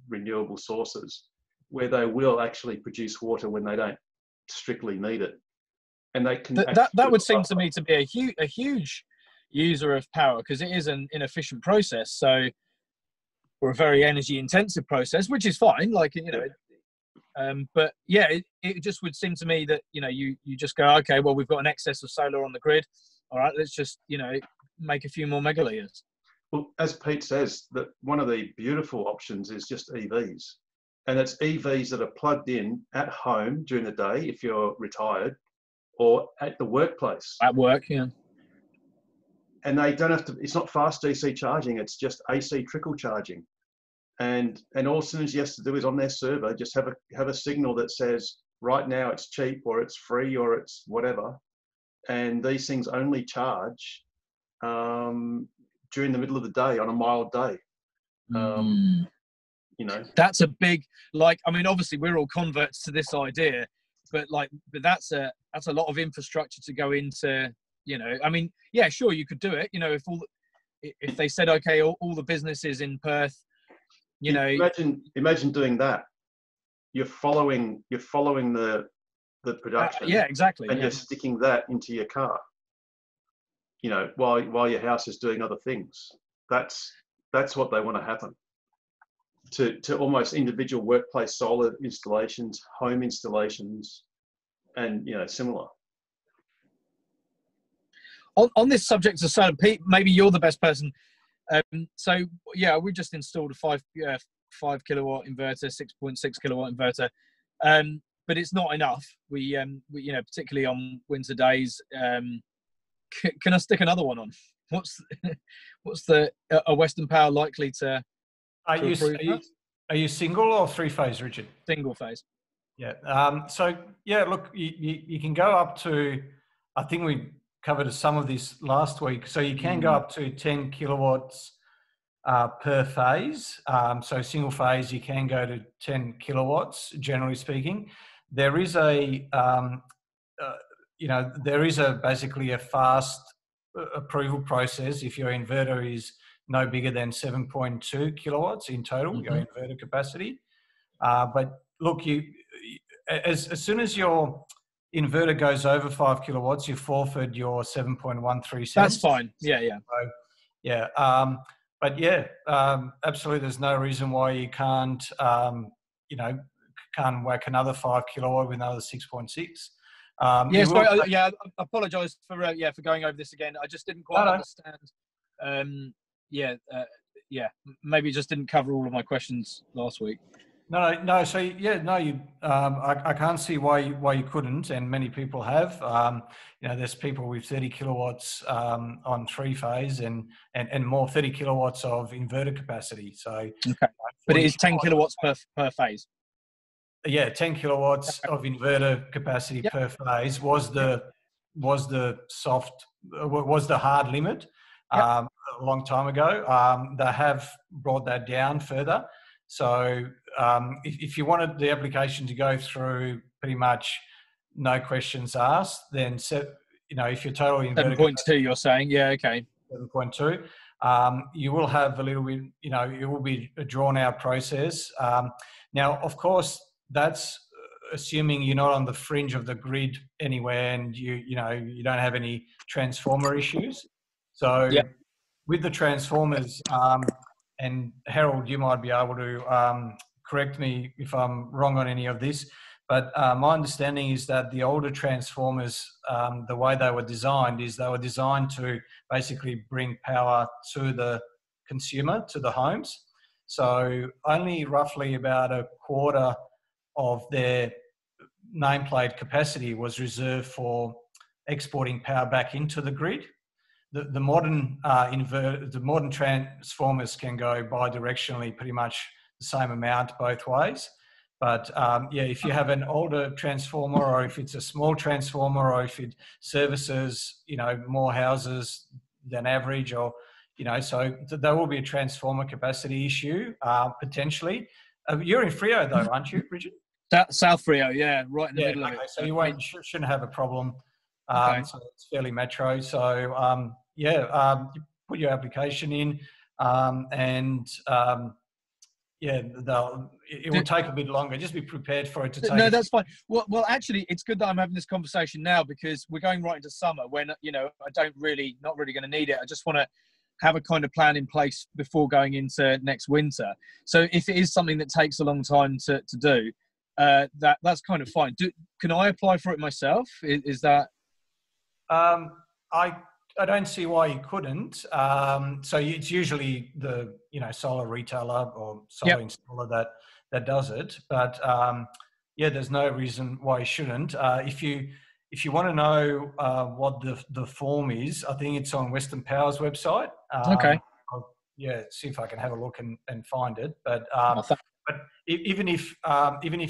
renewable sources where they will actually produce water when they don't strictly need it, and they can. That would seem to me to be a huge user of power, because it is an inefficient process. So, or a very energy intensive process, which is fine. Like, you know. But yeah, it just would seem to me that, you know, you just go, okay, well, we've got an excess of solar on the grid. All right, let's just, you know, make a few more megalitres. Well, as Pete says, that one of the beautiful options is just EVs. And it's EVs that are plugged in at home during the day if you're retired, or at the workplace. At work, yeah. And they don't have to, it's not fast DC charging, it's just AC trickle charging. And all Synergy has to do is on their server, just have a signal that says, right now it's cheap, or it's free, or it's whatever. And these things only charge during the middle of the day on a mild day. You know, that's a big, like, I mean, obviously we're all converts to this idea, but that's a lot of infrastructure to go into, you know. I mean, yeah, sure, you could do it, you know, if they said, okay, all the businesses in Perth, you know, imagine doing that. You're following the production. Yeah, exactly. And you're sticking that into your car, you know, while your house is doing other things. That's what they want to happen. to almost individual workplace solar installations, home installations, and similar. On this subject of solar, Pete, maybe you're the best person. So yeah, we just installed a 5 kilowatt inverter, 6.6 kilowatt inverter, but it's not enough. We particularly on winter days, can I stick another one on? What's the Western Power likely to? Are you single or three phase, Richard? Single phase. Yeah. So yeah, look, you can go up to. I think we covered some of this last week. So you can go up to 10 kilowatts per phase. So single phase, you can go to 10 kilowatts. Generally speaking, there is basically a fast approval process if your inverter is no bigger than 7.2 kilowatts in total, your inverter capacity. But look, as soon as your inverter goes over 5 kilowatts, you forfeit your 7.13 cents. That's fine. Yeah. So, yeah. But yeah, absolutely. There's no reason why you can't, can't whack another 5 kilowatt with another 6.6. I apologise for going over this again. I just didn't quite understand. Maybe it just didn't cover all of my questions last week. No. So I can't see why you couldn't, and many people have. There's people with 30 kilowatts on 3 phase and more 30 kilowatts of inverter capacity. So, okay, but it is 10 kilowatts per phase. Yeah, 10 kilowatts of inverter capacity per phase was the hard limit a long time ago. They have brought that down further. So if you wanted the application to go through pretty much no questions asked, then if your total inverter 7.2, you're saying, yeah, okay, 7.2, you will have a little bit, it will be a drawn out process. Now, of course, that's assuming you're not on the fringe of the grid anywhere and you don't have any transformer issues. So with the transformers, and Harold, you might be able to correct me if I'm wrong on any of this, but my understanding is that the older transformers, the way they were designed is they were designed to basically bring power to the consumer, to the homes. So only roughly about a quarter of their nameplate capacity was reserved for exporting power back into the grid. The modern modern transformers can go bi-directionally, pretty much the same amount both ways. But if you have an older transformer, or if it's a small transformer, or if it services more houses than average, or so there will be a transformer capacity issue potentially. You're in Freo though, aren't you, Richard? South Freo, yeah, right in the middle of it. So you shouldn't have a problem. So it's fairly metro. So you put your application in, it will take a bit longer. Just be prepared for it to take. No, that's fine. Well, actually, it's good that I'm having this conversation now because we're going right into summer when not really going to need it. I just want to have a kind of plan in place before going into next winter. So if it is something that takes a long time to do, that's kind of fine. Can I apply for it myself? Is that? I don't see why you couldn't. So it's usually the solar retailer or solar installer that does it. But there's no reason why you shouldn't. If you want to know what the form is, I think it's on Western Power's website. Okay. I'll, see if I can have a look and find it. But even if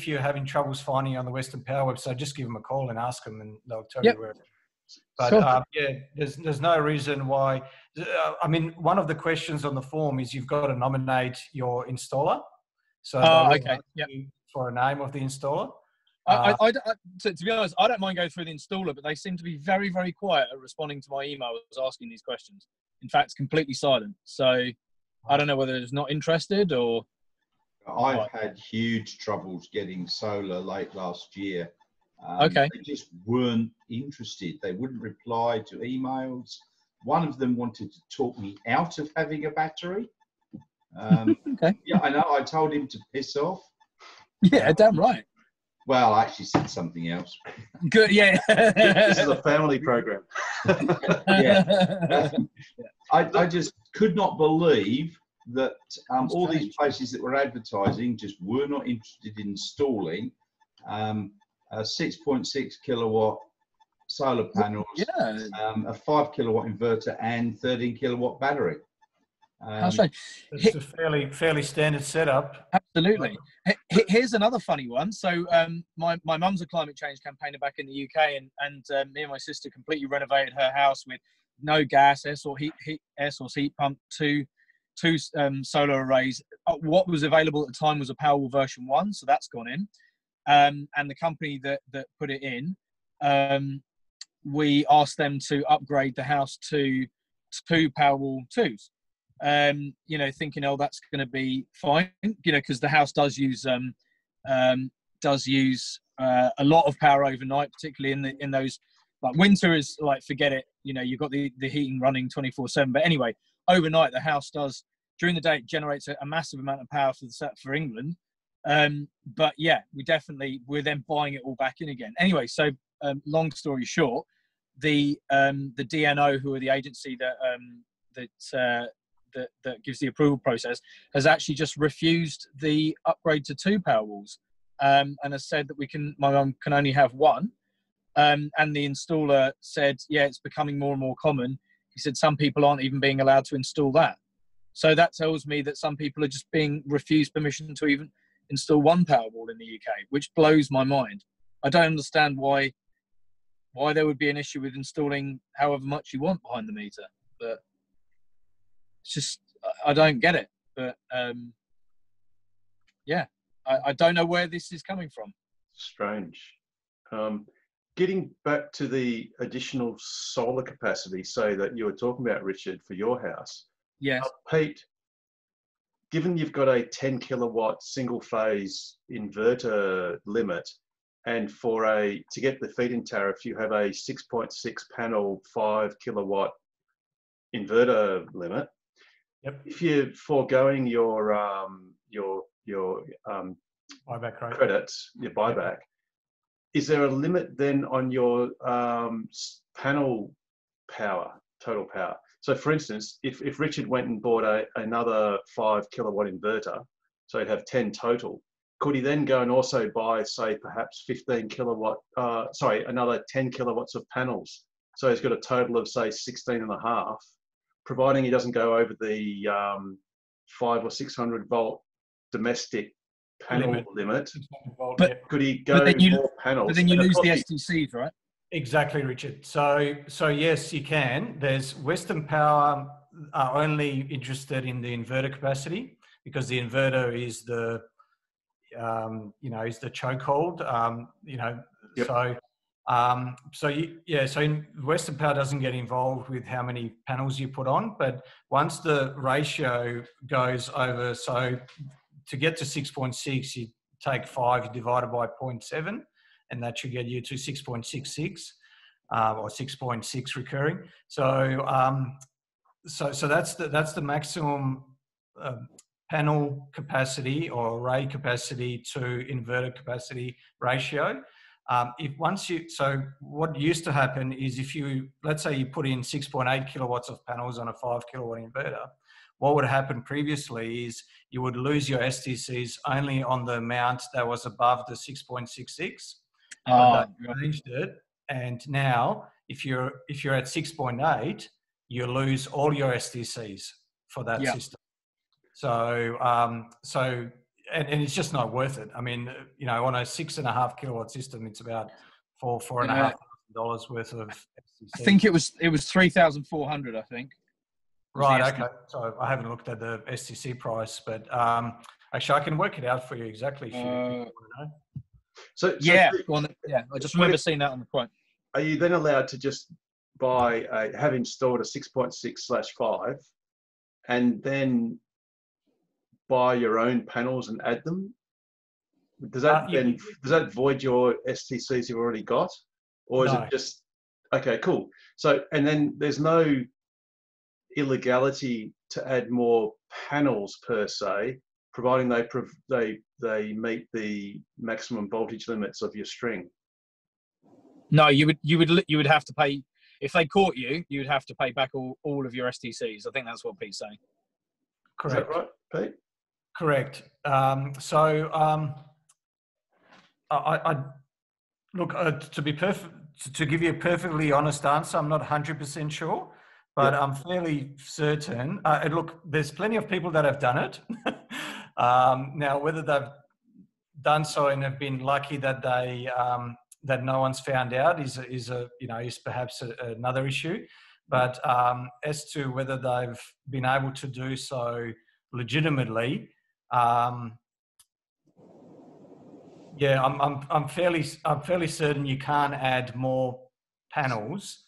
you're having troubles finding it on the Western Power website, just give them a call and ask them, and they'll tell you where. But there's no reason why. One of the questions on the form is you've got to nominate your installer. So for a name of the installer. To be honest, I don't mind going through the installer, but they seem to be very, very quiet at responding to my emails asking these questions. In fact, completely silent. So I don't know whether it's not interested or. I've had huge troubles getting solar late last year. They just weren't interested. They wouldn't reply to emails. One of them wanted to talk me out of having a battery. Okay. Yeah, I know. I told him to piss off. Yeah, damn right. Well, I actually said something else. Good. Yeah. This is a family program. Yeah. I just could not believe that all these places that were advertising just were not interested in installing a 6.6 kilowatt solar panels, a 5 kilowatt inverter, and 13 kilowatt battery. How strange. It's a fairly standard setup. Absolutely. Here's another funny one. So my mum's a climate change campaigner back in the UK, and me and my sister completely renovated her house with no gas, air source heat pump, two solar arrays. What was available at the time was a Powerwall version 1, so that's gone in. And the company that put it in, we asked them to upgrade the house to 2 Powerwall 2s. You know, thinking, oh, that's going to be fine, you know, because the house does use a lot of power overnight, particularly in those, like winter is like, forget it, you know, you've got the heating running 24/7. But anyway, overnight the house does, during the day it generates a massive amount of power for England. But yeah, we're then buying it all back in again. Anyway, so long story short, the DNO, who are the agency that gives the approval process, has actually just refused the upgrade to 2 Powerwalls, and has said that my mum can only have 1. And the installer said, yeah, it's becoming more and more common. He said some people aren't even being allowed to install that. So that tells me that some people are just being refused permission to even install 1 Powerwall in the UK, which blows my mind. I don't understand why there would be an issue with installing however much you want behind the meter, but it's just, I don't get it. But yeah, I don't know where this is coming from. Strange. Getting back to the additional solar capacity, say that you were talking about, Richard, for your house. Yes. Pete, given you've got a 10 kilowatt single phase inverter limit, and to get the feed-in tariff, you have a 6.6 panel 5 kilowatt inverter limit. Yep. If you're foregoing your Buyback credits, your buyback, is there a limit then on your panel power, total power? So for instance, if Richard went and bought another 5 kilowatt inverter, so he'd have 10 total, could he then go and also buy, say, perhaps 15 kilowatt, another 10 kilowatts of panels? So he's got a total of, say, 16.5, providing he doesn't go over the 500 or 600 volt domestic panel limit. But could he go more panels? But then you lose the STCs, right? Exactly, Richard. So yes, you can. There's Western Power are only interested in the inverter capacity, because the inverter is the is the chokehold. Yep. So Western Power doesn't get involved with how many panels you put on, but once the ratio goes over, so to get to 6.6, you take 5, you divide it by 0.7, and that should get you to 6.66 or 6.6 recurring. So that's the maximum panel capacity or array capacity to inverter capacity ratio. So what used to happen is, if let's say you put in 6.8 kilowatts of panels on a 5 kilowatt inverter, what would happen previously is you would lose your STCs only on the amount that was above the 6.66. But they changed it, and now if you're at 6.8, you lose all your STCs for that system. So and it's just not worth it. I mean, on a 6.5 kilowatt system, it's about $4,500 worth of STCs. I think it was 3,400. I think. Right. Okay. So I haven't looked at the STC price, but actually I can work it out for you exactly if you want to know. So I just remember seeing that on the quote. Are you then allowed to just have installed a 6.6/5 and then buy your own panels and add them? Does that void your STCs you've already got, or is it just okay? Cool. So and then there's no illegality to add more panels per se, providing they meet the maximum voltage limits of your string. No, you would have to pay if they caught you. You'd have to pay back all of your STCs. I think that's what Pete's saying. Is Correct. that right, Pete? Correct. I look, to be perfect, to give you a perfectly honest answer, I'm not 100% sure, but I'm fairly certain. Look, there's plenty of people that have done it. Now, whether they've done so and have been lucky that they that no one's found out is perhaps another issue. But as to whether they've been able to do so legitimately, I'm fairly certain you can't add more panels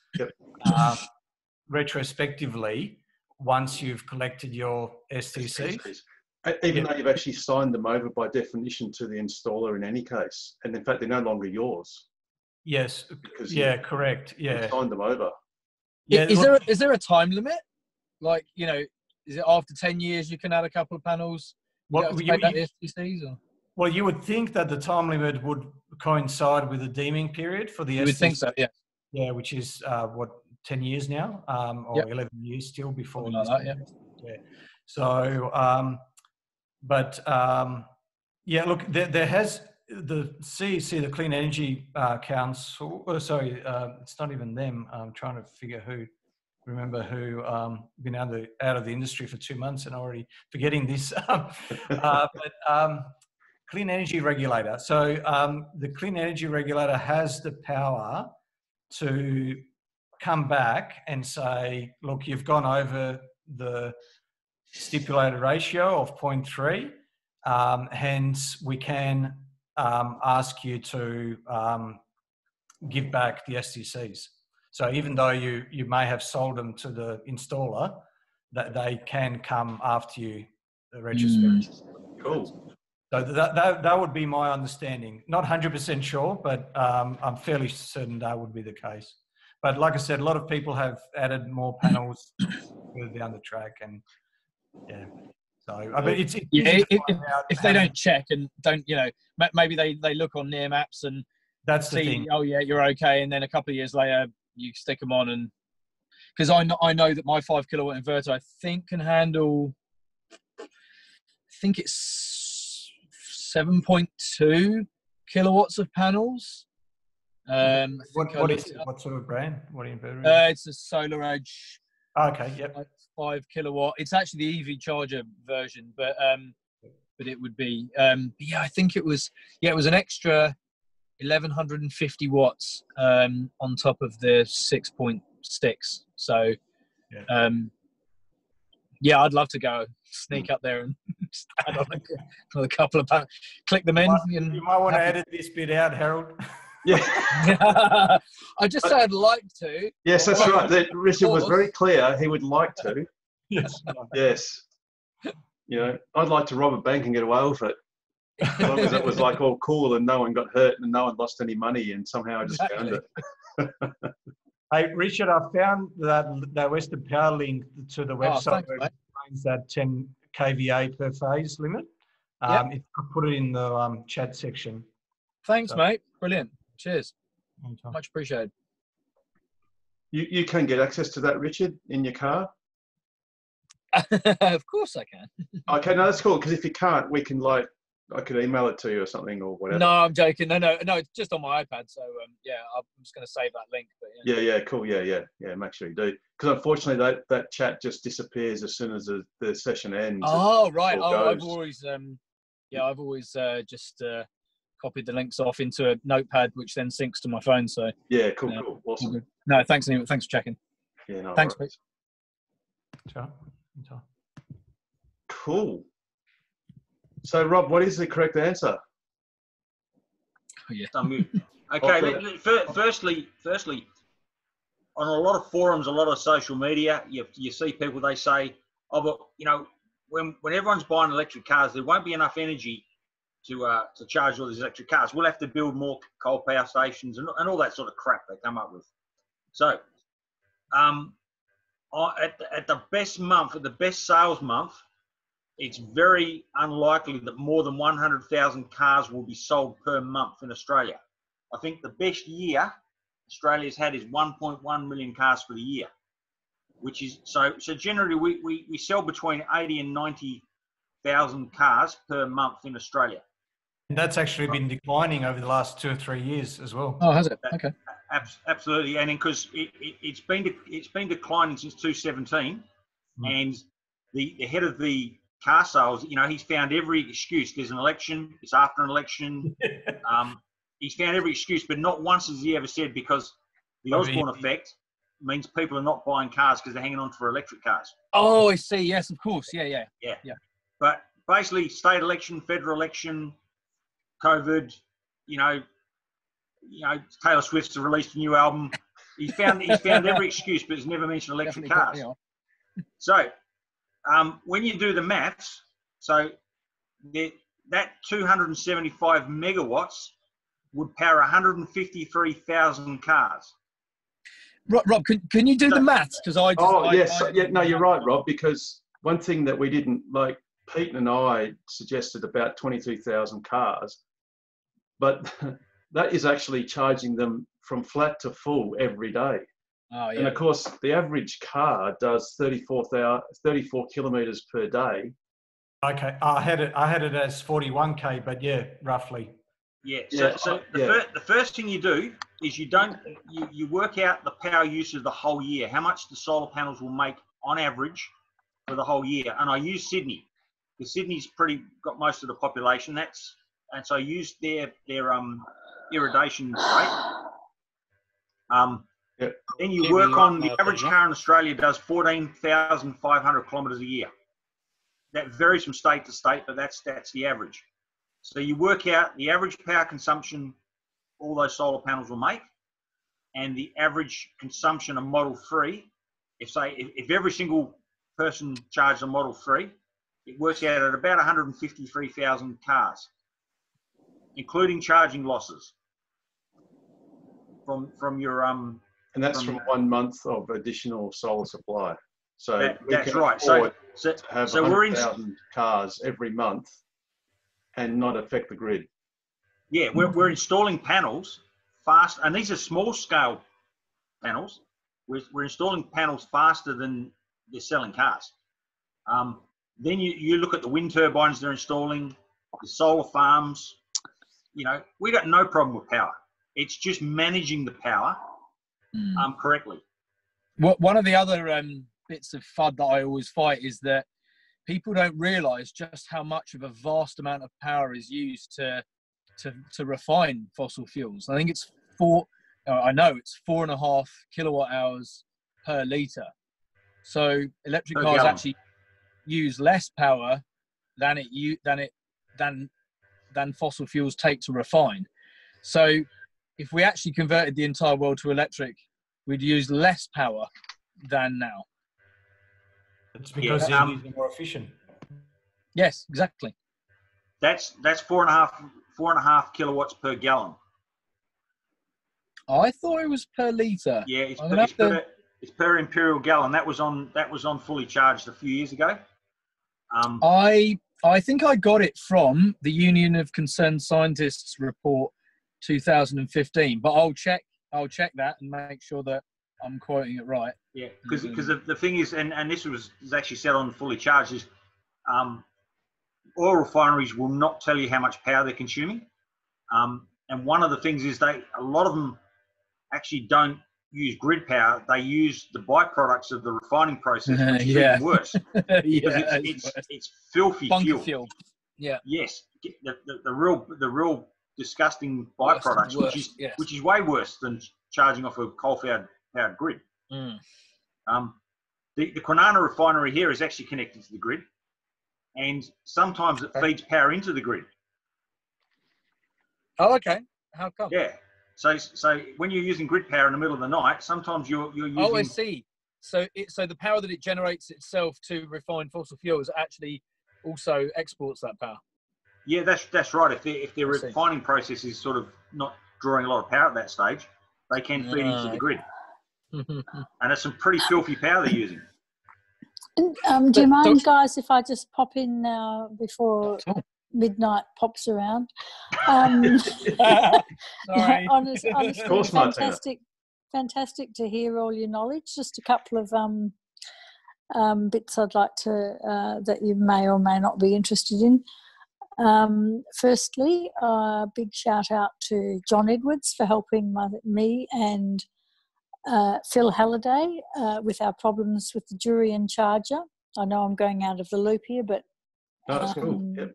retrospectively once you've collected your STCs. Even though you've actually signed them over by definition to the installer in any case, and in fact they're no longer yours. Yes. Because correct. Yeah. you signed them over. Yeah. Is there a time limit? Like, is it after 10 years you can add a couple of panels? Well, you would think that the time limit would coincide with the deeming period for the STC. You would think so, yeah. Yeah, which is 10 years now, or 11 years still before. Like that, yeah. Yeah. So, look, there has the CEC, the Clean Energy Council. It's not even them. I'm trying to remember who been out of the industry for 2 months and already forgetting this. Clean Energy Regulator. So the Clean Energy Regulator has the power to come back and say, look, you've gone over the stipulated ratio of 0.3, hence we can ask you to give back the STCs. So even though you may have sold them to the installer, that they can come after you retrospectively. Cool. So that would be my understanding. Not 100% sure, but I'm fairly certain that would be the case. But like I said, a lot of people have added more panels further down the track, and yeah. So, but it's if they don't check and don't, maybe they look on near maps and that's see, the thing. Oh yeah, you're okay, and then a couple of years later you stick them on, and because I know that my 5 kilowatt inverter I think can handle, I think it's 7.2 kilowatts of panels. What sort of brand? What inverter? It's a SolarEdge. Okay, yep. 5 kilowatt. It's actually the EV charger version, but it would be I think it was an extra 1150 watts on top of the 6.6. So I'd love to go sneak up there and add on a couple of panels, click them in. You might want to edit this bit out, Harold. Yeah. I just said I'd like to. Yes, that's right. Richard was very clear. He would like to. Yes. Yes. I'd like to rob a bank and get away with it. As long as it was like all cool and no one got hurt and no one lost any money, and somehow I just found it. Hey, Richard, I found that Western Power link to the website where it explains that 10 kVA per phase limit. I put it in the chat section. Thanks, mate. Brilliant. Cheers. Much appreciated. You can get access to that, Richard, in your car? Of course I can. Okay, no, that's cool, because if you can't, I could email it to you or something or whatever. No, I'm joking. No, it's just on my iPad. So, I'm just going to save that link. But, yeah, cool. Yeah, make sure you do. Because unfortunately, that chat just disappears as soon as the session ends. Oh, right. I've always, just copied the links off into a notepad, which then syncs to my phone. So yeah, cool. Awesome. No, thanks, Neil. Thanks for checking. Yeah, no, thanks, Pete. Sure. Cool. So, Rob, what is the correct answer? Oh, yeah. Okay. Firstly, on a lot of forums, a lot of social media, you see people, they say, oh, but when everyone's buying electric cars, there won't be enough energy to charge all these electric cars. We'll have to build more coal power stations and all that sort of crap they come up with. So, At the best month, at the best sales month, it's very unlikely that more than 100,000 cars will be sold per month in Australia. I think the best year Australia's had is 1.1 million cars for the year, which is so generally we sell between 80 and 90,000 cars per month in Australia. And that's actually been declining over the last 2 or 3 years as well. Oh, has it? Okay. Absolutely, and because it's been declining since 2017, and the head of the car sales, you know, he's found every excuse. There's an election. It's after an election. He's found every excuse, but not once has he ever said because the Osborne effect means people are not buying cars because they're hanging on for electric cars. Oh, I see. Yes, of course. Yeah. But basically, state election, federal election, COVID, you know, Taylor Swift's released a new album. He's found every excuse, but he's never mentioned electric cars. So when you do the maths, so that 275 megawatts would power 153,000 cars. Rob, can you do the maths? Because no, you're right, Rob. Because one thing that we didn't like, Pete and I suggested about 22,000 cars, but that is actually charging them from flat to full every day. Oh, yeah. And of course, the average car does 34 kilometres per day. Okay, I had it as 41k, but yeah, roughly. Yeah. So the first thing you do is you work out the power use of the whole year, how much the solar panels will make on average for the whole year. And I use Sydney because Sydney's got most of the population. And so I use their irradiation rate. Then you work on the average car in Australia does 14,500 kilometres a year. That varies from state to state, but that's the average. So you work out the average power consumption all those solar panels will make, and the average consumption of Model 3. If every single person charged a Model 3, it works out at about 153,000 cars, including charging losses from your And that's from 1 month of additional solar supply. So that's right. So to have 100,000 cars every month and not affect the grid. Yeah, we're installing panels fast, and these are small scale panels. We're installing panels faster than they're selling cars. Then you look at the wind turbines they're installing, the solar farms. You know, we got no problem with power. It's just managing the power correctly. One of the other bits of FUD that I always fight is that people don't realise just how much of a vast amount of power is used to refine fossil fuels. I think it's 4.5 kilowatt hours per litre. So electric cars actually use less power than fossil fuels take to refine. So if we actually converted the entire world to electric, we'd use less power than now. It's because EVs are more efficient. Yes, exactly. That's 4.5 kilowatts per gallon. I thought it was per litre. Yeah, it's per imperial gallon. That was on fully charged a few years ago. I think I got it from the Union of Concerned Scientists report 2015, but I'll check that and make sure that I'm quoting it right. Yeah, because the thing is, and this was actually said on fully charged, is oil refineries will not tell you how much power they're consuming. And one of the things is a lot of them actually don't use grid power. They use the byproducts of the refining process, which is even worse. It's filthy fuel. Yeah. Yes, the real disgusting byproducts, which is way worse than charging off a coal-fired powered grid. The Kwinana refinery here is actually connected to the grid, and sometimes it feeds power into the grid. Oh, okay. How come? Yeah. So when you're using grid power in the middle of the night, sometimes you're using. Oh, I see. So the power that it generates itself to refine fossil fuels actually also exports that power. Yeah, that's right. If their refining process is sort of not drawing a lot of power at that stage, they can feed into the grid. And it's some pretty filthy power they're using. Do you mind, guys, if I just pop in now before midnight pops around? Sorry. Honestly, Of course, Martina. fantastic to hear all your knowledge. Just a couple of bits I'd like to that you may or may not be interested in. Firstly, a big shout out to John Edwards for helping me and Phil Halliday with our problems with the Jurian charger. I know I'm going out of the loop here, but That's cool. Yep.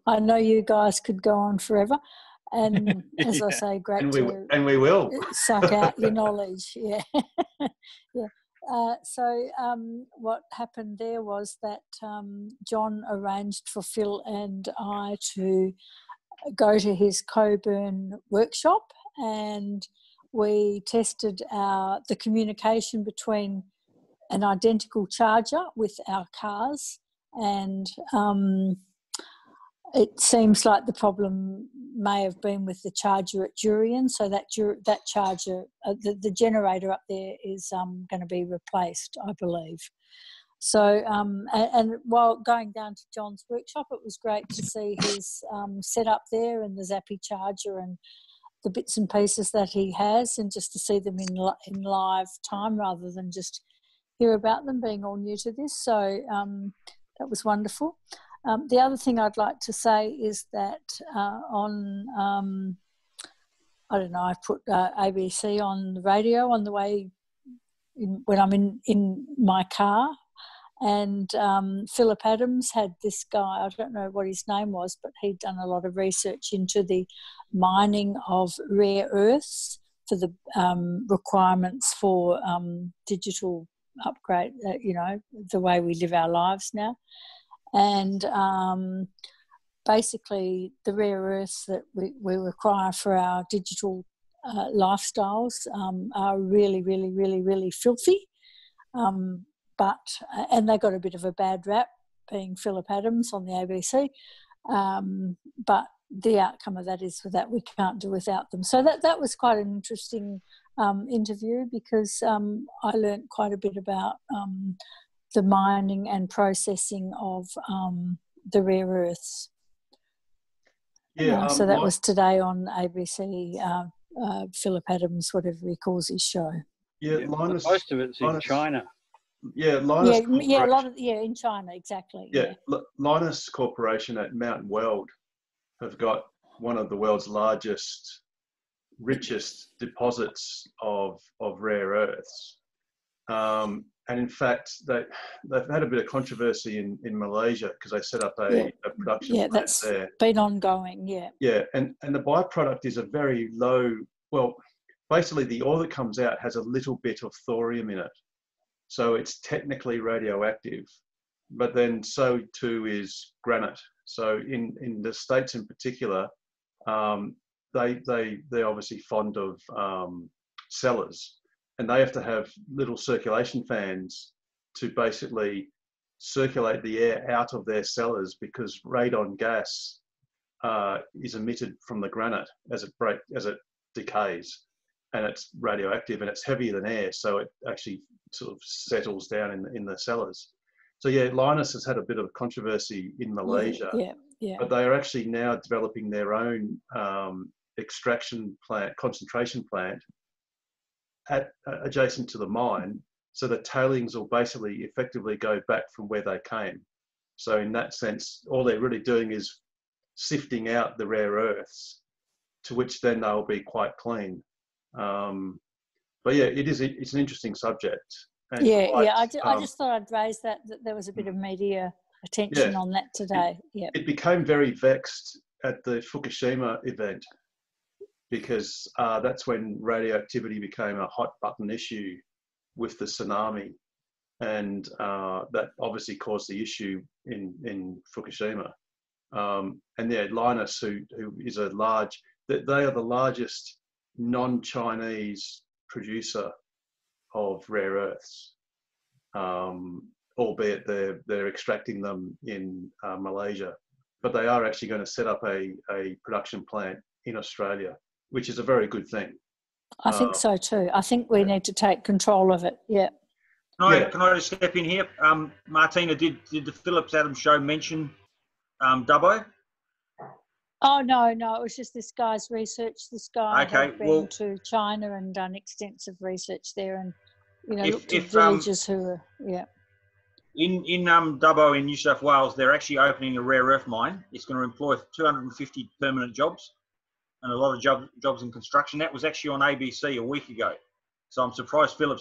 I know you guys could go on forever. And as I say, great and we will suck out your knowledge. Yeah. Yeah. So what happened there was that John arranged for Phil and I to go to his Coburn workshop, and we tested the communication between an identical charger with our cars, and it seems like the problem may have been with the charger at Jurian, so that charger, the generator up there is going to be replaced, I believe. So, and while going down to John's workshop, it was great to see his setup there and the Zappi charger and the bits and pieces that he has, and just to see them in live time rather than just hear about them, being all new to this. So that was wonderful. The other thing I'd like to say is that I don't know, I put ABC on the radio on the way when I'm in my car, and Philip Adams had this guy, I don't know what his name was, but he'd done a lot of research into the mining of rare earths for the requirements for digital upgrade, the way we live our lives now. And basically the rare earths that we require for our digital lifestyles are really, really, really, really filthy. And they got a bit of a bad rap, being Philip Adams on the ABC. But the outcome of that is that we can't do without them. So that was quite an interesting interview, because I learnt quite a bit about the mining and processing of the rare earths. Yeah. So that was today on ABC, Philip Adams, whatever he calls his show. Yeah, Linus, most of it's in China. Yeah, Linus. Yeah, a lot of in China, exactly. Yeah, Linus Corporation at Mount Weld have got one of the world's largest, richest deposits of rare earths. And in fact, they've had a bit of controversy in Malaysia because they set up a production plant that's there. Been ongoing, yeah. Yeah, and the byproduct is a very low, well, basically the ore that comes out has a little bit of thorium in it. So it's technically radioactive, but then so too is granite. So in the States in particular, they're obviously fond of cellars. And they have to have little circulation fans to basically circulate the air out of their cellars, because radon gas is emitted from the granite as it decays, and it's radioactive and it's heavier than air, so it actually sort of settles down in the cellars. So yeah, Linus has had a bit of controversy in Malaysia, but they are actually now developing their own extraction plant, concentration plant, adjacent to the mine, so the tailings will basically effectively go back from where they came. So in that sense, all they're really doing is sifting out the rare earths, to which then they'll be quite clean. But yeah, it's an interesting subject. And I just thought I'd raise that there was a bit of media attention on that today. It became very vexed at the Fukushima event, because that's when radioactivity became a hot button issue with the tsunami, and that obviously caused the issue in Fukushima. And yeah, Linus, who is they are the largest non-Chinese producer of rare earths, albeit they're extracting them in Malaysia, but they are actually going to set up a production plant in Australia, which is a very good thing. I think so too. I think we need to take control of it. Yeah. Can I just step in here? Martina, did the Phillips Adams show mention Dubbo? Oh, no, it was just this guy's research. This guy had been to China and done extensive research there, and looked at villagers who were In Dubbo in New South Wales, they're actually opening a rare earth mine. It's going to employ 250 permanent jobs and a lot of jobs in construction. That was actually on ABC a week ago. So I'm surprised Philip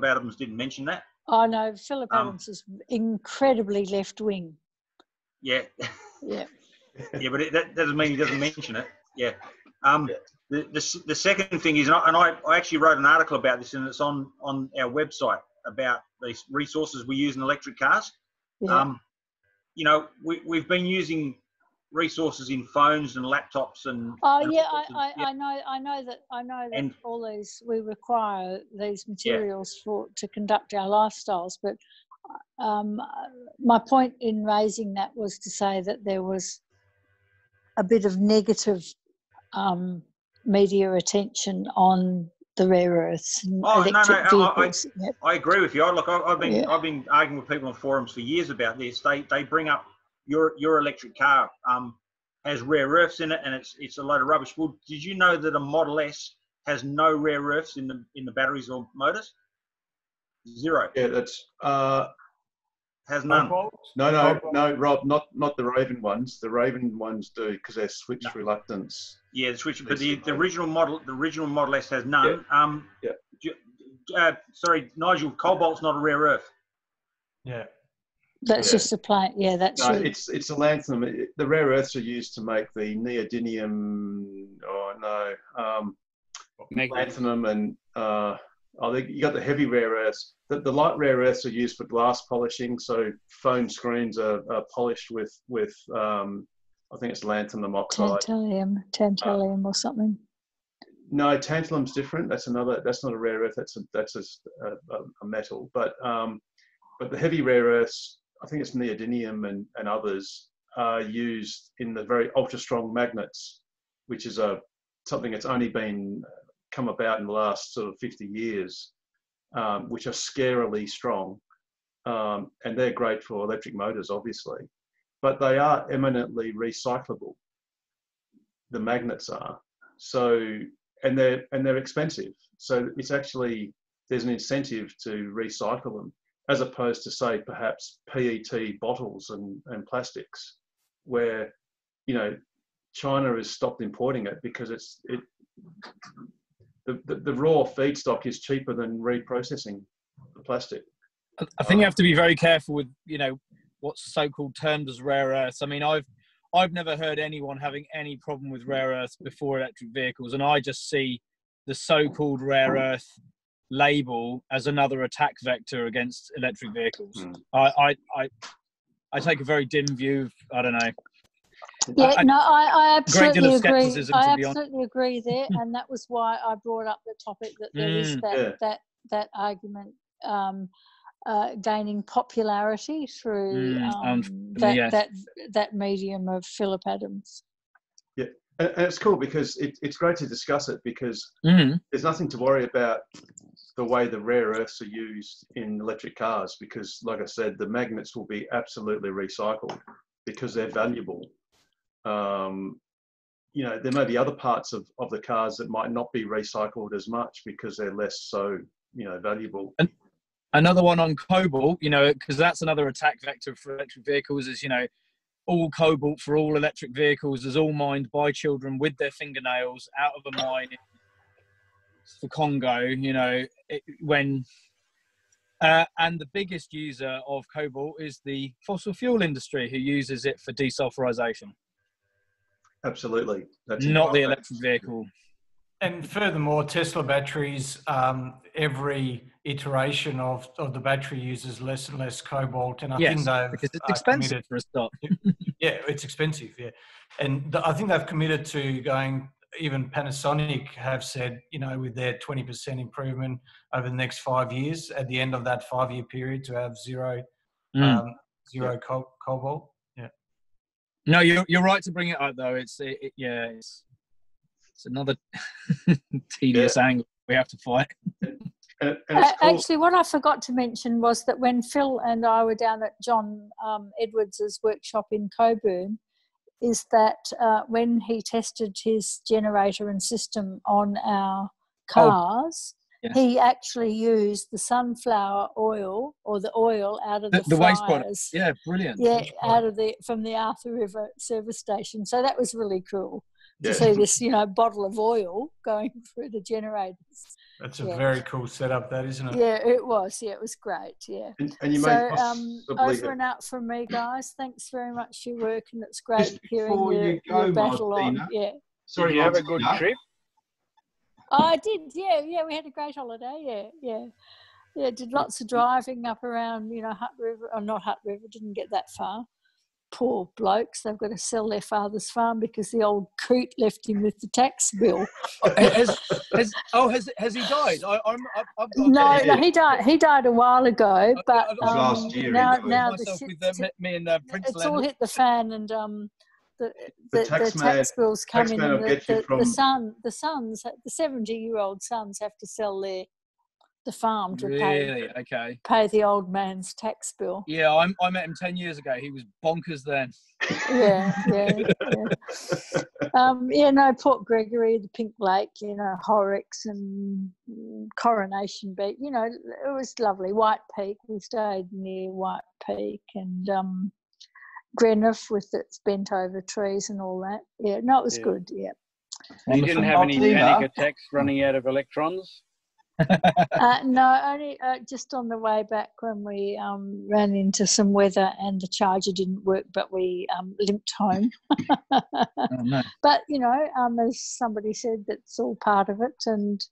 Adams didn't mention that. Oh, no, Philip Adams is incredibly left-wing. Yeah. Yeah. Yeah, but that doesn't mean he doesn't mention it. Yeah. The second thing is, and I actually wrote an article about this, and it's on our website about these resources we use in electric cars. Yeah. We've been using resources in phones and laptops and. I know that and all these we require these materials to conduct our lifestyles, but my point in raising that was to say that there was a bit of negative media attention on the rare earths and electric vehicles. I agree with you. I've been arguing with people on forums for years about this. They bring up your electric car has rare earths in it, and it's a load of rubbish. Well, did you know that a Model S has no rare earths in the batteries or motors? Zero. Yeah, that's has none. No, Rob, not the Raven ones. The Raven ones do because they're switch reluctance. Yeah, the switch, but the original Model S has none. Sorry, Nigel, cobalt's not a rare earth. Yeah. That's just a plant. Yeah, that's. No, it's a lanthanum. The rare earths are used to make the neodymium. Lanthanum and you got the heavy rare earths. The light rare earths are used for glass polishing. So phone screens are polished with I think it's lanthanum oxide. Tantalum or something. No, tantalum's different. That's not a rare earth. That's a metal. But the heavy rare earths, I think it's neodymium and others, are used in the very ultra strong magnets, which is something that's only been come about in the last sort of 50 years, which are scarily strong, and they're great for electric motors, obviously, but they are eminently recyclable. The magnets are and they're expensive. So it's actually there's an incentive to recycle them, as opposed to say perhaps PET bottles and plastics, where China has stopped importing it because the raw feedstock is cheaper than reprocessing the plastic. I think you have to be very careful with what's so-called termed as rare earths. I mean, I've never heard anyone having any problem with rare earths before electric vehicles, and I just see the so-called rare earth label as another attack vector against electric vehicles. I take a very dim view. I don't know. Yeah, I absolutely agree. I absolutely agree there, and that was why I brought up the topic that there is that argument gaining popularity through that medium of Philip Adams. Yeah, and it's cool because it's great to discuss it because there's nothing to worry about the way the rare earths are used in electric cars because, like I said, the magnets will be absolutely recycled because they're valuable. There may be other parts of the cars that might not be recycled as much because they're less so, valuable. And another one on cobalt, because that's another attack vector for electric vehicles is, all cobalt for all electric vehicles is all mined by children with their fingernails out of a mine in the Congo, and the biggest user of cobalt is the fossil fuel industry who uses it for desulfurization. Absolutely. That's not the electric vehicle. And furthermore, Tesla batteries, every iteration of the battery uses less and less cobalt. And I think they've because it's expensive for a start. Yeah, it's expensive. Yeah. And I think they've committed to going, even Panasonic have said, with their 20% improvement over the next 5 years, at the end of that 5-year period to have zero cobalt. Yeah. No, you're right to bring it up though. It's another tedious angle. we have to fight. And it's cool. Actually, what I forgot to mention was that when Phil and I were down at John Edwards's workshop in Coburn, is that when he tested his generator and system on our cars, yes. he actually used the sunflower oil or the oil out of the waste product. fires. Yeah, brilliant. Yeah, from the Arthur River service station. So that was really cool to Yeah. see this, bottle of oil going through the generators. That's a very cool setup, that, isn't it? Yeah, it was. Yeah, it was great. Yeah. And you So may possibly over and out from me, guys. Thanks very much for your work, and it's great Just hearing before your, you go, your battle Martina. on. Yeah. Sorry, Did you have a good Martina. trip? Oh, I did. Yeah, we had a great holiday. Yeah. Did lots of driving up around, Hutt River. Or not Hutt River. Didn't get that far. Poor blokes. They've got to sell their father's farm because the old coot left him with the tax bill. Has he died? No, he died. He died a while ago, but last year. now myself with me and Prince it's all Leonard. hit the fan, and the tax tax bills come in, man and will get you from- the 70-year-old sons have to sell the farm to Really? Okay. pay the old man's tax bill. Yeah, I met him 10 years ago. He was bonkers then. Yeah. Port Gregory, the Pink Lake, Horrocks and Coronation Beach. It was lovely. White Peak, we stayed near White Peak, and Greenough with its bent over trees and all that. Yeah, no, it was good. Yeah. You didn't have any panic attacks running out of electrons? No, only just on the way back when we ran into some weather and the charger didn't work, but we limped home. Oh, no. But as somebody said, that's all part of it, and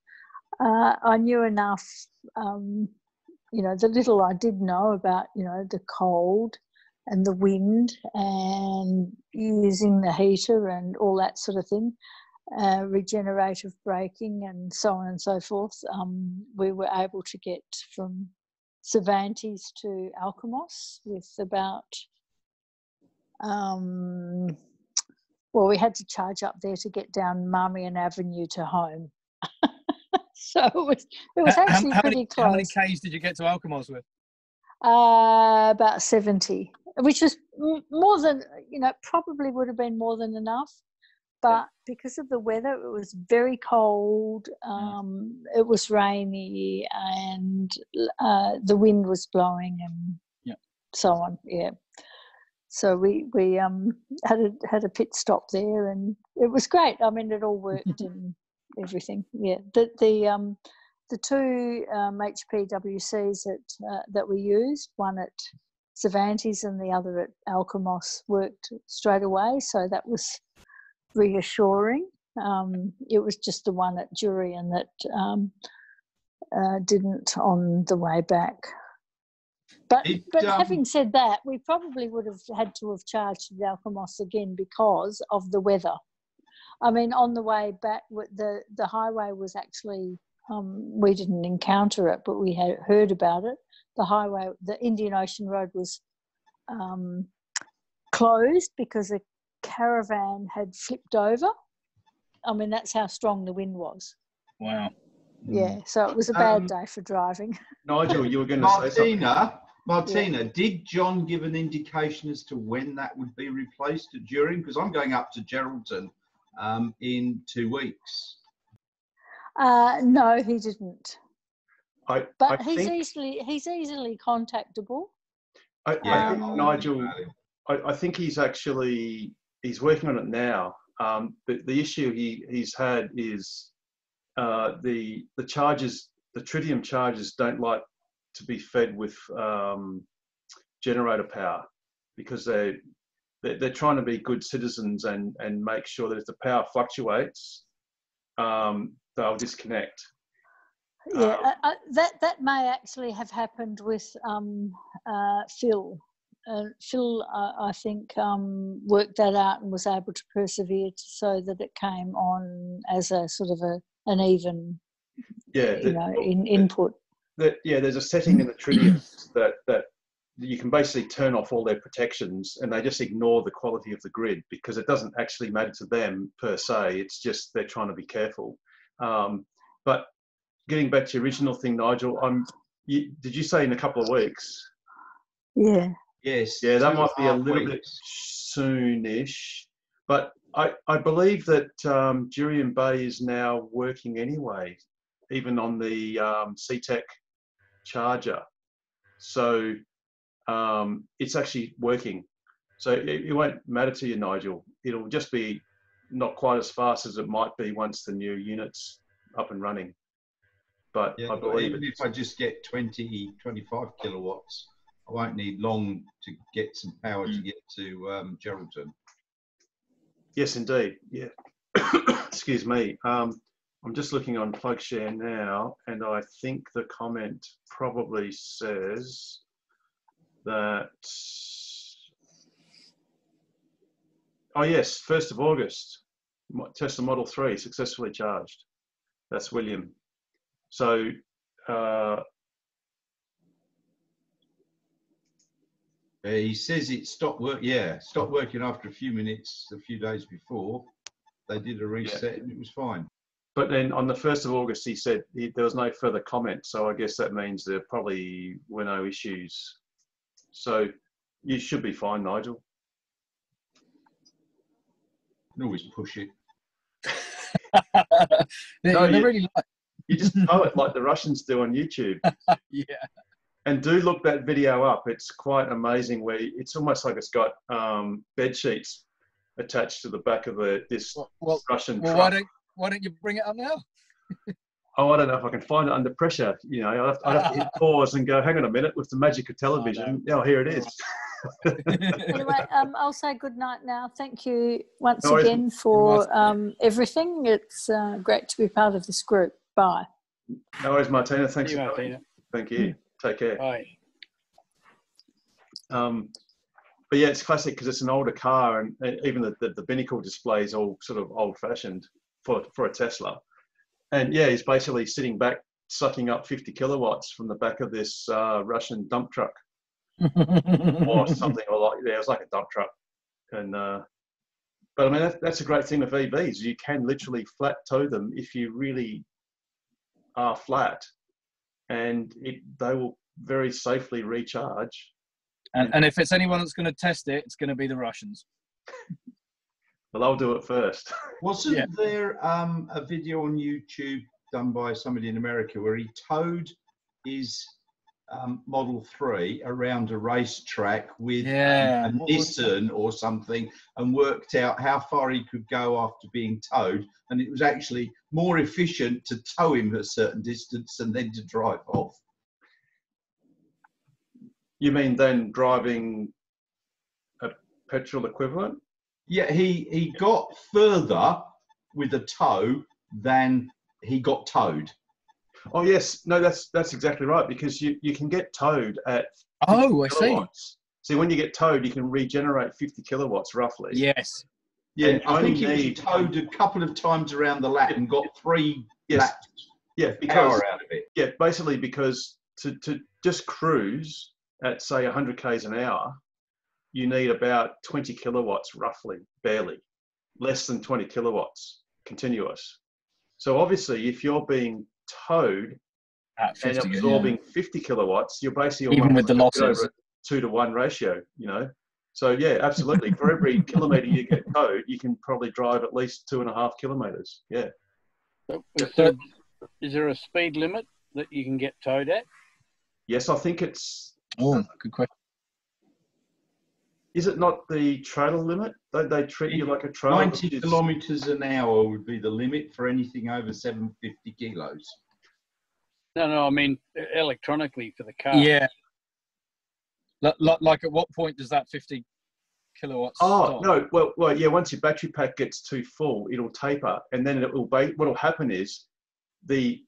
I knew enough. The little I did know about the cold and the wind and using the heater and all that sort of thing. Regenerative braking and so on and so forth. We were able to get from Cervantes to Alkimos with about, we had to charge up there to get down Marmion Avenue to home. So it was actually pretty close. How many Ks did you get to Alkimos with? About 70, which was more than, probably would have been more than enough. But because of the weather, it was very cold, it was rainy, and the wind was blowing and so on, yeah. So we had a pit stop there, and it was great. I mean, it all worked and everything, yeah. The two HPWCs that we used, one at Cervantes and the other at Alkimos, worked straight away, so that was reassuring. It was just the one at Jurien that didn't on the way back. But having said that, we probably would have had to have charged the Alkimos again because of the weather. I mean, on the way back, the highway was actually, we didn't encounter it, but we had heard about it. The highway, the Indian Ocean Road was closed because a caravan had flipped over. I mean, that's how strong the wind was. Wow. Yeah, so it was a bad day for driving. Nigel, you were going to say something. Martina, did John give an indication as to when that would be replaced during? Because I'm going up to Geraldton in 2 weeks. No, he didn't. But he's think, easily contactable. I think Nigel, I think he's working on it now. The issue he's had is the charges, the tritium charges don't like to be fed with generator power because they're trying to be good citizens and make sure that if the power fluctuates, they'll disconnect. Yeah, that may actually have happened with Phil. Phil, I think, worked that out and was able to persevere so that it came on as a sort of an even, input. There's a setting in the tritiums that you can basically turn off all their protections and they just ignore the quality of the grid because it doesn't actually matter to them per se. It's just they're trying to be careful. But getting back to your original thing, Nigel, did you say in a couple of weeks? Yeah. Yes. Yeah, that might be a 2.5 little bit soonish, but I believe that Jurien Bay is now working anyway, even on the CTEC charger. So it's actually working. So it won't matter to you, Nigel. It'll just be not quite as fast as it might be once the new unit's up and running. But Yeah, I believe even if I just get 20, 25 kilowatts, I won't need long to get some power to get to Geraldton. Yes, indeed. Yeah. Excuse me. I'm just looking on PlugShare now, and I think the comment probably says that. Oh yes, 1st of August, Tesla Model 3 successfully charged. That's William. So he says it stopped work. Yeah, stopped working after a few minutes, a few days before. They did a reset and it was fine. But then on the 1st of August, he said there was no further comment. So I guess that means there probably were no issues. So you should be fine, Nigel. You can always push it. No, really like. You just know it like the Russians do on YouTube. Yeah. And do look that video up. It's quite amazing. Where it's almost like it's got bed sheets attached to the back of this Russian truck. Why don't you bring it up now? Oh, I don't know if I can find it under pressure. You know, I'd have to hit pause and go, hang on a minute, with the magic of television. Oh, here it is. Anyway, I'll say good night now. Thank you once No worries. again for everything. It's great to be part of this group. Bye. No worries, Martina. Thanks See for you, coming. Martina. Thank you. Take care. Bye. But yeah, it's classic because it's an older car, and even the binnacle display is all sort of old-fashioned for a Tesla. And yeah, he's basically sitting back, sucking up 50 kilowatts from the back of this Russian dump truck, or something, or like it was like a dump truck. And but I mean that's a great thing with EVs. You can literally flat tow them if you really are flat, and they will very safely recharge. And if it's anyone that's going to test it, it's going to be the Russians. Well, I'll do it first. Wasn't there a video on YouTube done by somebody in America where he towed his Model 3 around a racetrack with a Nissan or something and worked out how far he could go after being towed? And it was actually more efficient to tow him a certain distance and then to drive off. You mean then driving a petrol equivalent? Yeah, he got further with a tow than he got towed. Oh yes, no, that's exactly right, because you can get towed at 50 I kilowatts. See, when you get towed, you can regenerate 50 kilowatts roughly. Yes. Yeah, I think he towed a couple of times around the lap and got 3 laps power out of it. Yeah, basically because to just cruise at say 100 k's an hour, you need about 20 kilowatts roughly, barely, less than 20 kilowatts continuous. So obviously, if you're being towed and absorbing 50 kilowatts, you're basically even with the losses over a 2-to-1 ratio, you know. So yeah, absolutely. For every kilometre you get towed, you can probably drive at least 2.5 kilometres. Yeah. So is there a speed limit that you can get towed at? Yes, I think it's. Oh, good question. Is it not the trailer limit? They treat you like a trailer. 90 kilometres an hour would be the limit for anything over 750 kilos. No, I mean electronically for the car. Yeah. Like at what point does that 50 kilowatts stop? No, well, yeah, once your battery pack gets too full, it'll taper, and then what'll happen is the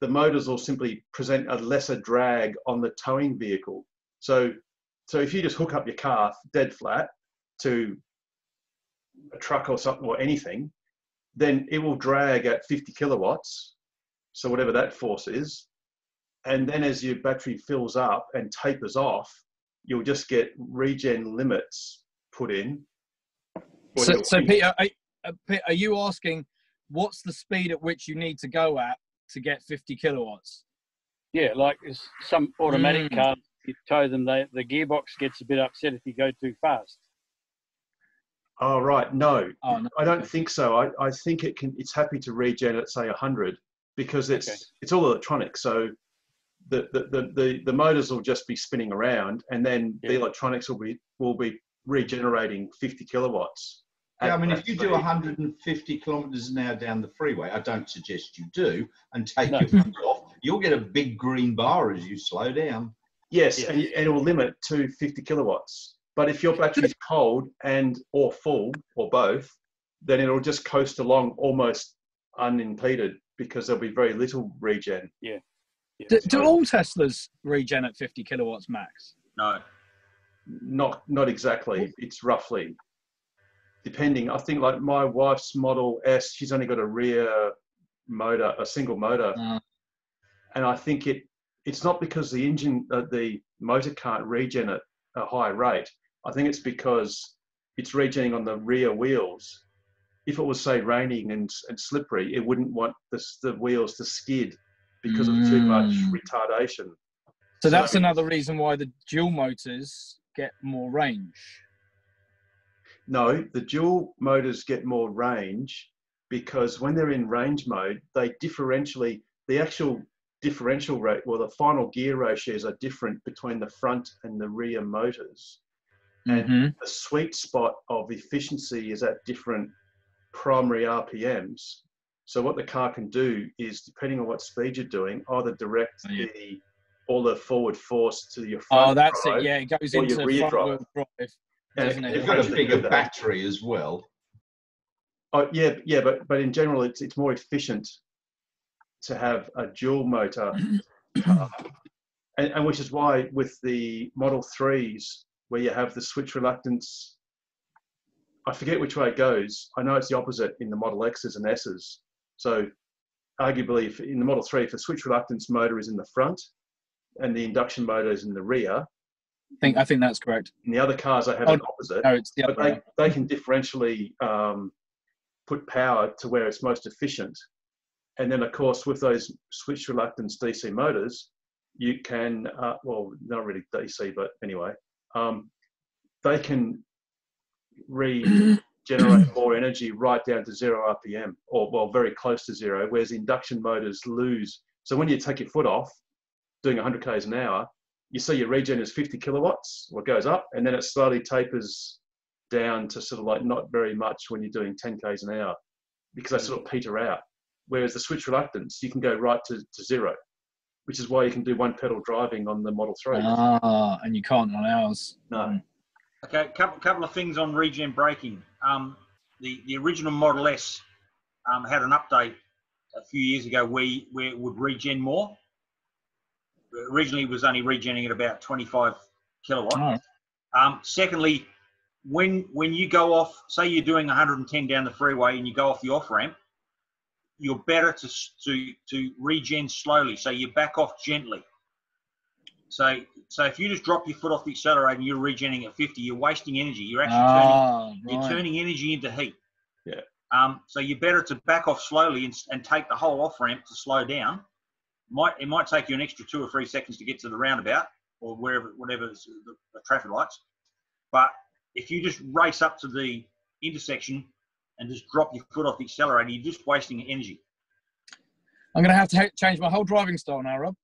motors will simply present a lesser drag on the towing vehicle. So if you just hook up your car dead flat to a truck or something or anything, then it will drag at 50 kilowatts. So whatever that force is. And then as your battery fills up and tapers off, you'll just get regen limits put in. So Peter, are you asking what's the speed at which you need to go at to get 50 kilowatts. Yeah, like some automatic cars, you tow them, the gearbox gets a bit upset if you go too fast. Oh, right. No, Oh, no. I don't think so. I think it's happy to regen at, say, 100 because it's all electronic. So the motors will just be spinning around, and then the electronics will be regenerating 50 kilowatts. Yeah, I mean, if you do 150 kilometres an hour down the freeway, I don't suggest you do, and take your foot off, you'll get a big green bar as you slow down. Yes, and it will limit to 50 kilowatts. But if your battery's cold or full, or both, then it'll just coast along almost unimpeded because there'll be very little regen. Yeah. Do all Teslas regen at 50 kilowatts max? No. Not exactly. It's roughly. Depending, I think like my wife's Model S, she's only got a rear motor, a single motor. And I think it's not because the motor can't regen at a high rate. I think it's because it's regenerating on the rear wheels. If it was, say, raining and slippery, it wouldn't want the wheels to skid because of too much retardation. So that's another reason why the dual motors get more range. No, the dual motors get more range because when they're in range mode, the actual differential rate, well, the final gear ratios are different between the front and the rear motors. And the sweet spot of efficiency is at different primary RPMs. So what the car can do is, depending on what speed you're doing, either direct all the forward force to your front Oh, that's drive, it. Yeah, it goes or into your rear front wheel drive. drive. And You've got a bigger battery as well. Oh, yeah, but in general, it's more efficient to have a dual motor car, and which is why with the Model 3s, where you have the switch reluctance, I forget which way it goes. I know it's the opposite in the Model X's and S's. So arguably, in the Model 3, if the switch reluctance motor is in the front and the induction motor is in the rear, I think that's correct. in the other cars, I have an opposite. No, it's the other but they can differentially put power to where it's most efficient. And then, of course, with those switch reluctance DC motors, you can, well, not really DC, but anyway, they can regenerate more energy right down to 0 RPM, or well, very close to 0, whereas induction motors lose. So when you take your foot off, doing 100 k's an hour, you see your regen is 50 kilowatts, or it goes up, and then it slowly tapers down to sort of like not very much when you're doing 10 k's an hour, because they sort of peter out. Whereas the switch reluctance, you can go right to 0, which is why you can do one pedal driving on the Model 3. And you can't on ours. No. Okay, couple of things on regen braking. The original Model S had an update a few years ago where it would regen more. Originally, it was only regenerating at about 25 kilowatt. Secondly, when you go off, say you're doing 110 down the freeway and you go off the off ramp, you're better to regen slowly. So you back off gently. So if you just drop your foot off the accelerator and you're regenerating at 50, you're wasting energy. You're actually you're turning energy into heat. Yeah. So you're better to back off slowly and take the whole off ramp to slow down. It might take you an extra 2 or 3 seconds to get to the roundabout or whatever the traffic lights. But if you just race up to the intersection and just drop your foot off the accelerator, you're just wasting energy. I'm going to have to change my whole driving style now, Rob.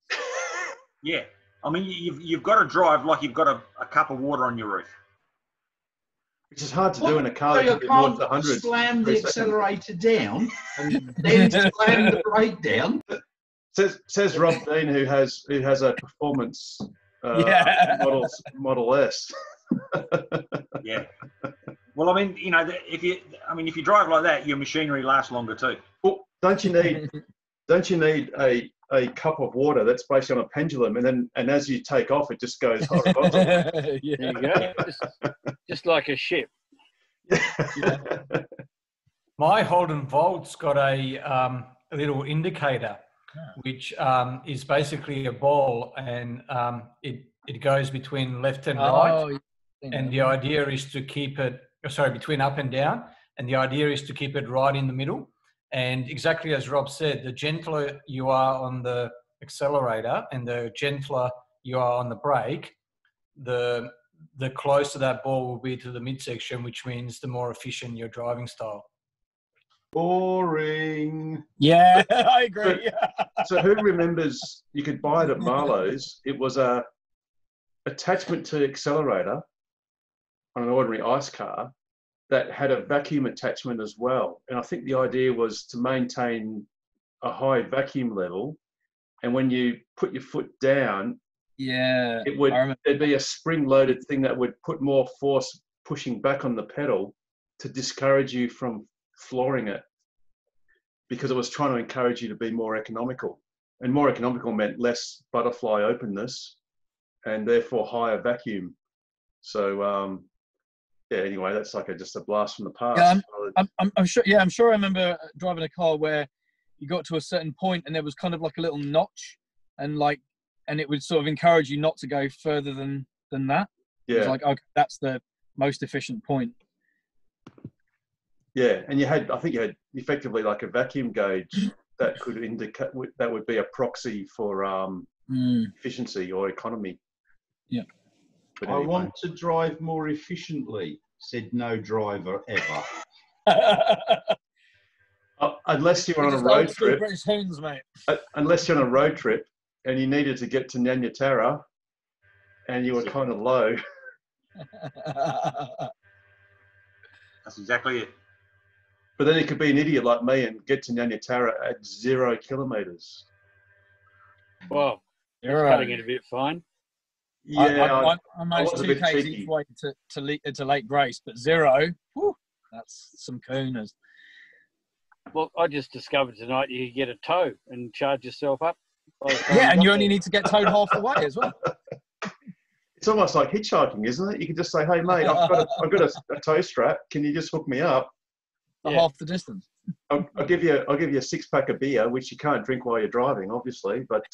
Yeah. I mean, you've got to drive like you've got a cup of water on your roof. Which is hard to do in a car So that you can do more can't than 100. slam the accelerator down and then slam the brake down. Says Rob Dean, who has a performance Model S. Yeah. Well, I mean, you know, if you drive like that, your machinery lasts longer too. Well, don't you need a cup of water that's based on a pendulum, and as you take off, it just goes horizontal. There you go. Just like a ship. My Holden Volt's got a little indicator, which is basically a ball, and it goes between left and right. And the idea is to keep it, between up and down. And the idea is to keep it right in the middle. And exactly as Rob said, the gentler you are on the accelerator and the gentler you are on the brake, the closer that ball will be to the midsection, which means the more efficient your driving style. Boring. Yeah, I agree. So who remembers, you could buy it at Marlowe's. It was a attachment to accelerator on an ordinary ICE car that had a vacuum attachment as well. And I think the idea was to maintain a high vacuum level. And when you put your foot down, yeah, there'd be a spring-loaded thing that would put more force pushing back on the pedal to discourage you from flooring it, because it was trying to encourage you to be more economical. And more economical meant less butterfly openness and therefore higher vacuum. So, yeah, anyway, that's like just a blast from the past. Yeah, I'm sure. Yeah, I'm sure I remember driving a car where you got to a certain point and there was kind of like a little notch, and it would sort of encourage you not to go further than that. Yeah. It was like, okay, that's the most efficient point. Yeah, and I think you had effectively like a vacuum gauge that could indicate, that would be a proxy for efficiency or economy. Yeah. But I anyway. want to drive more efficiently, said no driver ever. Unless you're on a road trip. British Hoons, mate. Unless you're on a road trip and you needed to get to Nyanyatara and you were kind of low. That's exactly it. But then you could be an idiot like me and get to Nyanyatara at 0 kilometres. Well, you're cutting it a bit fine. Yeah, I managed 2 k's each way to Lake Grace, but 0, whew, that's some cooners. Well, I just discovered tonight you could get a tow and charge yourself up. Yeah, and you only need to get towed half the way as well. It's almost like hitchhiking, isn't it? You can just say, "Hey, mate, I've got a tow strap. Can you just hook me up?" Half the distance. I'll give you a 6-pack of beer, which you can't drink while you're driving, obviously. But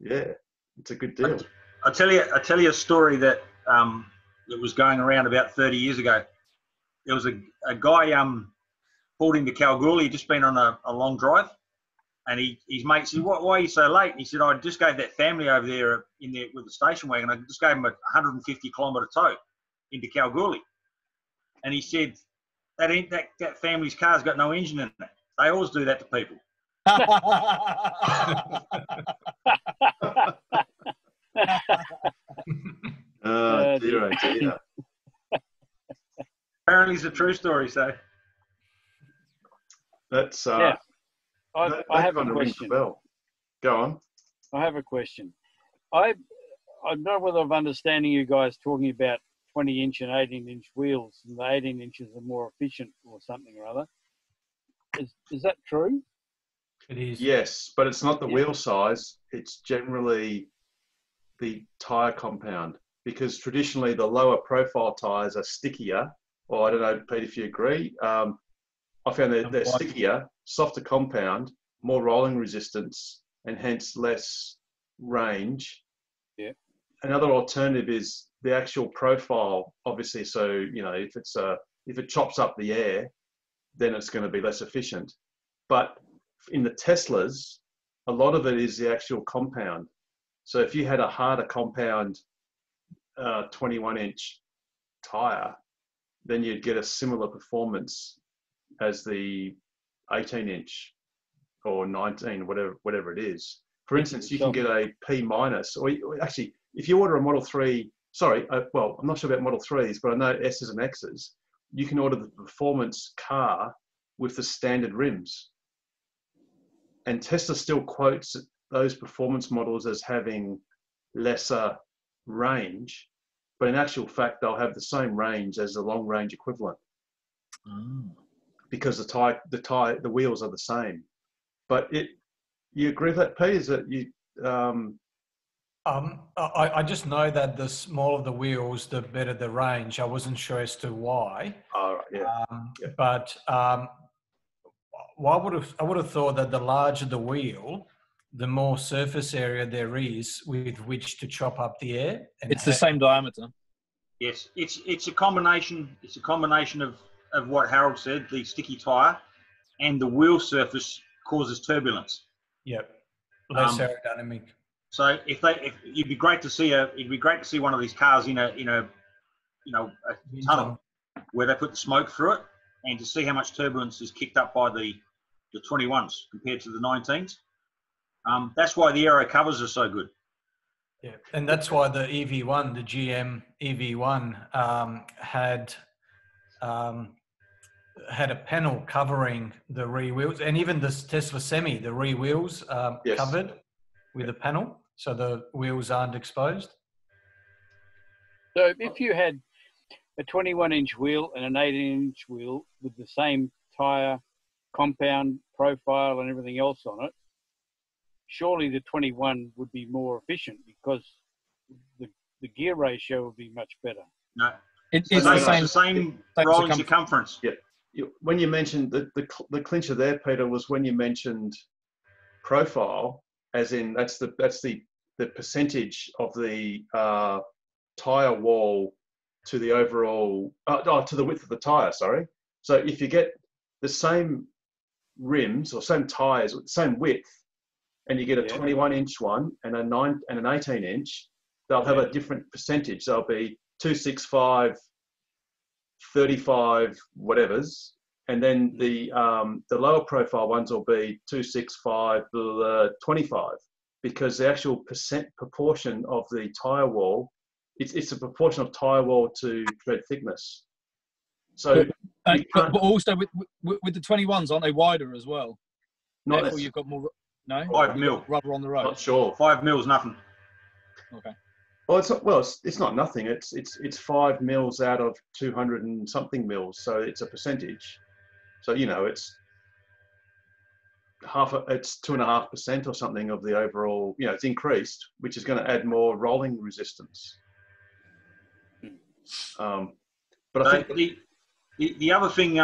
yeah, it's a good deal. I tell you a story that was going around about 30 years ago. There was a guy pulled into Kalgoorlie, just been on a long drive, and his mate said, "Why are you so late?" And he said, "I just gave that family over there with the station wagon. I just gave them a 150-kilometre tow into Kalgoorlie." And he said, that family's car's got no engine in it. They always do that to people. Dear, oh dear. Apparently it's a true story, so. That's I have a question. question. The bell. Go on. I have a question. I don't know whether I'm understanding you guys talking about 20-inch and 18-inch wheels, and the 18 inches are more efficient or something or other. Is that true? It is. Yes, but it's not the wheel size. It's generally the tyre compound, because traditionally the lower profile tyres are stickier. Or I don't know, Pete, if you agree. I found that they're stickier, softer compound, more rolling resistance, and hence less range. Yeah. Another alternative is the actual profile, obviously. So, you know, if it chops up the air, then it's going to be less efficient. But in the Teslas, a lot of it is the actual compound. So if you had a harder compound 21-inch tire, then you'd get a similar performance as the 18-inch or 19, whatever it is. For instance, you can get a P-, or actually, if you order a Model 3, well, I'm not sure about Model 3s, but I know S's and X's, you can order the performance car with the standard rims. And Tesla still quotes those performance models as having lesser range, but in actual fact, they'll have the same range as the long range equivalent. Because the wheels are the same. But you agree with that, Pete? Is that you? I just know that the smaller the wheels, the better the range. I wasn't sure as to why. Oh, right, yeah. But I would have thought that the larger the wheel, the more surface area there is with which to chop up the air. It's the same diameter. Yes, it's a combination. It's a combination of what Harold said, the sticky tyre, and the wheel surface causes turbulence. Yep. Less Um, aerodynamic. So it'd be great to see one of these cars in a tunnel where they put the smoke through it, and to see how much turbulence is kicked up by the 21s compared to the 19s. That's why the aero covers are so good. Yeah, and that's why the EV1, the GM EV1, had a panel covering the rear wheels, and even this Tesla Semi, the rear wheels Yes. covered with a panel, so the wheels aren't exposed. So if you had a 21-inch wheel and an 18-inch wheel with the same tyre compound profile and everything else on it, surely the 21 would be more efficient because the gear ratio would be much better. No, It's the the same rolling circumference. Yeah. When you mentioned the clincher there, Peter, was when you mentioned profile, as in that's the percentage of the tire wall to the overall to the width of the tire. Sorry. So if you get the same rims or same tires with the same width, and you get a 21-inch one and an 18-inch, they'll have a different percentage. They'll be 265, 35, whatever's, and then the lower profile ones will be 265, 25, because the actual proportion of the tire wall, it's a proportion of tire wall to tread thickness. So, but also with the 21s, aren't they wider as well? Not Therefore, you've got more. No, 5 mil rubber on the road. Not sure. 5 mil's nothing. Okay. Well, it's not nothing. It's 5 mils out of 200 and something mils, so it's a percentage. So it's it's 2.5% or something of the overall. It's increased, which is going to add more rolling resistance. But I think the other thing,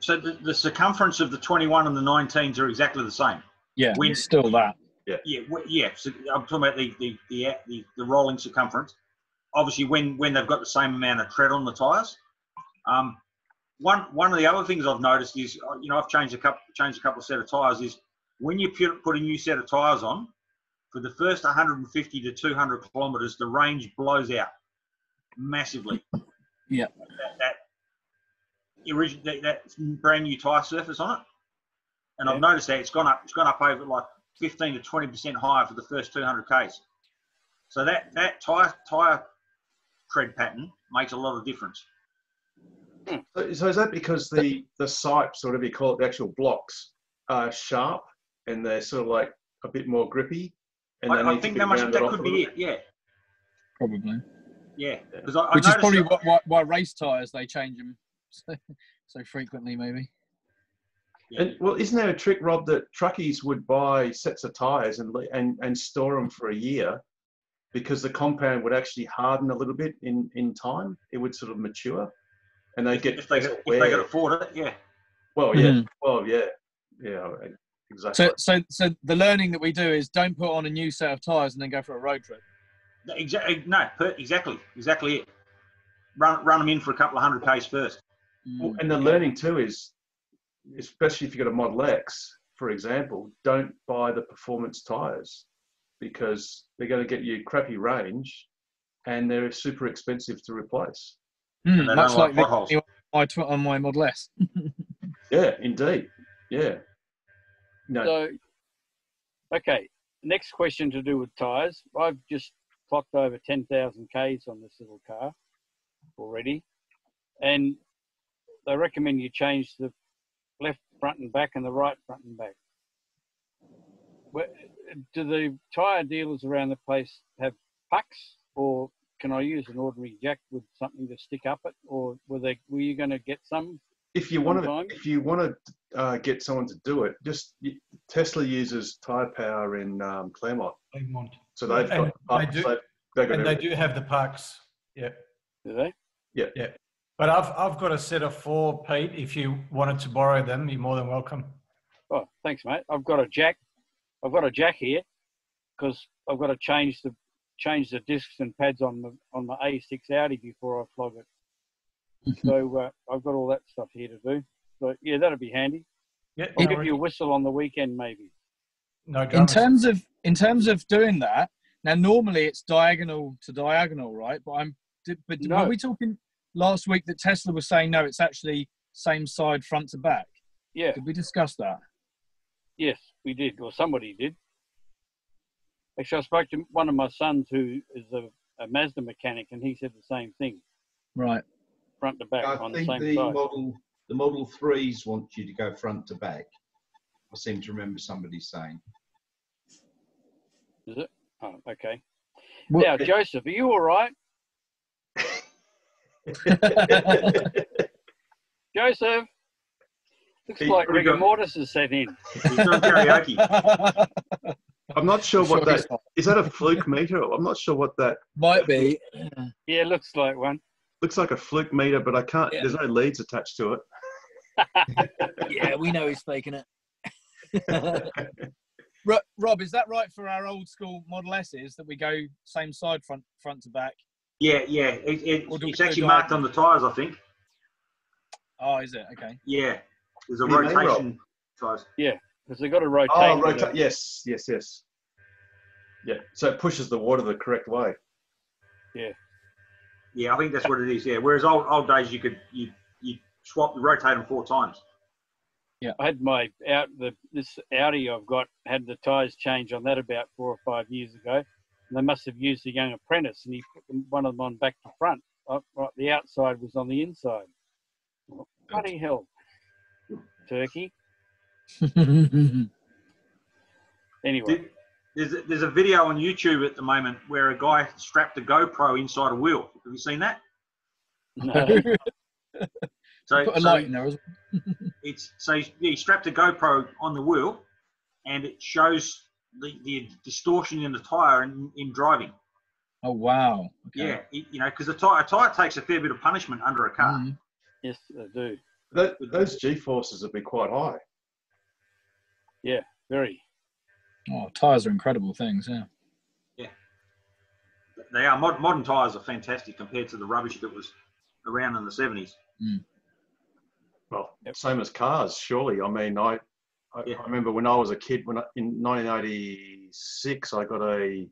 so the circumference of the 21 and the 19s are exactly the same. Yeah, it's still that. Yeah. So I'm talking about the rolling circumference. Obviously, when they've got the same amount of tread on the tyres. One of the other things I've noticed is, I've changed a couple of set of tyres. Is when you put a new set of tyres on, for the first 150 to 200 kilometres, the range blows out massively. Yeah. That brand new tyre surface on it, and I've noticed that it's gone up over like 15 to 20% higher for the first 200 k's. So that tyre tread pattern makes a lot of difference. So is that because the sipes, or whatever you call it, the actual blocks, are sharp and they're sort of like a bit more grippy? And I think that could be it. Yeah. Probably. Yeah. Which is probably why race tyres they change them so frequently, maybe. And well, isn't there a trick, Rob, that truckies would buy sets of tyres and store them for a year, because the compound would actually harden a little bit in time? It would sort of mature, and they get if they could afford it, yeah. Well, yeah. Well, yeah. Exactly. So the learning that we do is don't put on a new set of tyres and then go for a road trip. Exactly. No, exactly it. Run them in for a couple of 100 k's first. Well, and the learning too is, especially if you've got a Model X, for example, don't buy the performance tyres, because they're going to get you crappy range and they're super expensive to replace. Much like on my Model S. Yeah, indeed. Yeah. No. So, okay, next question to do with tyres. I've just clocked over 10,000 k's on this little car already, and they recommend you change the left front and back and the right front and back. Do the tyre dealers around the place have pucks, or can I use an ordinary jack with something to stick up it, or were you going to get some? If you want to get someone to do it, Tesla uses Tyre Power in Claremont. So they've got pucks. They do have the pucks. Yeah. Do they? Yeah. Yeah. But I've got a set of 4, Pete. If you wanted to borrow them, you're more than welcome. Oh, thanks, mate. I've got a jack here, because I've got to change the discs and pads on the A6 Audi before I flog it. So I've got all that stuff here to do. So yeah, that'll be handy. Yeah, I'll give you a whistle on the weekend, maybe. No In dramas. terms of doing that, now normally it's diagonal to diagonal, right? But No. were we talking last week that Tesla was saying no, it's actually same side front to back? Yeah. Did we discuss that? Yes, we did, or somebody did. Actually, I spoke to one of my sons who is a Mazda mechanic, and he said the same thing. Right. Front to back I on the think same the side. Model 3s want you to go front to back. I seem to remember somebody saying. Is it? Oh, okay. Well, now, Joseph, are you all right? Joseph, looks like rigor mortis has set in. He's doing karaoke. I'm not sure what that is. That a fluke meter? I'm not sure what that might be. Yeah, looks like one. Looks like a fluke meter, but I can't. Yeah. There's no leads attached to it. Yeah, we know he's faking it. Rob, is that right for our old school Model S's that we go same side front to back? Yeah. It's actually marked on the tyres, I think. Oh, is it? Okay. Yeah. There's a What do you mean, rotation tyres. Yeah, because they've got to rotate. Oh, rotate. Yes. Yeah. So it pushes the water the correct way. Yeah. Yeah, I think that's what it is. Yeah. Whereas old days you swap, rotate them 4 times. Yeah, I had this Audi I've got had the tyres changed on that about 4 or 5 years ago, and they must have used a young apprentice, and he put one of them on back to front. Right, the outside was on the inside. Bloody hell, turkey. Anyway, there's a video on YouTube at the moment where a guy strapped a GoPro inside a wheel. Have you seen that? No. Put a light in there as well. He strapped a GoPro on the wheel, and it shows the distortion in the tire in driving. Oh wow! Okay. Yeah, because a tire takes a fair bit of punishment under a car. Mm. Yes, they do. Those G-forces would be quite high. Yeah, very. Oh, tyres are incredible things. Yeah. Yeah, they are. Modern tyres are fantastic compared to the rubbish that was around in the 70s. Mm. Well, same as cars, surely. I mean, I remember when I was a kid, in 1986, I got a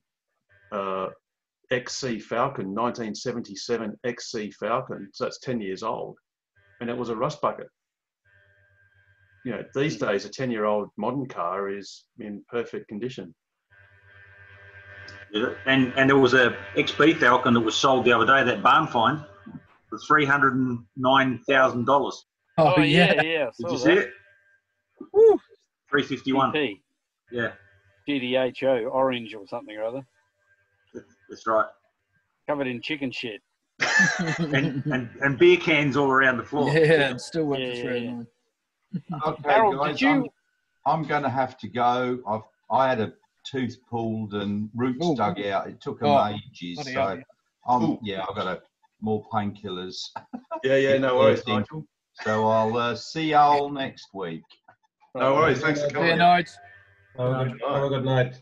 XC Falcon, 1977 XC Falcon. So that's 10 years old, and it was a rust bucket. These days, a 10-year-old modern car is in perfect condition. Yeah, and there was a XB Falcon that was sold the other day, that barn find, for $309,000. Oh yeah. Did you see it? Woo. 351. GT. Yeah. GDHO, orange or something or other. That's right. Covered in chicken shit. and beer cans all around the floor. Yeah, and still went for 309. Okay, Harold, guys, did you? I'm going to have to go. I had a tooth pulled and roots dug out. It took them ages. So I've got more painkillers. Yeah, no worries, Nigel. So I'll see y'all next week. No worries. Thanks for coming. Good night. Have a good night.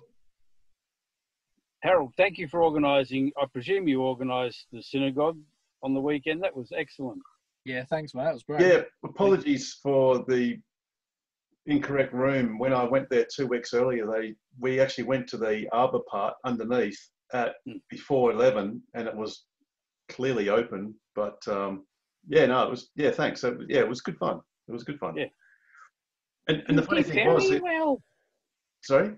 Harold, thank you for organising. I presume you organised the synagogue on the weekend. That was excellent. Yeah, thanks, mate. That was great. Yeah, apologies for the incorrect room. When I went there 2 weeks earlier, we actually went to the arbour part underneath at before 11, and it was clearly open. But it was thanks. So, it was good fun. It was good fun. Yeah. And the funny thing was, sorry.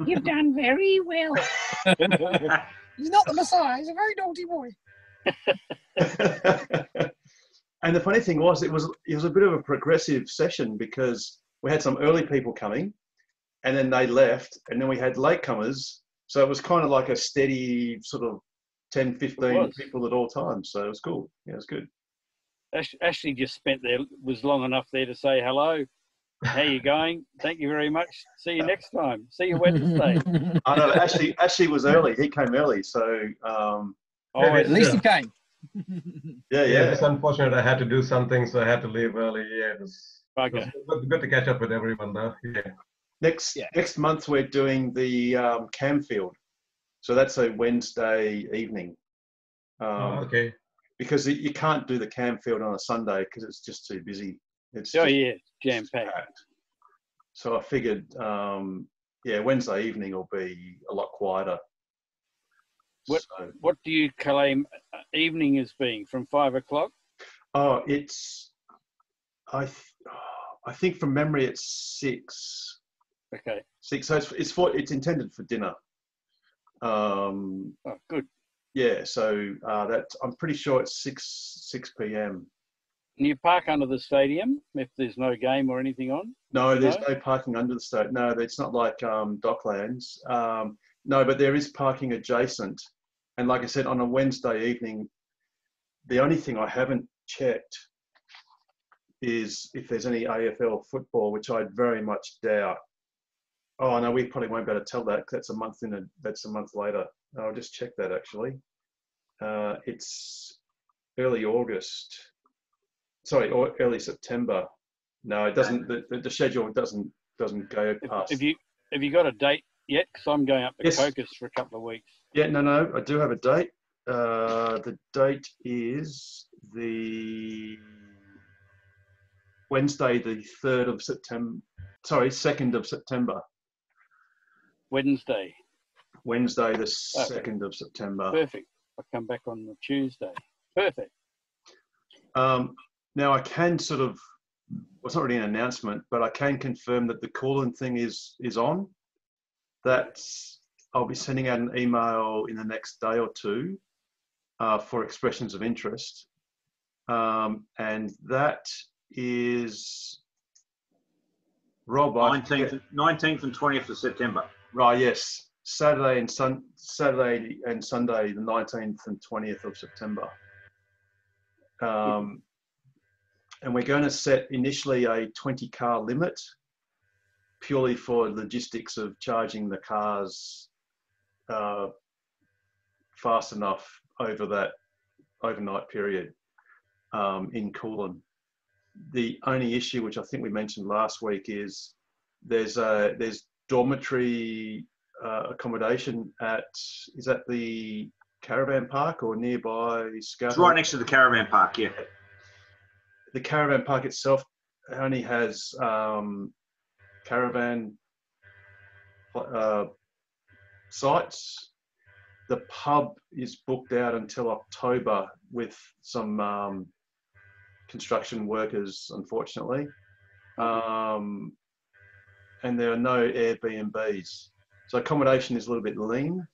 You've done very well. He's not the Messiah. He's a very naughty boy. And the funny thing was, it was a bit of a progressive session because we had some early people coming, and then they left, and then we had latecomers. So it was kind of like a steady sort of 10, 15 people at all times. So it was cool. Yeah, it was good. Ashley just was long enough there to say hello. How you going? Thank you very much. See you next time. See you Wednesday. I know. Ashley was early. He came early. So at least he came. Yeah. It's unfortunate. I had to do something, so I had to leave early. Yeah, it was good to catch up with everyone though. Yeah. Next month we're doing the Camfield, so that's a Wednesday evening. Okay. Because you can't do the Camfield on a Sunday because it's just too busy. It's jam packed. So I figured, yeah, Wednesday evening will be a lot quieter. What do you claim evening as being, from 5 o'clock? Oh, it's, I think from memory it's 6. Okay. 6. So it's intended for dinner. Oh, good. Yeah. So I'm pretty sure it's 6 p.m. Can you park under the stadium if there's no game or anything on? No, there's no parking under the stadium. No, it's not like Docklands. No, but there is parking adjacent. And like I said, on a Wednesday evening, the only thing I haven't checked is if there's any AFL football, which I very much doubt. Oh no, we probably won't be able to tell that because that's a month later. I'll just check that actually. It's early August. Sorry, or early September. No, it doesn't. The schedule doesn't go past. Have you got a date yet? Because I'm going up to Yes. Cocos for a couple of weeks. Yeah, no, I do have a date. The date is the Wednesday, the 3rd of September. Sorry, 2nd of September. Wednesday, the 2nd of September. Perfect. I'll come back on the Tuesday. Perfect. Now I can sort of, well, it's not really an announcement, but I can confirm that the Coolin thing is on. I'll be sending out an email in the next day or two for expressions of interest. And that is, Rob, 19th and 20th of September. Right, yes. Saturday and Sunday, the 19th and 20th of September. And we're going to set initially a 20-car limit, purely for logistics of charging the cars fast enough over that overnight period in Coolin. The only issue, which I think we mentioned last week, is there's dormitory accommodation is that the caravan park or nearby Scout? It's right next to the caravan park, yeah. The caravan park itself only has caravan sites. The pub is booked out until October with some construction workers, unfortunately. And there are no Airbnbs. So accommodation is a little bit lean,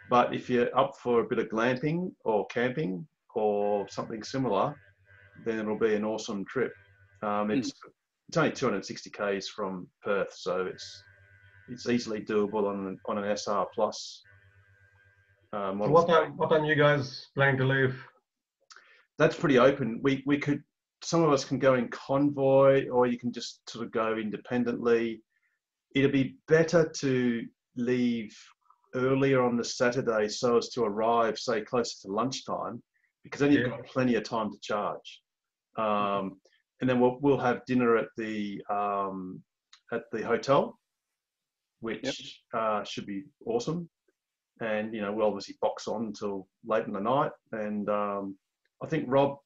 but if you're up for a bit of glamping or camping or something similar, then it'll be an awesome trip. It's only 260 k's from Perth, so it's easily doable on an SR Plus. So what time you guys planning to leave? That's pretty open. We could, some of us can go in convoy, or you can just sort of go independently. It'd be better to leave earlier on the Saturday so as to arrive, say, closer to lunchtime, because then you've got plenty of time to charge. And then we'll have dinner at the hotel, which should be awesome. And we'll obviously box on until late in the night. And I think Rob,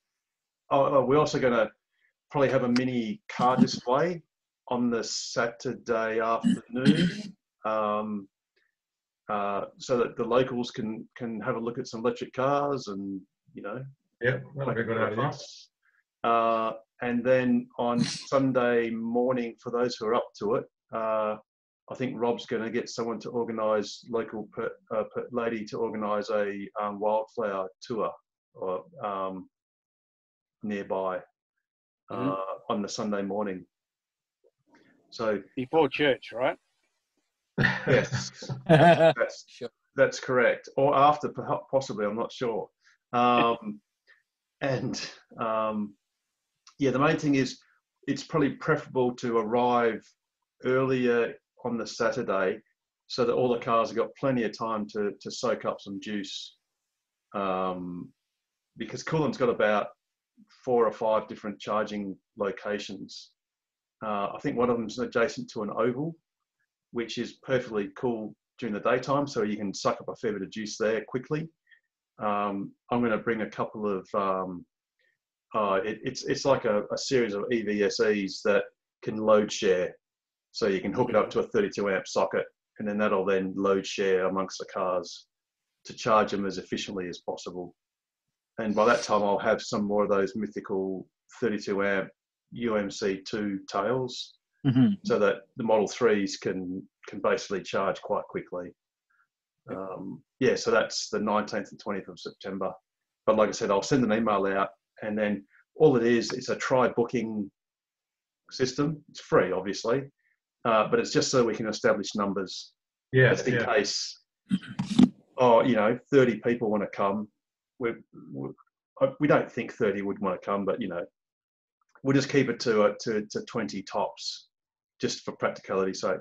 we're also going to probably have a mini car display on the Saturday afternoon, so that the locals can have a look at some electric cars and that'll be a good idea. And then on Sunday morning, for those who are up to it, I think Rob's going to get someone to organise, lady to organise a wildflower tour or nearby on the Sunday morning. So before church, right? Yes, that's correct. Or after, possibly, I'm not sure. The main thing is it's probably preferable to arrive earlier on the Saturday so that all the cars have got plenty of time to soak up some juice. Because Coolin's got about 4 or 5 different charging locations. I think one of them is adjacent to an oval, which is perfectly cool during the daytime, so you can suck up a fair bit of juice there quickly. I'm going to bring a couple of, it's like a series of EVSEs that can load share. So you can hook it up to a 32 amp socket, and then that'll then load share amongst the cars to charge them as efficiently as possible. And by that time, I'll have some more of those mythical 32 amp UMC2 tails, so that the Model 3s can basically charge quite quickly. Yeah, so that's the 19th and 20th of September. But like I said, I'll send an email out, and then all it is, it's a try-booking system. It's free, obviously, but it's just so we can establish numbers. Yeah, just in case, 30 people want to come. We don't think 30 would want to come, but we'll just keep it to 20 tops, just for practicality's sake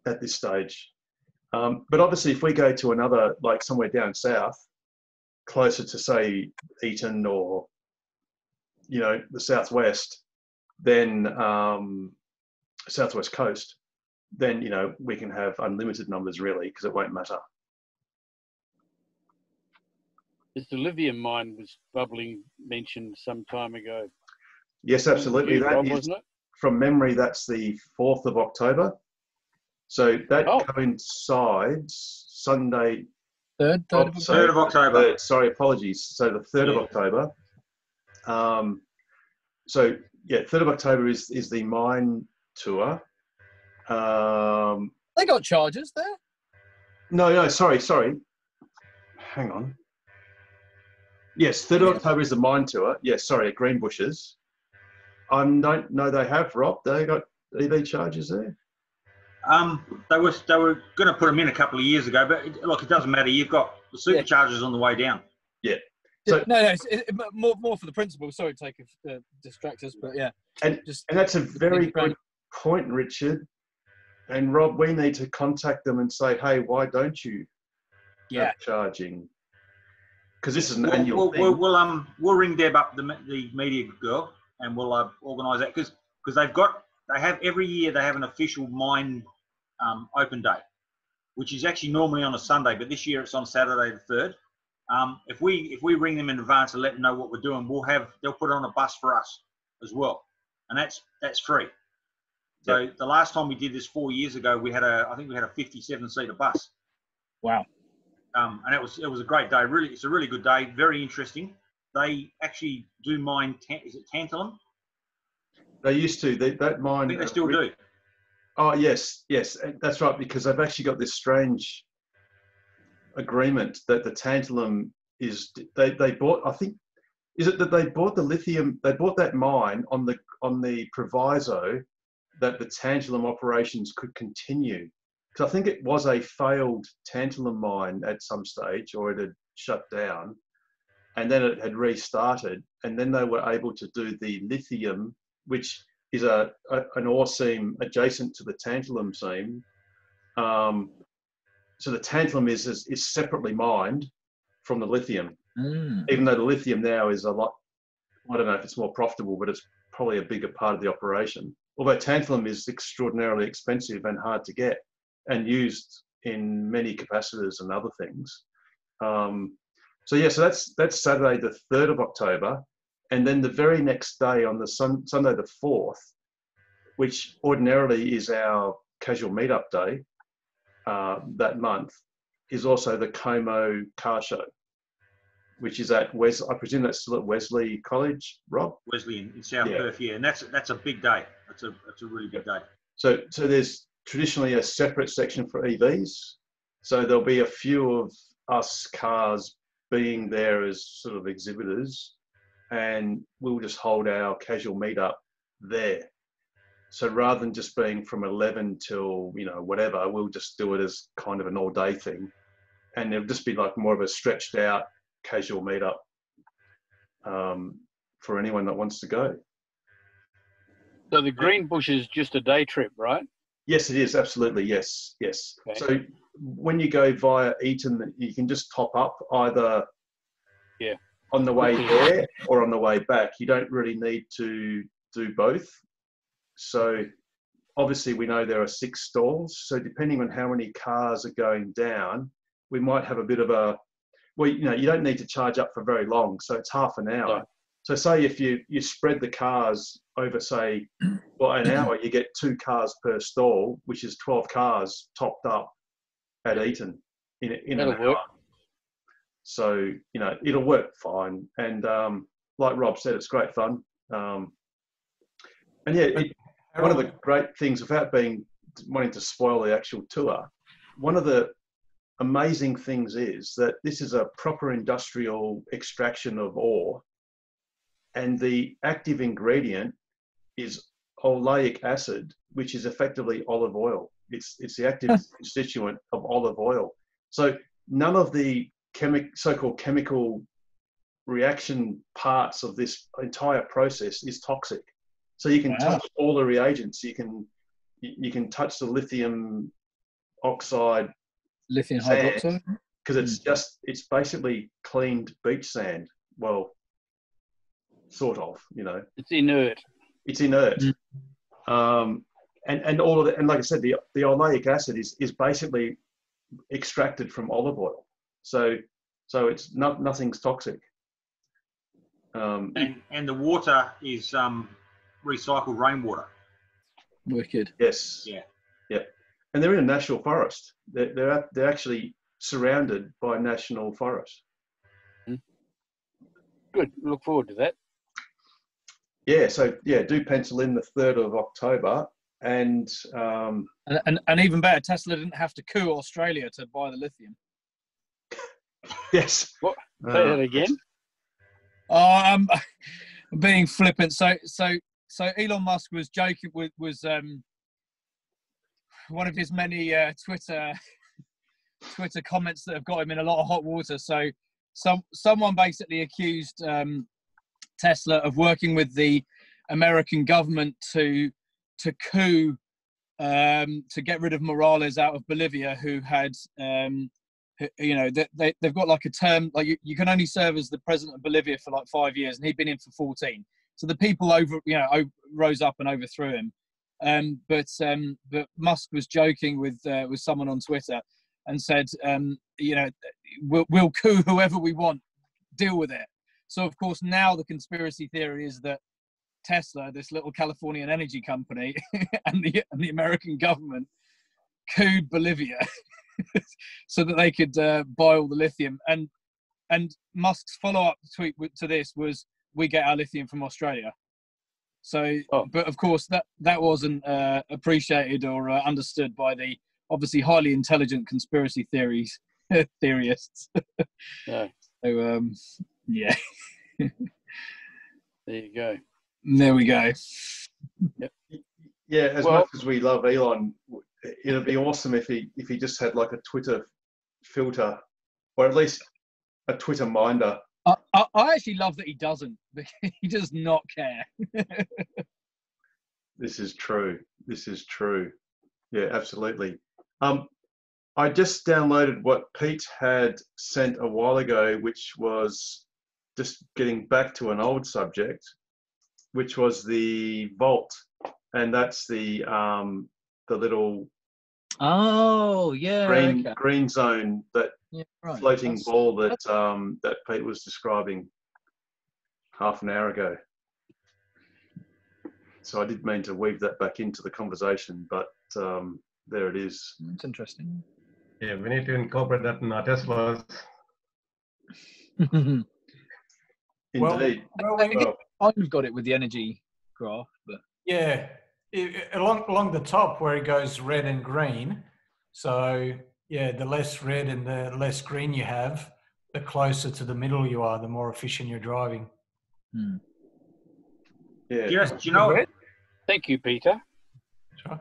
at this stage. But obviously, if we go to another, like somewhere down south, closer to say Eton or the southwest, then southwest coast, then we can have unlimited numbers really, because it won't matter. The lithium mine was bubbling, mentioned some time ago. Yes, absolutely. That is, wasn't it? From memory, that's the 4th of October. So that coincides Sunday. 3rd of October. Sorry, apologies. So the 3rd of October. So yeah, 3rd of October is the mine tour. They got chargers there? No, sorry. Hang on. Yes, 3rd of October is the mine tour. Yes, sorry, at Greenbushes. I don't know they have, Rob. They got EV chargers there? They were going to put them in a couple of years ago, but it doesn't matter. You've got the superchargers on the way down. Yeah. So, no, it's more for the principle. Sorry to take distract us, but yeah. And that's a very good point, Richard. And Rob, we need to contact them and say, hey, why don't you have charging? Because this is an annual thing. We'll ring Deb up, the media girl, and we'll organise that because they have every year they have an official mine open day, which is actually normally on a Sunday, but this year it's on Saturday the 3rd. If we ring them in advance and let them know what we're doing, they'll put it on a bus for us as well, and that's free. So the last time we did this 4 years ago, I think we had a 57-seater bus. Wow. And it was a great day. Really, it's a really good day. Very interesting. They actually do mine. Is it tantalum? They used to. That mine. I think they still do. Oh yes, that's right. Because they've actually got this strange agreement that the tantalum is. They bought. I think is it that they bought the lithium. They bought that mine on the proviso that the tantalum operations could continue. Because I think it was a failed tantalum mine at some stage, or it had shut down, and then it had restarted, and then they were able to do the lithium, which is an ore seam adjacent to the tantalum seam. So the tantalum is separately mined from the lithium, even though the lithium now is a lot, I don't know if it's more profitable, but it's probably a bigger part of the operation. Although tantalum is extraordinarily expensive and hard to get, and used in many capacitors and other things. So that's Saturday the 3rd of October. And then the very next day on the Sunday the 4th, which ordinarily is our casual meetup day that month, is also the Como car show, which is at I presume that's still at Wesley College, Rob? Wesley in South Perth, yeah. And that's a big day. That's a really big day. So there's traditionally a separate section for EVs. So there'll be a few of us cars being there as sort of exhibitors, and we'll just hold our casual meetup there. So rather than just being from 11 till, whatever, we'll just do it as kind of an all day thing. And it'll just be like more of a stretched out casual meetup for anyone that wants to go. So the Greenbush is just a day trip, right? Yes, it is. Absolutely. Yes. Okay. So when you go via Eton, you can just top up either on the way there or on the way back. You don't really need to do both. So obviously we know there are 6 stalls. So depending on how many cars are going down, we might have a bit of you don't need to charge up for very long. So it's half an hour. So say if you spread the cars over, say, well, an hour, you get 2 cars per stall, which is 12 cars topped up at Eton in an hour. Work. So, you know, it'll work fine. And like Rob said, it's great fun. And yeah, one of the great things, without wanting to spoil the actual tour, one of the amazing things is that this is a proper industrial extraction of ore, and the active ingredient is oleic acid, which is effectively olive oil. It's the active constituent of olive oil. So none of the so-called chemical reaction parts of this entire process is toxic. So you can touch all the reagents. You can touch the lithium oxide, lithium hydroxide, because it's basically cleaned beach sand. Well, sort of, you know. It's inert. It's inert. And all of it, and like I said, the oleic acid is basically extracted from olive oil. So it's nothing's toxic. And the water is recycled rainwater. Wicked. Yes. Yeah. Yeah. And they're in a national forest. They're actually surrounded by national forest. Good. Look forward to that. Yeah. So yeah, do pencil in the 3rd of October, and even better, Tesla didn't have to coup Australia to buy the lithium. Yes. What? Say that again. I'm being flippant. So Elon Musk was joking with one of his many Twitter comments that have got him in a lot of hot water. So someone basically accused Tesla of working with the American government to coup to get rid of Morales out of Bolivia, who had you know, they've got like a term, like you can only serve as the president of Bolivia for like 5 years, and he'd been in for 14. So the people rose up and overthrew him. But Musk was joking with someone on Twitter and said, you know, we'll coup whoever we want, deal with it. So of course now the conspiracy theory is that Tesla, this little Californian energy company, and the American government couped Bolivia so that they could buy all the lithium. And Musk's follow-up tweet to this was, "We get our lithium from Australia." So, but of course that wasn't appreciated or understood by the obviously highly intelligent conspiracy theorists. No. So, yeah. There you go. There we go. Yep. Yeah, as much as we love Elon, it'd be awesome if he just had like a Twitter filter, or at least a Twitter minder. I actually love that he doesn't. He does not care. This is true. Yeah, absolutely. I just downloaded what Pete had sent a while ago, which was just getting back to an old subject, which was the Volt, and that's the little green zone, that floating ball that Pete was describing half an hour ago. So I did mean to weave that back into the conversation, but there it is. That's interesting. Yeah, we need to incorporate that in our Teslas. Indeed. I've got it with the energy graph, but yeah, along the top where it goes red and green. So yeah, the less red and the less green you have, the closer to the middle you are, the more efficient you're driving. Yeah. Do you know? Thank you, Peter. Sure.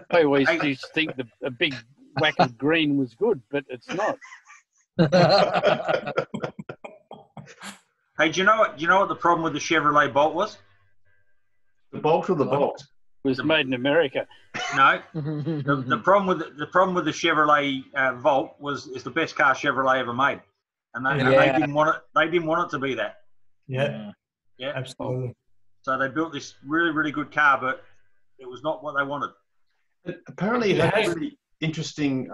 I always used to think a big whack of green was good, but it's not. Hey, do you know what the problem with the Chevrolet Bolt was? The Bolt or the Bolt? It was made in America. No, the problem with the Chevrolet Volt is the best car Chevrolet ever made, and they didn't want it. They didn't want it to be that. Yeah, yeah, absolutely. So they built this really, really good car, but it was not what they wanted. Apparently, it had really interesting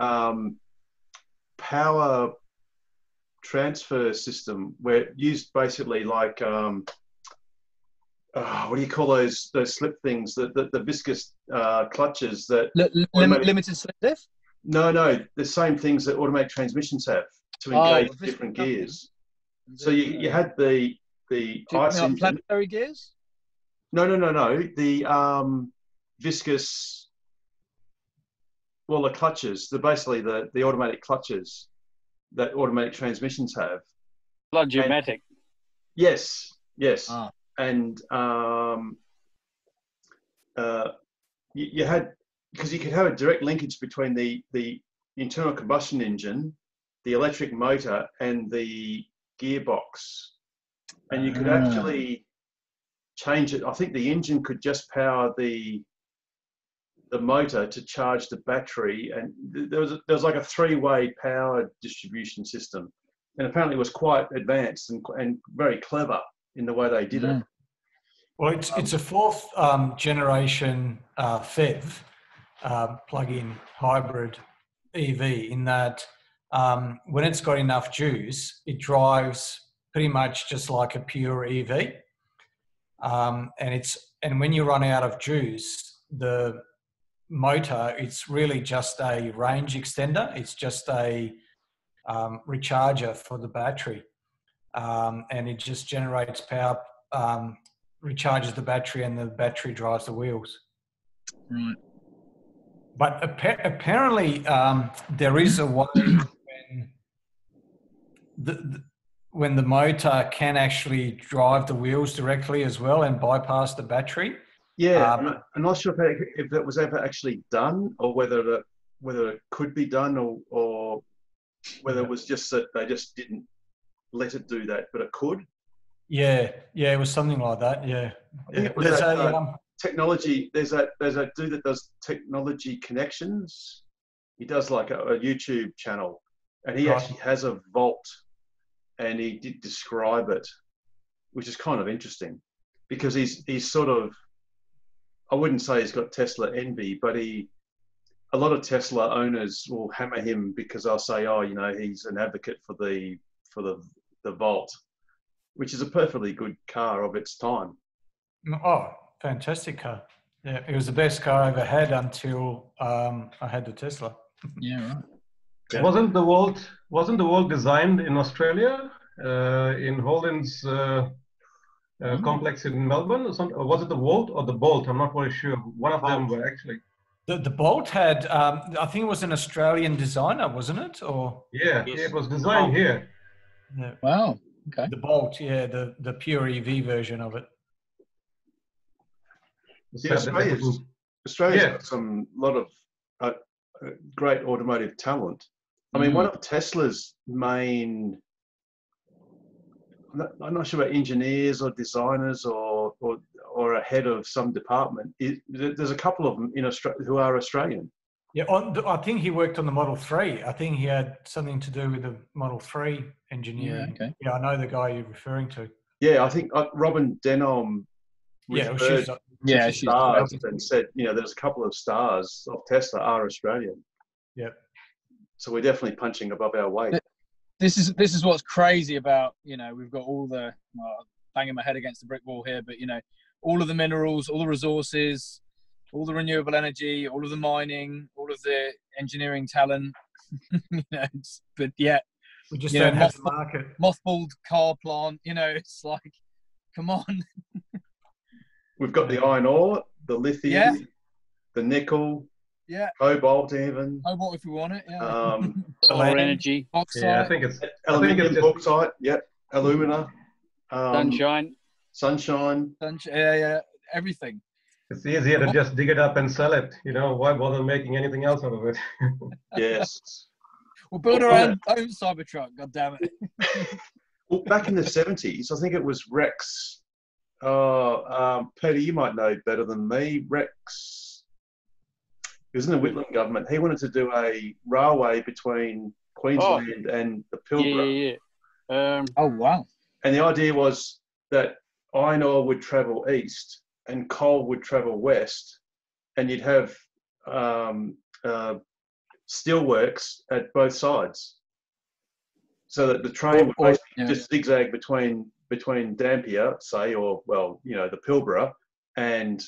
power transfer system where it used basically like what do you call those slip things? The viscous clutches that limited slip diff? No, the same things that automatic transmissions have to engage different gears. So you had the ice engine. Planetary gears? No. The viscous. Well, the clutches. They're basically the automatic clutches that automatic transmissions have. Plug-o-matic. Yes. And you had, because you could have a direct linkage between the internal combustion engine, the electric motor, and the gearbox, and you could actually change it. I think the engine could just power the motor to charge the battery, and there was like a 3-way power distribution system, and apparently it was quite advanced and very clever in the way they did it. Well, it's a fourth generation PHEV, plug-in hybrid EV, in that when it's got enough juice, it drives pretty much just like a pure EV. And when you run out of juice, the motor, it's really just a range extender. It's just a recharger for the battery, and it just generates power, recharges the battery, and the battery drives the wheels. Right. But apparently there is a way when the motor can actually drive the wheels directly as well and bypass the battery. Yeah, I'm not sure if that was ever actually done, or whether it could be done, or whether it was just that they just didn't let it do that, but it could. Yeah, it was something like that. Yeah. Technology. There's a dude that does technology connections. He does like a YouTube channel, and he actually has a Volt, and he did describe it, which is kind of interesting, because he's sort of, I wouldn't say he's got Tesla envy, but a lot of Tesla owners will hammer him because they'll say, oh, he's an advocate for the Volt, which is a perfectly good car of its time. Oh, fantastic car. Yeah, it was the best car I ever had until I had the Tesla. Yeah, right. Yeah. Wasn't the Volt designed in Australia, in Holden's complex in Melbourne, or something? Or was it the Volt or the Bolt? I'm not very sure. One of them were actually. The Bolt had, I think it was an Australian designer, wasn't it? Or yeah, it was designed here. Yeah. Wow. Okay. The Bolt, yeah, the pure EV version of it. Yeah, Australia's got a lot of great automotive talent. I mean, one of Tesla's main, I'm not sure about engineers or designers or a head of some department. There's a couple of them in Australia who are Australian. Yeah, I think he worked on the Model 3. I think he had something to do with the Model 3 engineering. Yeah, okay. Yeah, I know the guy you're referring to. Yeah, I think Robin Denholm referred to stars and said, there's a couple of stars of Tesla are Australian. Yep. So we're definitely punching above our weight. This is what's crazy about, we've got all the, banging my head against the brick wall here, but, all of the minerals, all the resources, all the renewable energy, all of the mining, all of the engineering talent, but yet, we just don't have the market. Mothballed car plant, it's like, come on. We've got the iron ore, the lithium, the nickel, cobalt even. Cobalt if we want it, solar energy. Bauxite. Yeah, I think it's aluminium, bauxite, alumina. Sunshine. Yeah, everything. It's easier to just dig it up and sell it. Why bother making anything else out of it? Yes. We'll build our own Cybertruck, God damn it. Well, back in the 70s, I think it was Rex. Peter, you might know better than me. Rex, he was in the Whitlam government. He wanted to do a railway between Queensland and the Pilbara. Oh, wow. And the idea was that iron ore would travel east and coal would travel west, and you'd have steelworks at both sides. so that the train would basically just zigzag between Dampier, say, or the Pilbara, and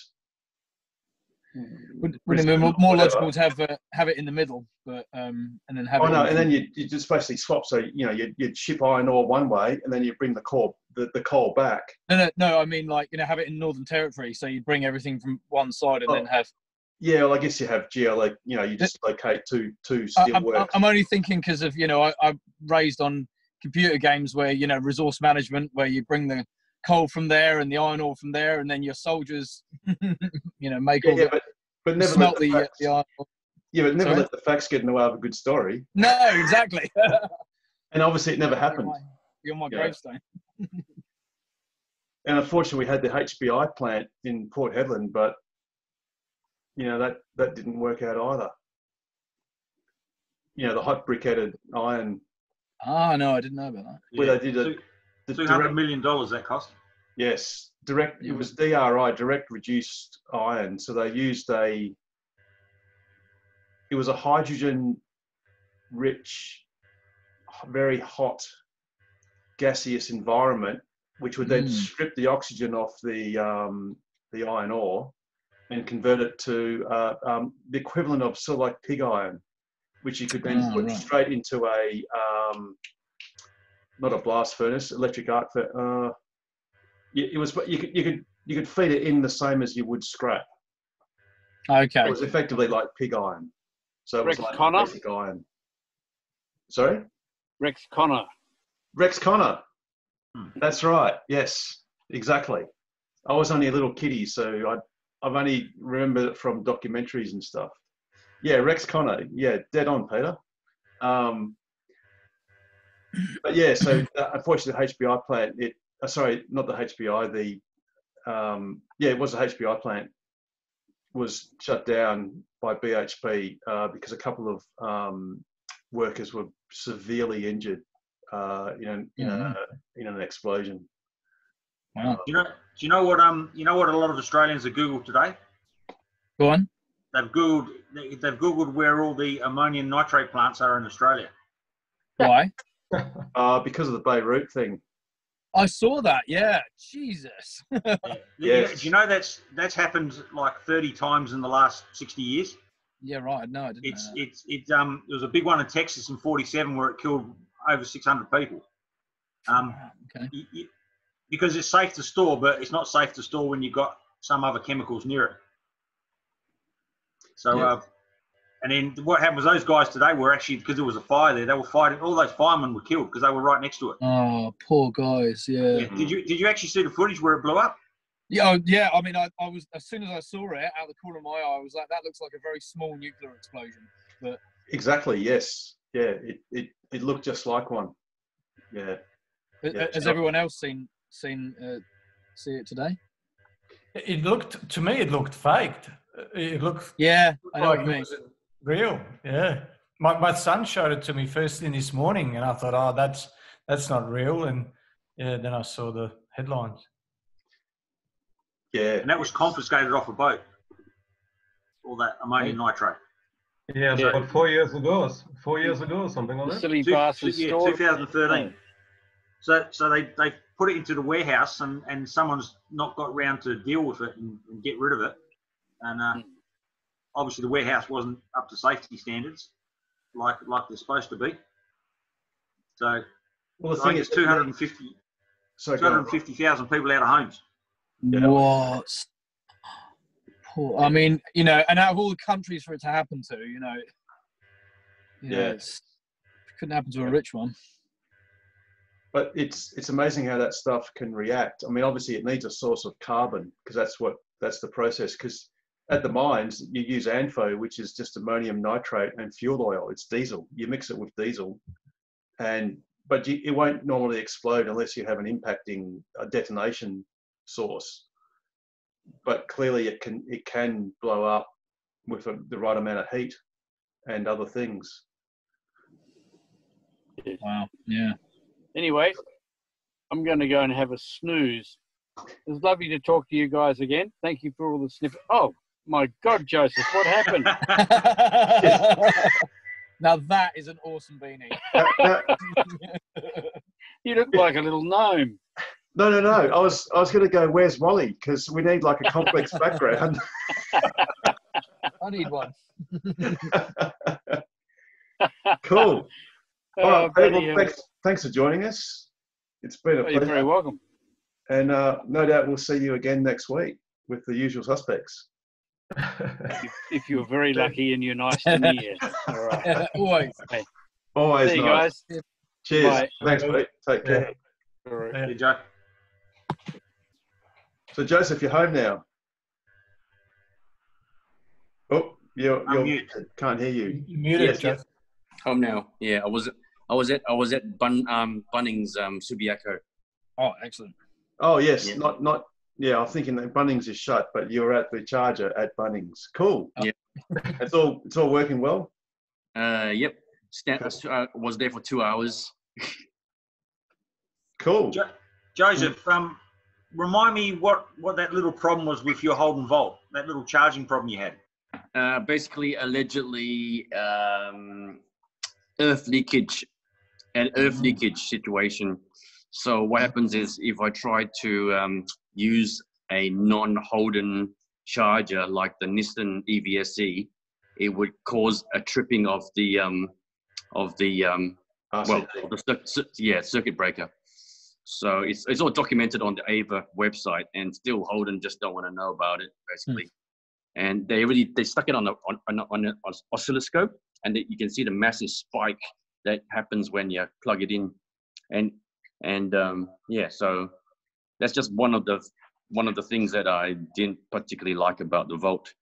would it be more logical to have it in the middle, but and then have and then you just basically swap. So you'd ship iron ore one way, and then you bring the coal back. No. I mean, like, have it in Northern Territory, so you'd bring everything from one side and then have. Yeah, well, I guess you have you just locate two steel works. I'm only thinking because of I'm raised on computer games where resource management, where you bring the coal from there and the iron ore from there, and then your soldiers make all but never smelt the iron ore. Yeah, but never let the facts get in the way of a good story. No, exactly. And obviously it never happened. You're my gravestone. And unfortunately we had the HBI plant in Port Hedland, but that didn't work out either. The hot briquetted iron. Ah, no, I didn't know about that. Where they did the $200 million that cost. Yes, it was DRI, direct reduced iron. So they used it was a hydrogen rich, very hot, gaseous environment, which would then strip the oxygen off the iron ore and convert it to the equivalent of sort of like pig iron, which you could then put straight into a not a blast furnace, electric arc furnace. It was you could feed it in the same as you would scrap. Okay. It was effectively like pig iron, so it was like Connor? basic iron. Sorry. Rex Connor. Rex Connor. That's right. Yes, exactly. I was only a little kiddie, so I've only remembered it from documentaries and stuff. Yeah, Rex Connor. Yeah, dead on, Peter. But yeah, so unfortunately, the HBI plant. Sorry, not the HBI. It was the HBI plant. Was shut down by BHP because a couple of workers were severely injured in an explosion. Wow. Do you know what a lot of Australians have Googled today? Go on. They've Googled where all the ammonium nitrate plants are in Australia. Why? Because of the Beirut thing. I saw that. Yeah. Jesus. Yes. Do you know that's happened like 30 times in the last 60 years? Yeah, right. No, I didn't. There was a big one in Texas in '47 where it killed over 600 people. Okay. Because it's safe to store, but it's not safe to store when you've got some other chemicals near it. So, and then what happened was those guys today were actually, because there was a fire there, they were fighting. All those firemen were killed because they were right next to it. Oh, poor guys. Yeah. Did you actually see the footage where it blew up? Yeah, yeah. I mean, I was, as soon as I saw it out of the corner of my eye, I was like, that looks like a very small nuclear explosion. But exactly. Yes. Yeah. It looked just like one. Yeah. Has everyone else seen see it today? It looked faked. It looked. Yeah, I know like what you mean. It was real. Yeah. My son showed it to me first thing this morning, and I thought, oh, that's not real. And yeah, then I saw the headlines. Yeah. And that was confiscated off a boat. All that ammonium nitrate. Yeah, about 4 years ago. 4 years ago, something like that. Silly bastards. 2013. So they put it into the warehouse, and someone's not got round to deal with it and get rid of it. And obviously the warehouse wasn't up to safety standards like they're supposed to be. So well, the I think it's 250,000 people out of homes. What? Poor, I mean, and out of all the countries for it to happen to, it couldn't happen to a rich one. But it's amazing how that stuff can react. I mean, obviously it needs a source of carbon because that's the process. Because at the mines you use ANFO, which is just ammonium nitrate and fuel oil. It's diesel. You mix it with diesel, but it won't normally explode unless you have an impacting detonation source. But clearly it can blow up with the right amount of heat and other things. Wow. Yeah. Anyway, I'm going to go and have a snooze. It was lovely to talk to you guys again. Thank you for all the snippets. Oh, my God, Joseph, what happened? Now that is an awesome beanie. You look like a little gnome. No. I was going to go, where's Wally? Because we need like a complex background. I need one. Cool. All right, bloody well, hell. thanks for joining us. It's been a You're pleasure. very welcome. And no doubt we'll see you again next week with the usual suspects. If you're very lucky and you're nice to me, yes. All right. Always. Okay. Always See you nice. guys. Cheers. Bye. Thanks, mate. Take care. All right. Hey, Joe. So, Joseph, you're home now. Oh, you're can't hear you. You muted, Yes, Joe. Home now. Yeah, I was at Bunnings Subiaco. Oh, excellent. Oh, yes. Yeah. Not. Yeah, I'm thinking that Bunnings is shut, but you're at the charger at Bunnings. Cool. Yeah. It's all working well. Yep. Was there for 2 hours. Cool. Joseph, remind me what that little problem was with your Holden Volt, that little charging problem you had. Basically, allegedly, earth leakage situation. So what happens is if I try to use a non-Holden charger like the Nissan EVSE, it would cause a tripping of the circuit breaker. So it's all documented on the Ava website, and still Holden just don't want to know about it, basically. And they stuck it on an oscilloscope, and you can see the massive spike that happens when you plug it in, and so that's just one of the things that I didn't particularly like about the Volt.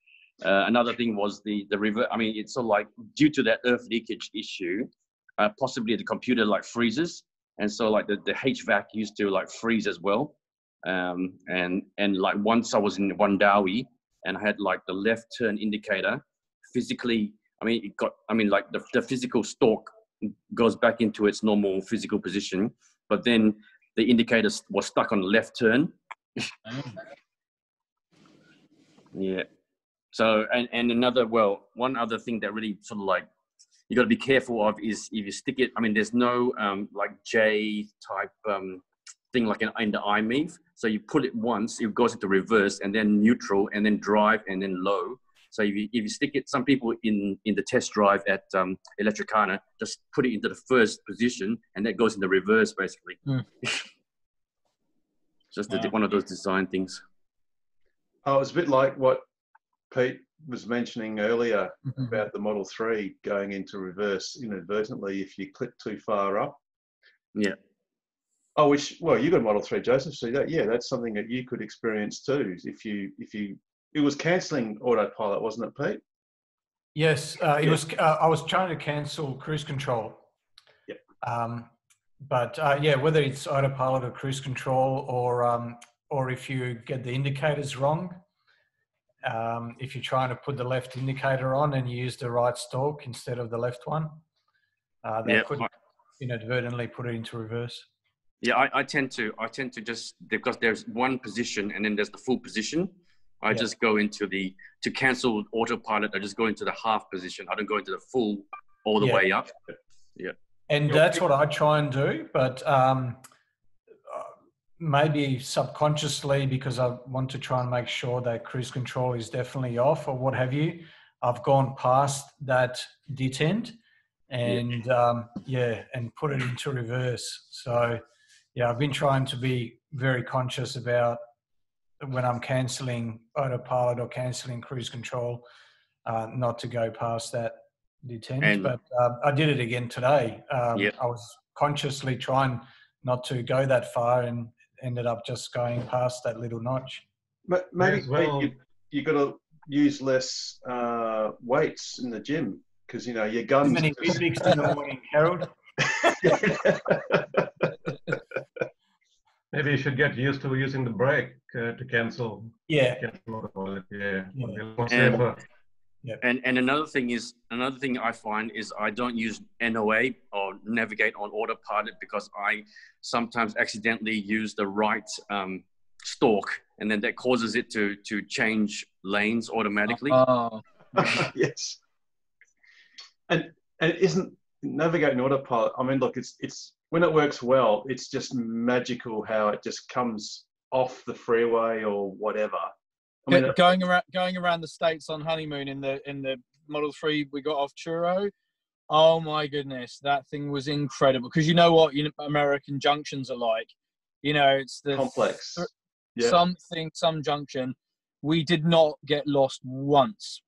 Another thing was the river. I mean, it's sort of like due to that earth leakage issue, possibly the computer like freezes, and so like the HVAC used to like freeze as well. And like once I was in Wandawi and I had like the left turn indicator physically. I mean, like the physical stalk goes back into its normal physical position, but then the indicator was stuck on the left turn. Yeah. So, one other thing that really sort of like you got to be careful of is if you stick it. I mean, there's no like J type thing like in the iMEV. So you put it once, it goes into reverse, and then neutral, and then drive, and then low. So if you stick it, some people in the test drive at Electricana just put it into the first position, and that goes into reverse basically. Just one of those design things. Oh, it's a bit like what Pete was mentioning earlier about the Model 3 going into reverse inadvertently if you click too far up. Yeah. Oh, you got a Model 3, Joseph. So that's something that you could experience too. If you, it was cancelling autopilot, wasn't it, Pete? Yes, it was. I was trying to cancel cruise control. Yeah. But whether it's autopilot or cruise control, or if you get the indicators wrong, if you're trying to put the left indicator on and you use the right stalk instead of the left one, that could inadvertently put it into reverse. Yeah, I tend to just, because there's one position and then there's the full position. I just go into to cancel autopilot. I just go into the half position. I don't go into the full all the way up. Yeah. And that's what I try and do, but maybe subconsciously, because I want to try and make sure that cruise control is definitely off or what have you, I've gone past that detent and and put it into reverse. So I've been trying to be very conscious about when I'm cancelling autopilot or cancelling cruise control, not to go past that detent. But I did it again today. I was consciously trying not to go that far and ended up just going past that little notch. Maybe you got to use less weights in the gym because your guns. Too many Olympics in the morning, Harold. Maybe you should get used to using the brake to cancel. Yeah. More safer. And another thing I find is I don't use NOA or navigate on autopilot because I sometimes accidentally use the right stalk, and then that causes it to change lanes automatically. Yes. And and it isn't navigating autopilot. I mean, look, it's when it works well, it's just magical how it just comes off the freeway or whatever. I mean, going around the States on honeymoon in the Model 3 we got off Truro. Oh my goodness, that thing was incredible. Because you know what American junctions are like. You know, it's the complex. Some junction. We did not get lost once.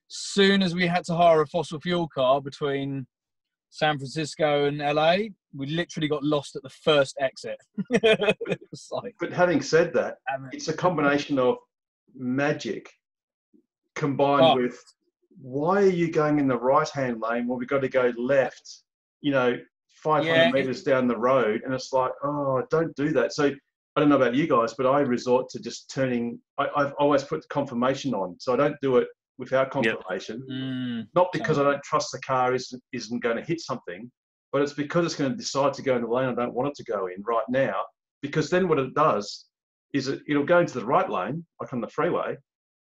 Soon as we had to hire a fossil fuel car between San Francisco and LA, we literally got lost at the first exit. It was like, but having said that, it's a combination of magic combined with, why are you going in the right-hand lane? Well, we've got to go left, 500 meters down the road. And it's like, oh, don't do that. So I don't know about you guys, but I resort to just turning, I've always put the confirmation on. So I don't do it without confirmation. Not because I don't trust the car isn't going to hit something, but it's because it's going to decide to go in the lane I don't want it to go in right now. Because then what it does is it'll go into the right lane, like on the freeway,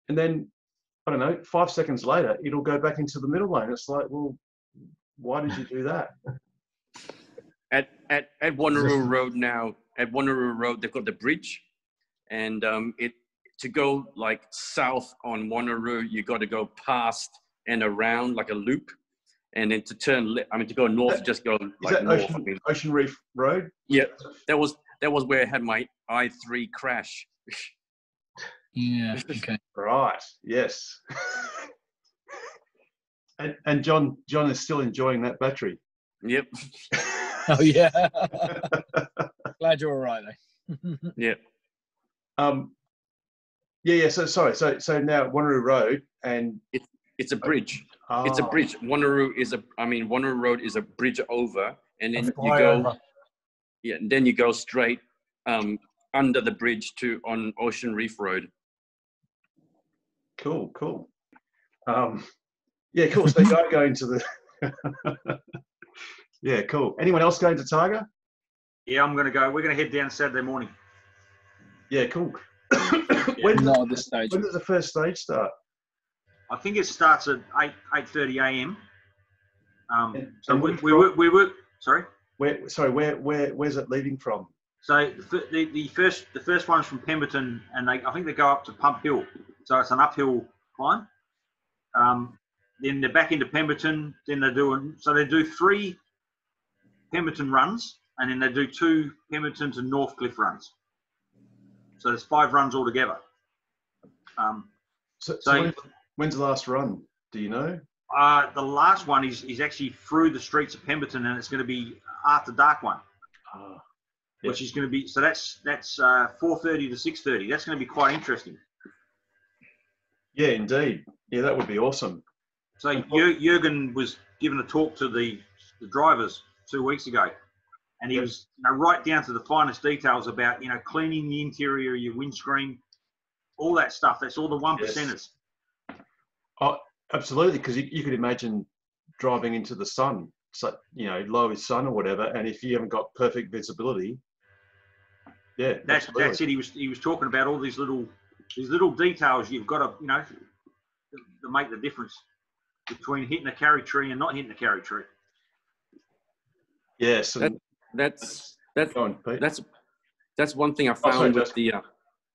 and then, I don't know, 5 seconds later, it'll go back into the middle lane. It's like, well, why did you do that? At Wanneroo Road now, at Wanneroo Road, they've got the bridge, and to go like south on Wanneroo, you got to go past and around like a loop, and then to turn to go north, just go like north. Ocean Reef Road? Yeah, that was where I had my i3 crash. Yeah. Okay. Right. Yes. and John is still enjoying that battery. Yep. Oh yeah. Glad you're all right though. Yeah. Yeah. So sorry. So now Wanneroo Road, and it's a bridge. It's a bridge. Wanneroo Road is a bridge over, and then you go. Over. Yeah, and then you go straight under the bridge on Ocean Reef Road. Cool. Yeah, cool. So you are going to the. Yeah, cool. Anyone else going to Targa? Yeah, I'm going to go. We're going to head down Saturday morning. Yeah, cool. Not at this stage. When does the first stage start? I think it starts at 8:30 a.m. So we work. Sorry. Where's it leaving from? So the first one's from Pemberton, and I think they go up to Pump Hill. So it's an uphill climb. Then they're back into Pemberton. Then they do 3 Pemberton runs, and then they do 2 Pemberton to Northcliffe runs. So there's 5 runs altogether. So when's the last run? Do you know? The last one is actually through the streets of Pemberton, and it's going to be after dark one, which is going to be, so that's 4:30 to 6:30. That's going to be quite interesting. Yeah, indeed. Yeah, that would be awesome. So Jürgen was giving a talk to the drivers 2 weeks ago, and he was right down to the finest details about cleaning the interior of your windscreen, all that stuff. That's all the 1%ers. Oh, absolutely, because you could imagine driving into the sun, so low sun or whatever, and if you haven't got perfect visibility, that's it. He was talking about all these little details you've got to to make the difference between hitting a carry tree and not hitting a carry tree. Yes, that's one thing I found with the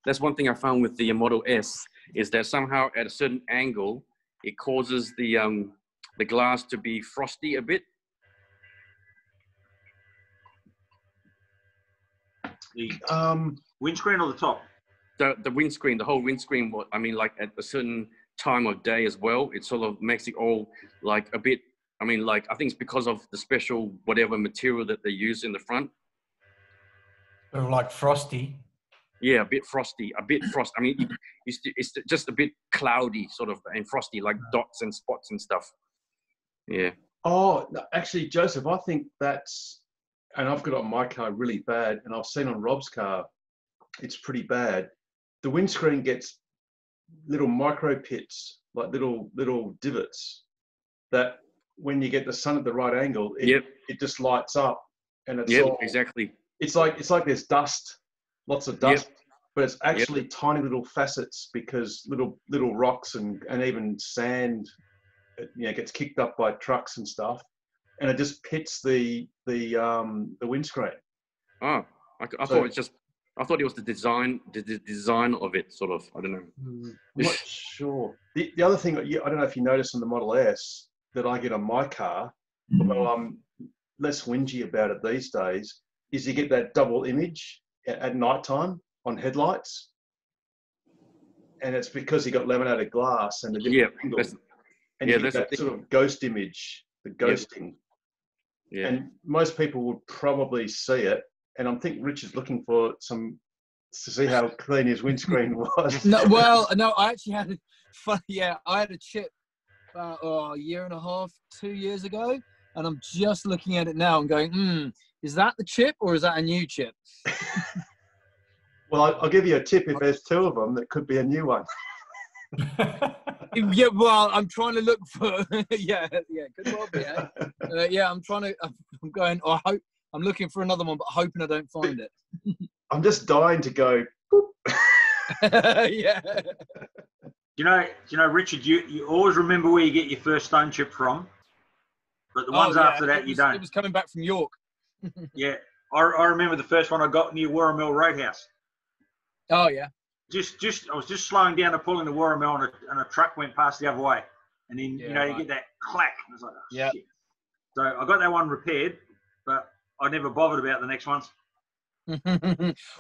that's one thing I found with the Model S, is that somehow at a certain angle it causes the glass to be frosty a bit. The windscreen or the top? The windscreen, the whole windscreen. Like at a certain time of day as well, it sort of makes it all like a bit. I think it's because of the special whatever material that they use in the front. Sort of like frosty. Yeah, a bit frosty. It's just a bit cloudy, sort of, and frosty, like dots and spots and stuff. Yeah. Oh, no, actually, Joseph, I think that's, and I've got it on my car really bad, and I've seen on Rob's car, it's pretty bad. The windscreen gets little micro pits, like little divots, that when you get the sun at the right angle, it just lights up, and it's exactly. It's like there's dust, lots of dust, but it's actually tiny little facets, because little rocks and even sand, gets kicked up by trucks and stuff. and it just pits the windscreen. Oh, I thought it's just. I thought it was the design of it, sort of. I don't know. I'm not sure. The other thing, I don't know if you noticed on the Model S that I get on my car, although I'm less whingy about it these days, is you get that double image at night time on headlights. And it's because you got laminated glass and the different angle. And you get that sort of ghost image, the ghosting. Yeah. And most people would probably see it. And I think Richard's looking for to see how clean his windscreen was. No, I actually had I had a chip about a year and a half, 2 years ago, and I'm just looking at it now and going, is that the chip or is that a new chip? Well, I'll give you a tip. If there's two of them, that could be a new one. Yeah, well, I'm trying to look for. yeah, could well be. I'm going. I'm looking for another one, but hoping I don't find it. I'm just dying to go. Yeah. You know, Richard, you always remember where you get your first stone chip from, but the ones after that you don't. It was coming back from York. Yeah, I remember the first one I got near Warramel Roadhouse. Oh yeah. I was just slowing down to pull into Warramel and a truck went past the other way, and then you get that clack. And I was like, oh, shit. So I got that one repaired, but I never bothered about the next ones.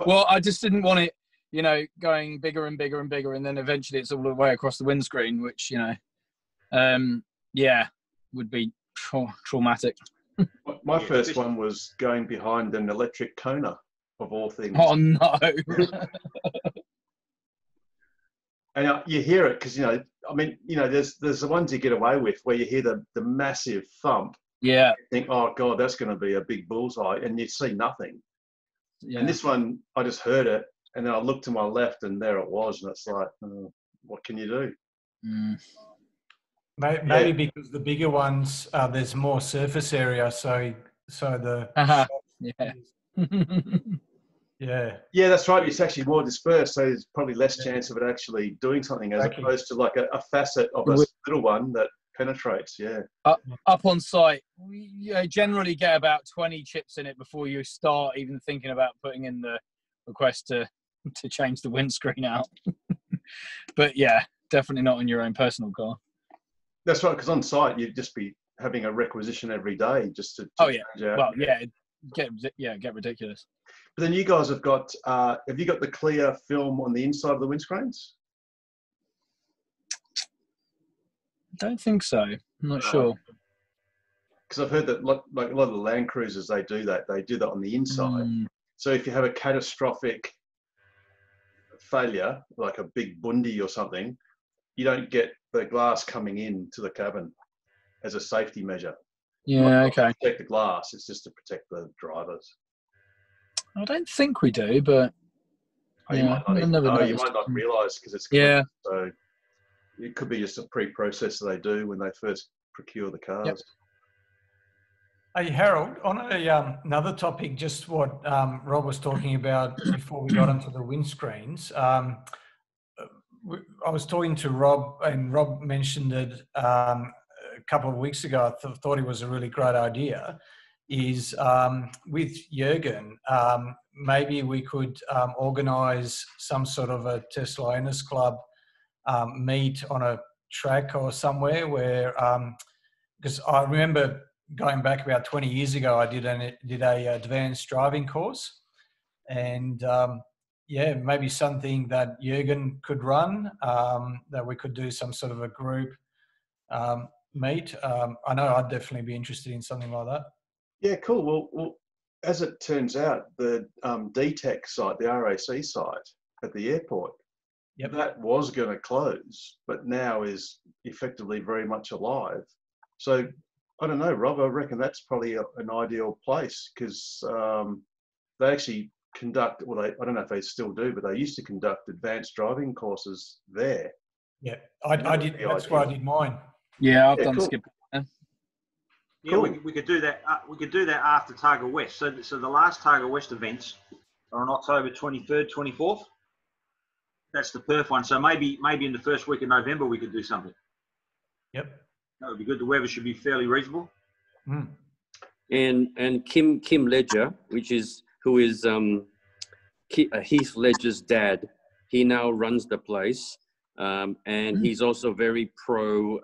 Well, I just didn't want it, going bigger and bigger and bigger, and then eventually it's all the way across the windscreen, which would be traumatic. My first one was going behind an electric Kona, of all things. Oh no. And you hear it because there's the ones you get away with where you hear the massive thump. Yeah. You think, oh god, that's going to be a big bullseye, and you see nothing. Yeah. And this one, I just heard it, and then I looked to my left, and there it was, and it's like, what can you do? Maybe because the bigger ones, there's more surface area, so the yeah, that's right. It's actually more dispersed, so there's probably less chance of it actually doing something, as opposed to like a facet of a little one that penetrates. Yeah. Up on site, you generally get about 20 chips in it before you start even thinking about putting in the request to change the windscreen out. But yeah, definitely not in your own personal car. That's right, because on site you'd just be having a requisition every day just to change out. Well, get ridiculous. But then you guys have got you got the clear film on the inside of the windscreens? I don't think so. I'm not sure. Because I've heard that like a lot of the Land Cruisers, they do that on the inside. So if you have a catastrophic failure, like a big Bundy or something, you don't get the glass coming in to the cabin as a safety measure. Yeah, okay. To protect the glass, it's just to protect the drivers. I don't think we do, but you might not realise because it's clear. So it could be just a pre-process they do when they first procure the cars. Yep. Hey Harold, on another topic, just what Rob was talking about before we got onto the windscreens. I was talking to Rob, and Rob mentioned it a couple of weeks ago. I thought it was a really great idea. Is with Jürgen, maybe we could organise some sort of a Tesla Owners Club meet on a track or somewhere where, because I remember going back about 20 years ago, I did a advanced driving course, and maybe something that Jürgen could run, that we could do some sort of a group meet. I know I'd definitely be interested in something like that. Yeah, cool. Well, as it turns out, the DTEC site, the RAC site at the airport, that was going to close, but now is effectively very much alive. So I don't know, Rob, I reckon that's probably an ideal place because they actually conduct, I don't know if they still do, but they used to conduct advanced driving courses there. Yeah, I did. That's where I did mine. Yeah, I've done skip. Yeah, cool. we could do that. We could do that after Targa West. So the last Targa West events are on October 23rd, 24th. That's the Perth one. So maybe in the first week of November we could do something. Yep. That would be good. The weather should be fairly reasonable. and Kim Ledger, who is Heath Ledger's dad. He now runs the place, and he's also very pro.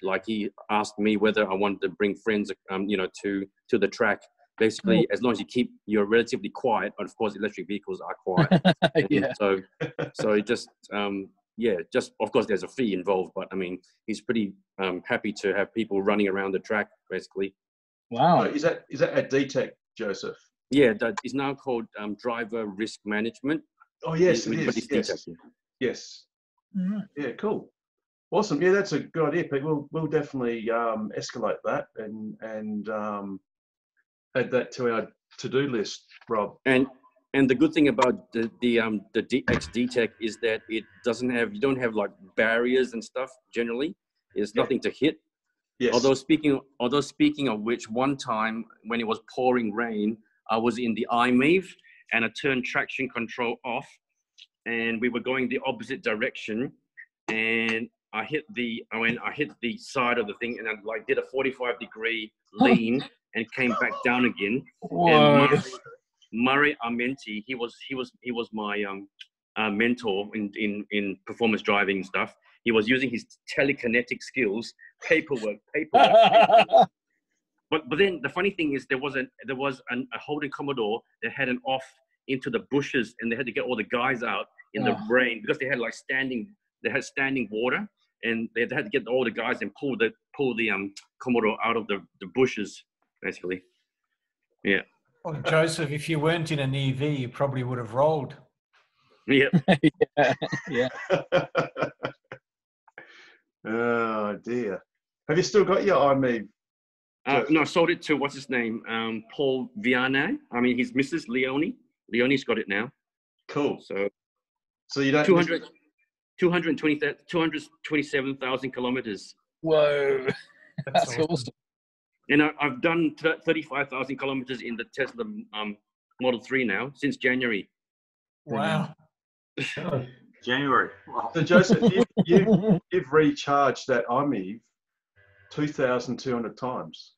Like he asked me whether I wanted to bring friends, to the track. Basically, as long as you're relatively quiet, but of course, electric vehicles are quiet. Yeah. So it just of course, there's a fee involved, but I mean, he's pretty happy to have people running around the track, basically. Wow. Is that at DTEC, Joseph? Yeah, that is now called driver risk management. Oh yes, it But is. it's Yes. DTEC. Yes. Mm-hmm. Yeah, cool. Awesome. Yeah, that's a good idea, Pete. We'll definitely escalate that and add that to our to-do list, Rob. And the good thing about the DTEC is that you don't have like barriers and stuff. Generally, there's nothing to hit. Yes. Although speaking of which, one time when it was pouring rain, I was in the iMEV and I turned traction control off, and we were going the opposite direction, and I hit the side of the thing, and I like did a 45-degree lean and came back down again. Whoa. And Murray Armenti, he was my mentor in performance driving and stuff. He was using his telekinetic skills, paperwork. But then the funny thing is there was a Holden Commodore that had an off into the bushes, and they had to get all the guys out in the rain because they had standing water, and they had to get all the guys and pull the Commodore out of the bushes, basically. Yeah. Well, Joseph, if you weren't in an EV, you probably would have rolled. Yeah. Yeah. Oh dear. Have you still got your iMEV? No, I sold it to what's his name, Paul Vianney. I mean, his Mrs. Leonie. Leonie's got it now. Cool. So you don't 227,000 kilometers. Whoa, that's awesome. And I've done 35,000 kilometers in the Tesla Model 3 now since January. Wow. January. Wow. So Joseph, you've recharged that iMEV 2,200 times.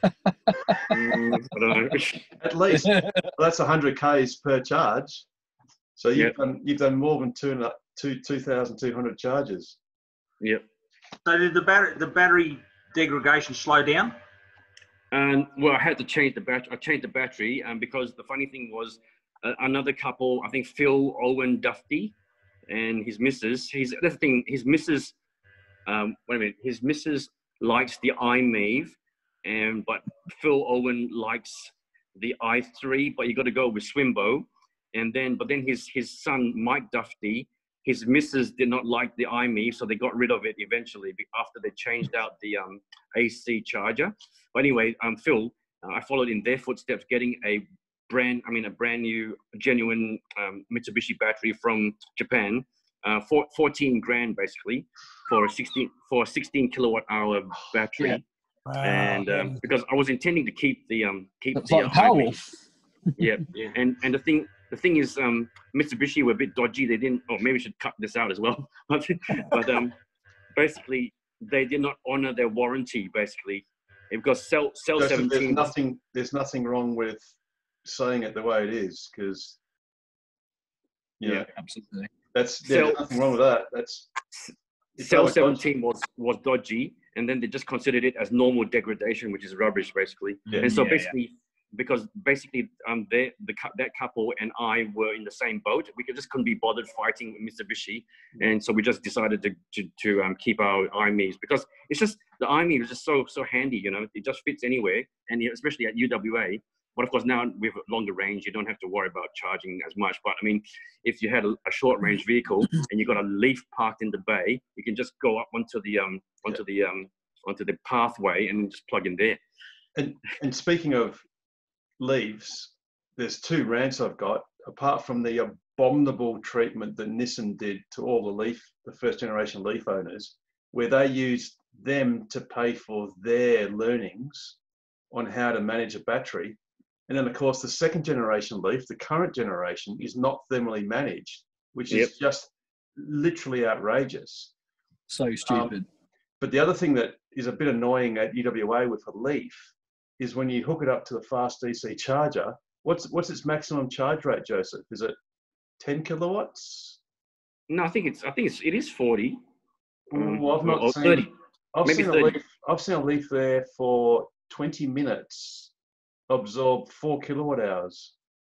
I don't know. At least. Well, that's 100 Ks per charge. So you've done more than 2,200 charges. Yep. So did the battery degradation slow down? Well, I had to change the battery. I changed the battery because the funny thing was another couple, I think Phil Owen Duffy and his missus. That's the thing. His missus. His missus likes the iMEV, but Phil Owen likes the i3. But you got to go with Swimbo, but then his son Mike Duffy, his missus did not like the iMEV, so they got rid of it eventually after they changed out the AC charger. But anyway, Phil, I followed in their footsteps, getting a brand new genuine Mitsubishi battery from Japan, 14 grand basically for a 16 kilowatt hour battery. Yeah. Wow. And because I was intending to keep the It's like Powerwolf. yeah. And the thing is, Mitsubishi were a bit dodgy. They didn't, or maybe we should cut this out as well. but basically, they did not honor their warranty. Basically, because cell 17. There's nothing wrong with saying it the way it is, because absolutely. There's nothing wrong with that. Cell 17 was dodgy, and then they just considered it as normal degradation, which is rubbish, basically. Yeah. And so because that couple and I were in the same boat, we just couldn't be bothered fighting with Mitsubishi, and so we just decided to keep our iMEVs, because it's just the iMEV is just so handy, it just fits anywhere, and especially at UWA. But of course, now with longer range, you don't have to worry about charging as much. But I mean, if you had a short range vehicle and you got a Leaf parked in the bay, you can just go up onto the pathway and just plug in there. And speaking of Leafs, there's two rants I've got. Apart from the abominable treatment that Nissan did to all the first generation Leaf owners, where they used them to pay for their learnings on how to manage a battery. And then, of course, the second generation Leaf, the current generation, is not thermally managed, which is just literally outrageous. So stupid. But the other thing that is a bit annoying at UWA with a Leaf is when you hook it up to the fast DC charger. What's its maximum charge rate, Joseph? Is it 10 kilowatts? No, I think it is 40. Well, I've not or seen 30. I've Maybe seen 30. a Leaf. I've seen a Leaf there for 20 minutes, absorb 4 kilowatt hours.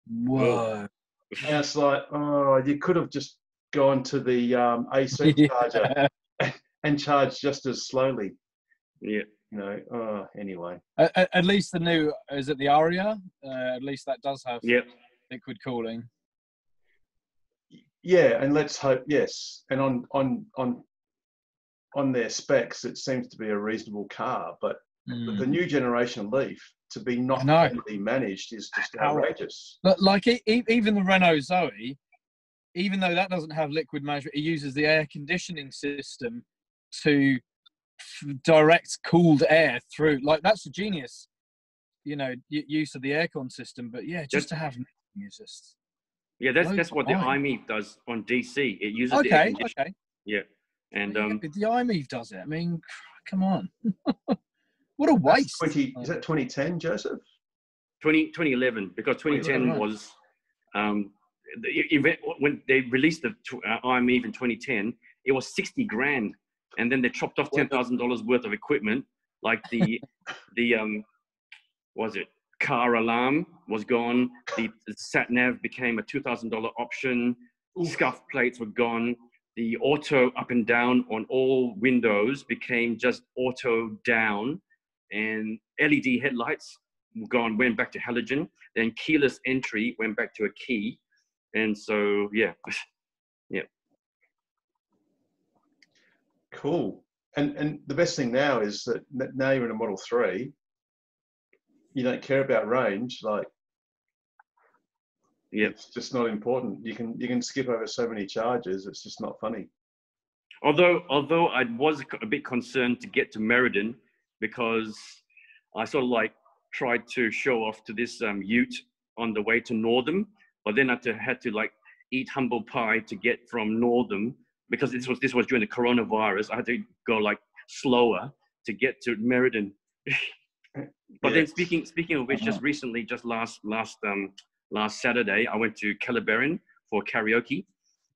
Whoa. And it's like, oh, you could have just gone to the AC charger and charged just as slowly. Yeah. You know, anyway. At least the new, is it the Aria? At least that does have liquid cooling. Yeah, and let's hope, yes. And on their specs, it seems to be a reasonable car, but the new generation Leaf to be not properly managed is just outrageous. But like even the Renault Zoe, even though that doesn't have liquid management, it uses the air conditioning system to direct cooled air through. Like that's a genius, use of the aircon system. But yeah, just to have is just that's what the iMEV does on DC. It uses the air conditioning. Yeah, and the iMEV does it. I mean, come on. What a waste. Is that 2010, Joseph? 2011, because 2010 was the event when they released the iMEV in 2010. It was 60 grand, and then they chopped off $10,000 worth of equipment, like the car alarm was gone. The sat nav became a $2,000 option. Scuff plates were gone. The auto up and down on all windows became just auto down. And LED headlights went back to halogen. Then keyless entry went back to a key. And so, yeah. Cool. And the best thing now is that now you're in a Model 3, you don't care about range. Like, it's just not important. You can skip over so many charges. It's just not funny. Although I was a bit concerned to get to Meriden, because I sort of like tried to show off to this ute on the way to Northam, but then I had to like eat humble pie to get from Northam, because this was during the coronavirus. I had to go like slower to get to Meriden. But then speaking of which, just recently, just last Saturday, I went to Kellerberrin for karaoke,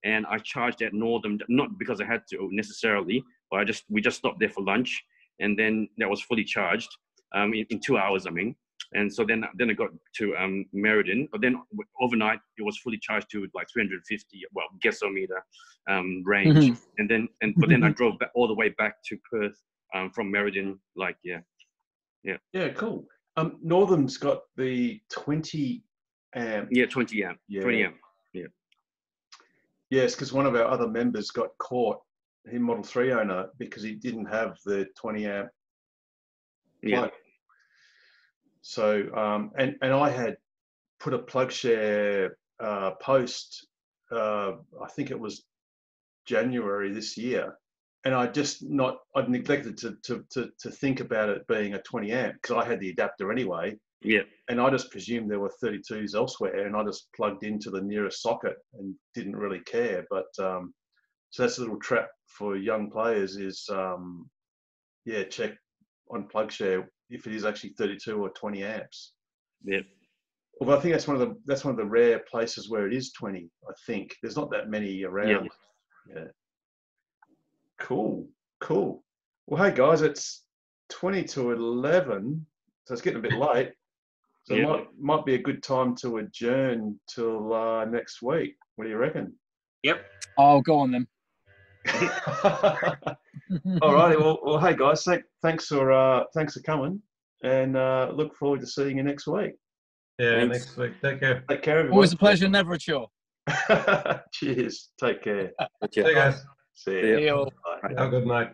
and I charged at Northam, not because I had to necessarily, but we just stopped there for lunch. And then that was fully charged in 2 hours, I mean. And so then I got to Meriden, but then overnight it was fully charged to like 350, gasometer range. But then I drove back all the way back to Perth from Meriden, Yeah, cool. Northam's got the 20 amp. Yeah, 20 amp. Yeah. 20 amp. Yeah. Yes, because one of our other members got caught, him Model 3 owner, because he didn't have the 20 amp. Yeah. So, and I had put a PlugShare post, I think it was January this year, and I'd neglected to think about it being a 20 amp, because I had the adapter anyway. Yeah. And I just presumed there were 32s elsewhere, and I just plugged into the nearest socket and didn't really care. But so that's a little trap for young players is, check on PlugShare if it is actually 32 or 20 amps. Yeah. Although I think that's one of the rare places where it is 20. I think there's not that many around. Yeah. Cool. Well, hey guys, it's 20 to 11, so it's getting a bit late. So it might be a good time to adjourn till next week. What do you reckon? Yep. Oh, go on then. All righty. Well, hey guys, thanks for coming, and look forward to seeing you next week. Yeah, Thanks. next week. Take care. Take care, everyone. Always a pleasure, never a chore. Cheers. Take care. See you guys. See you. See you. Have a good night.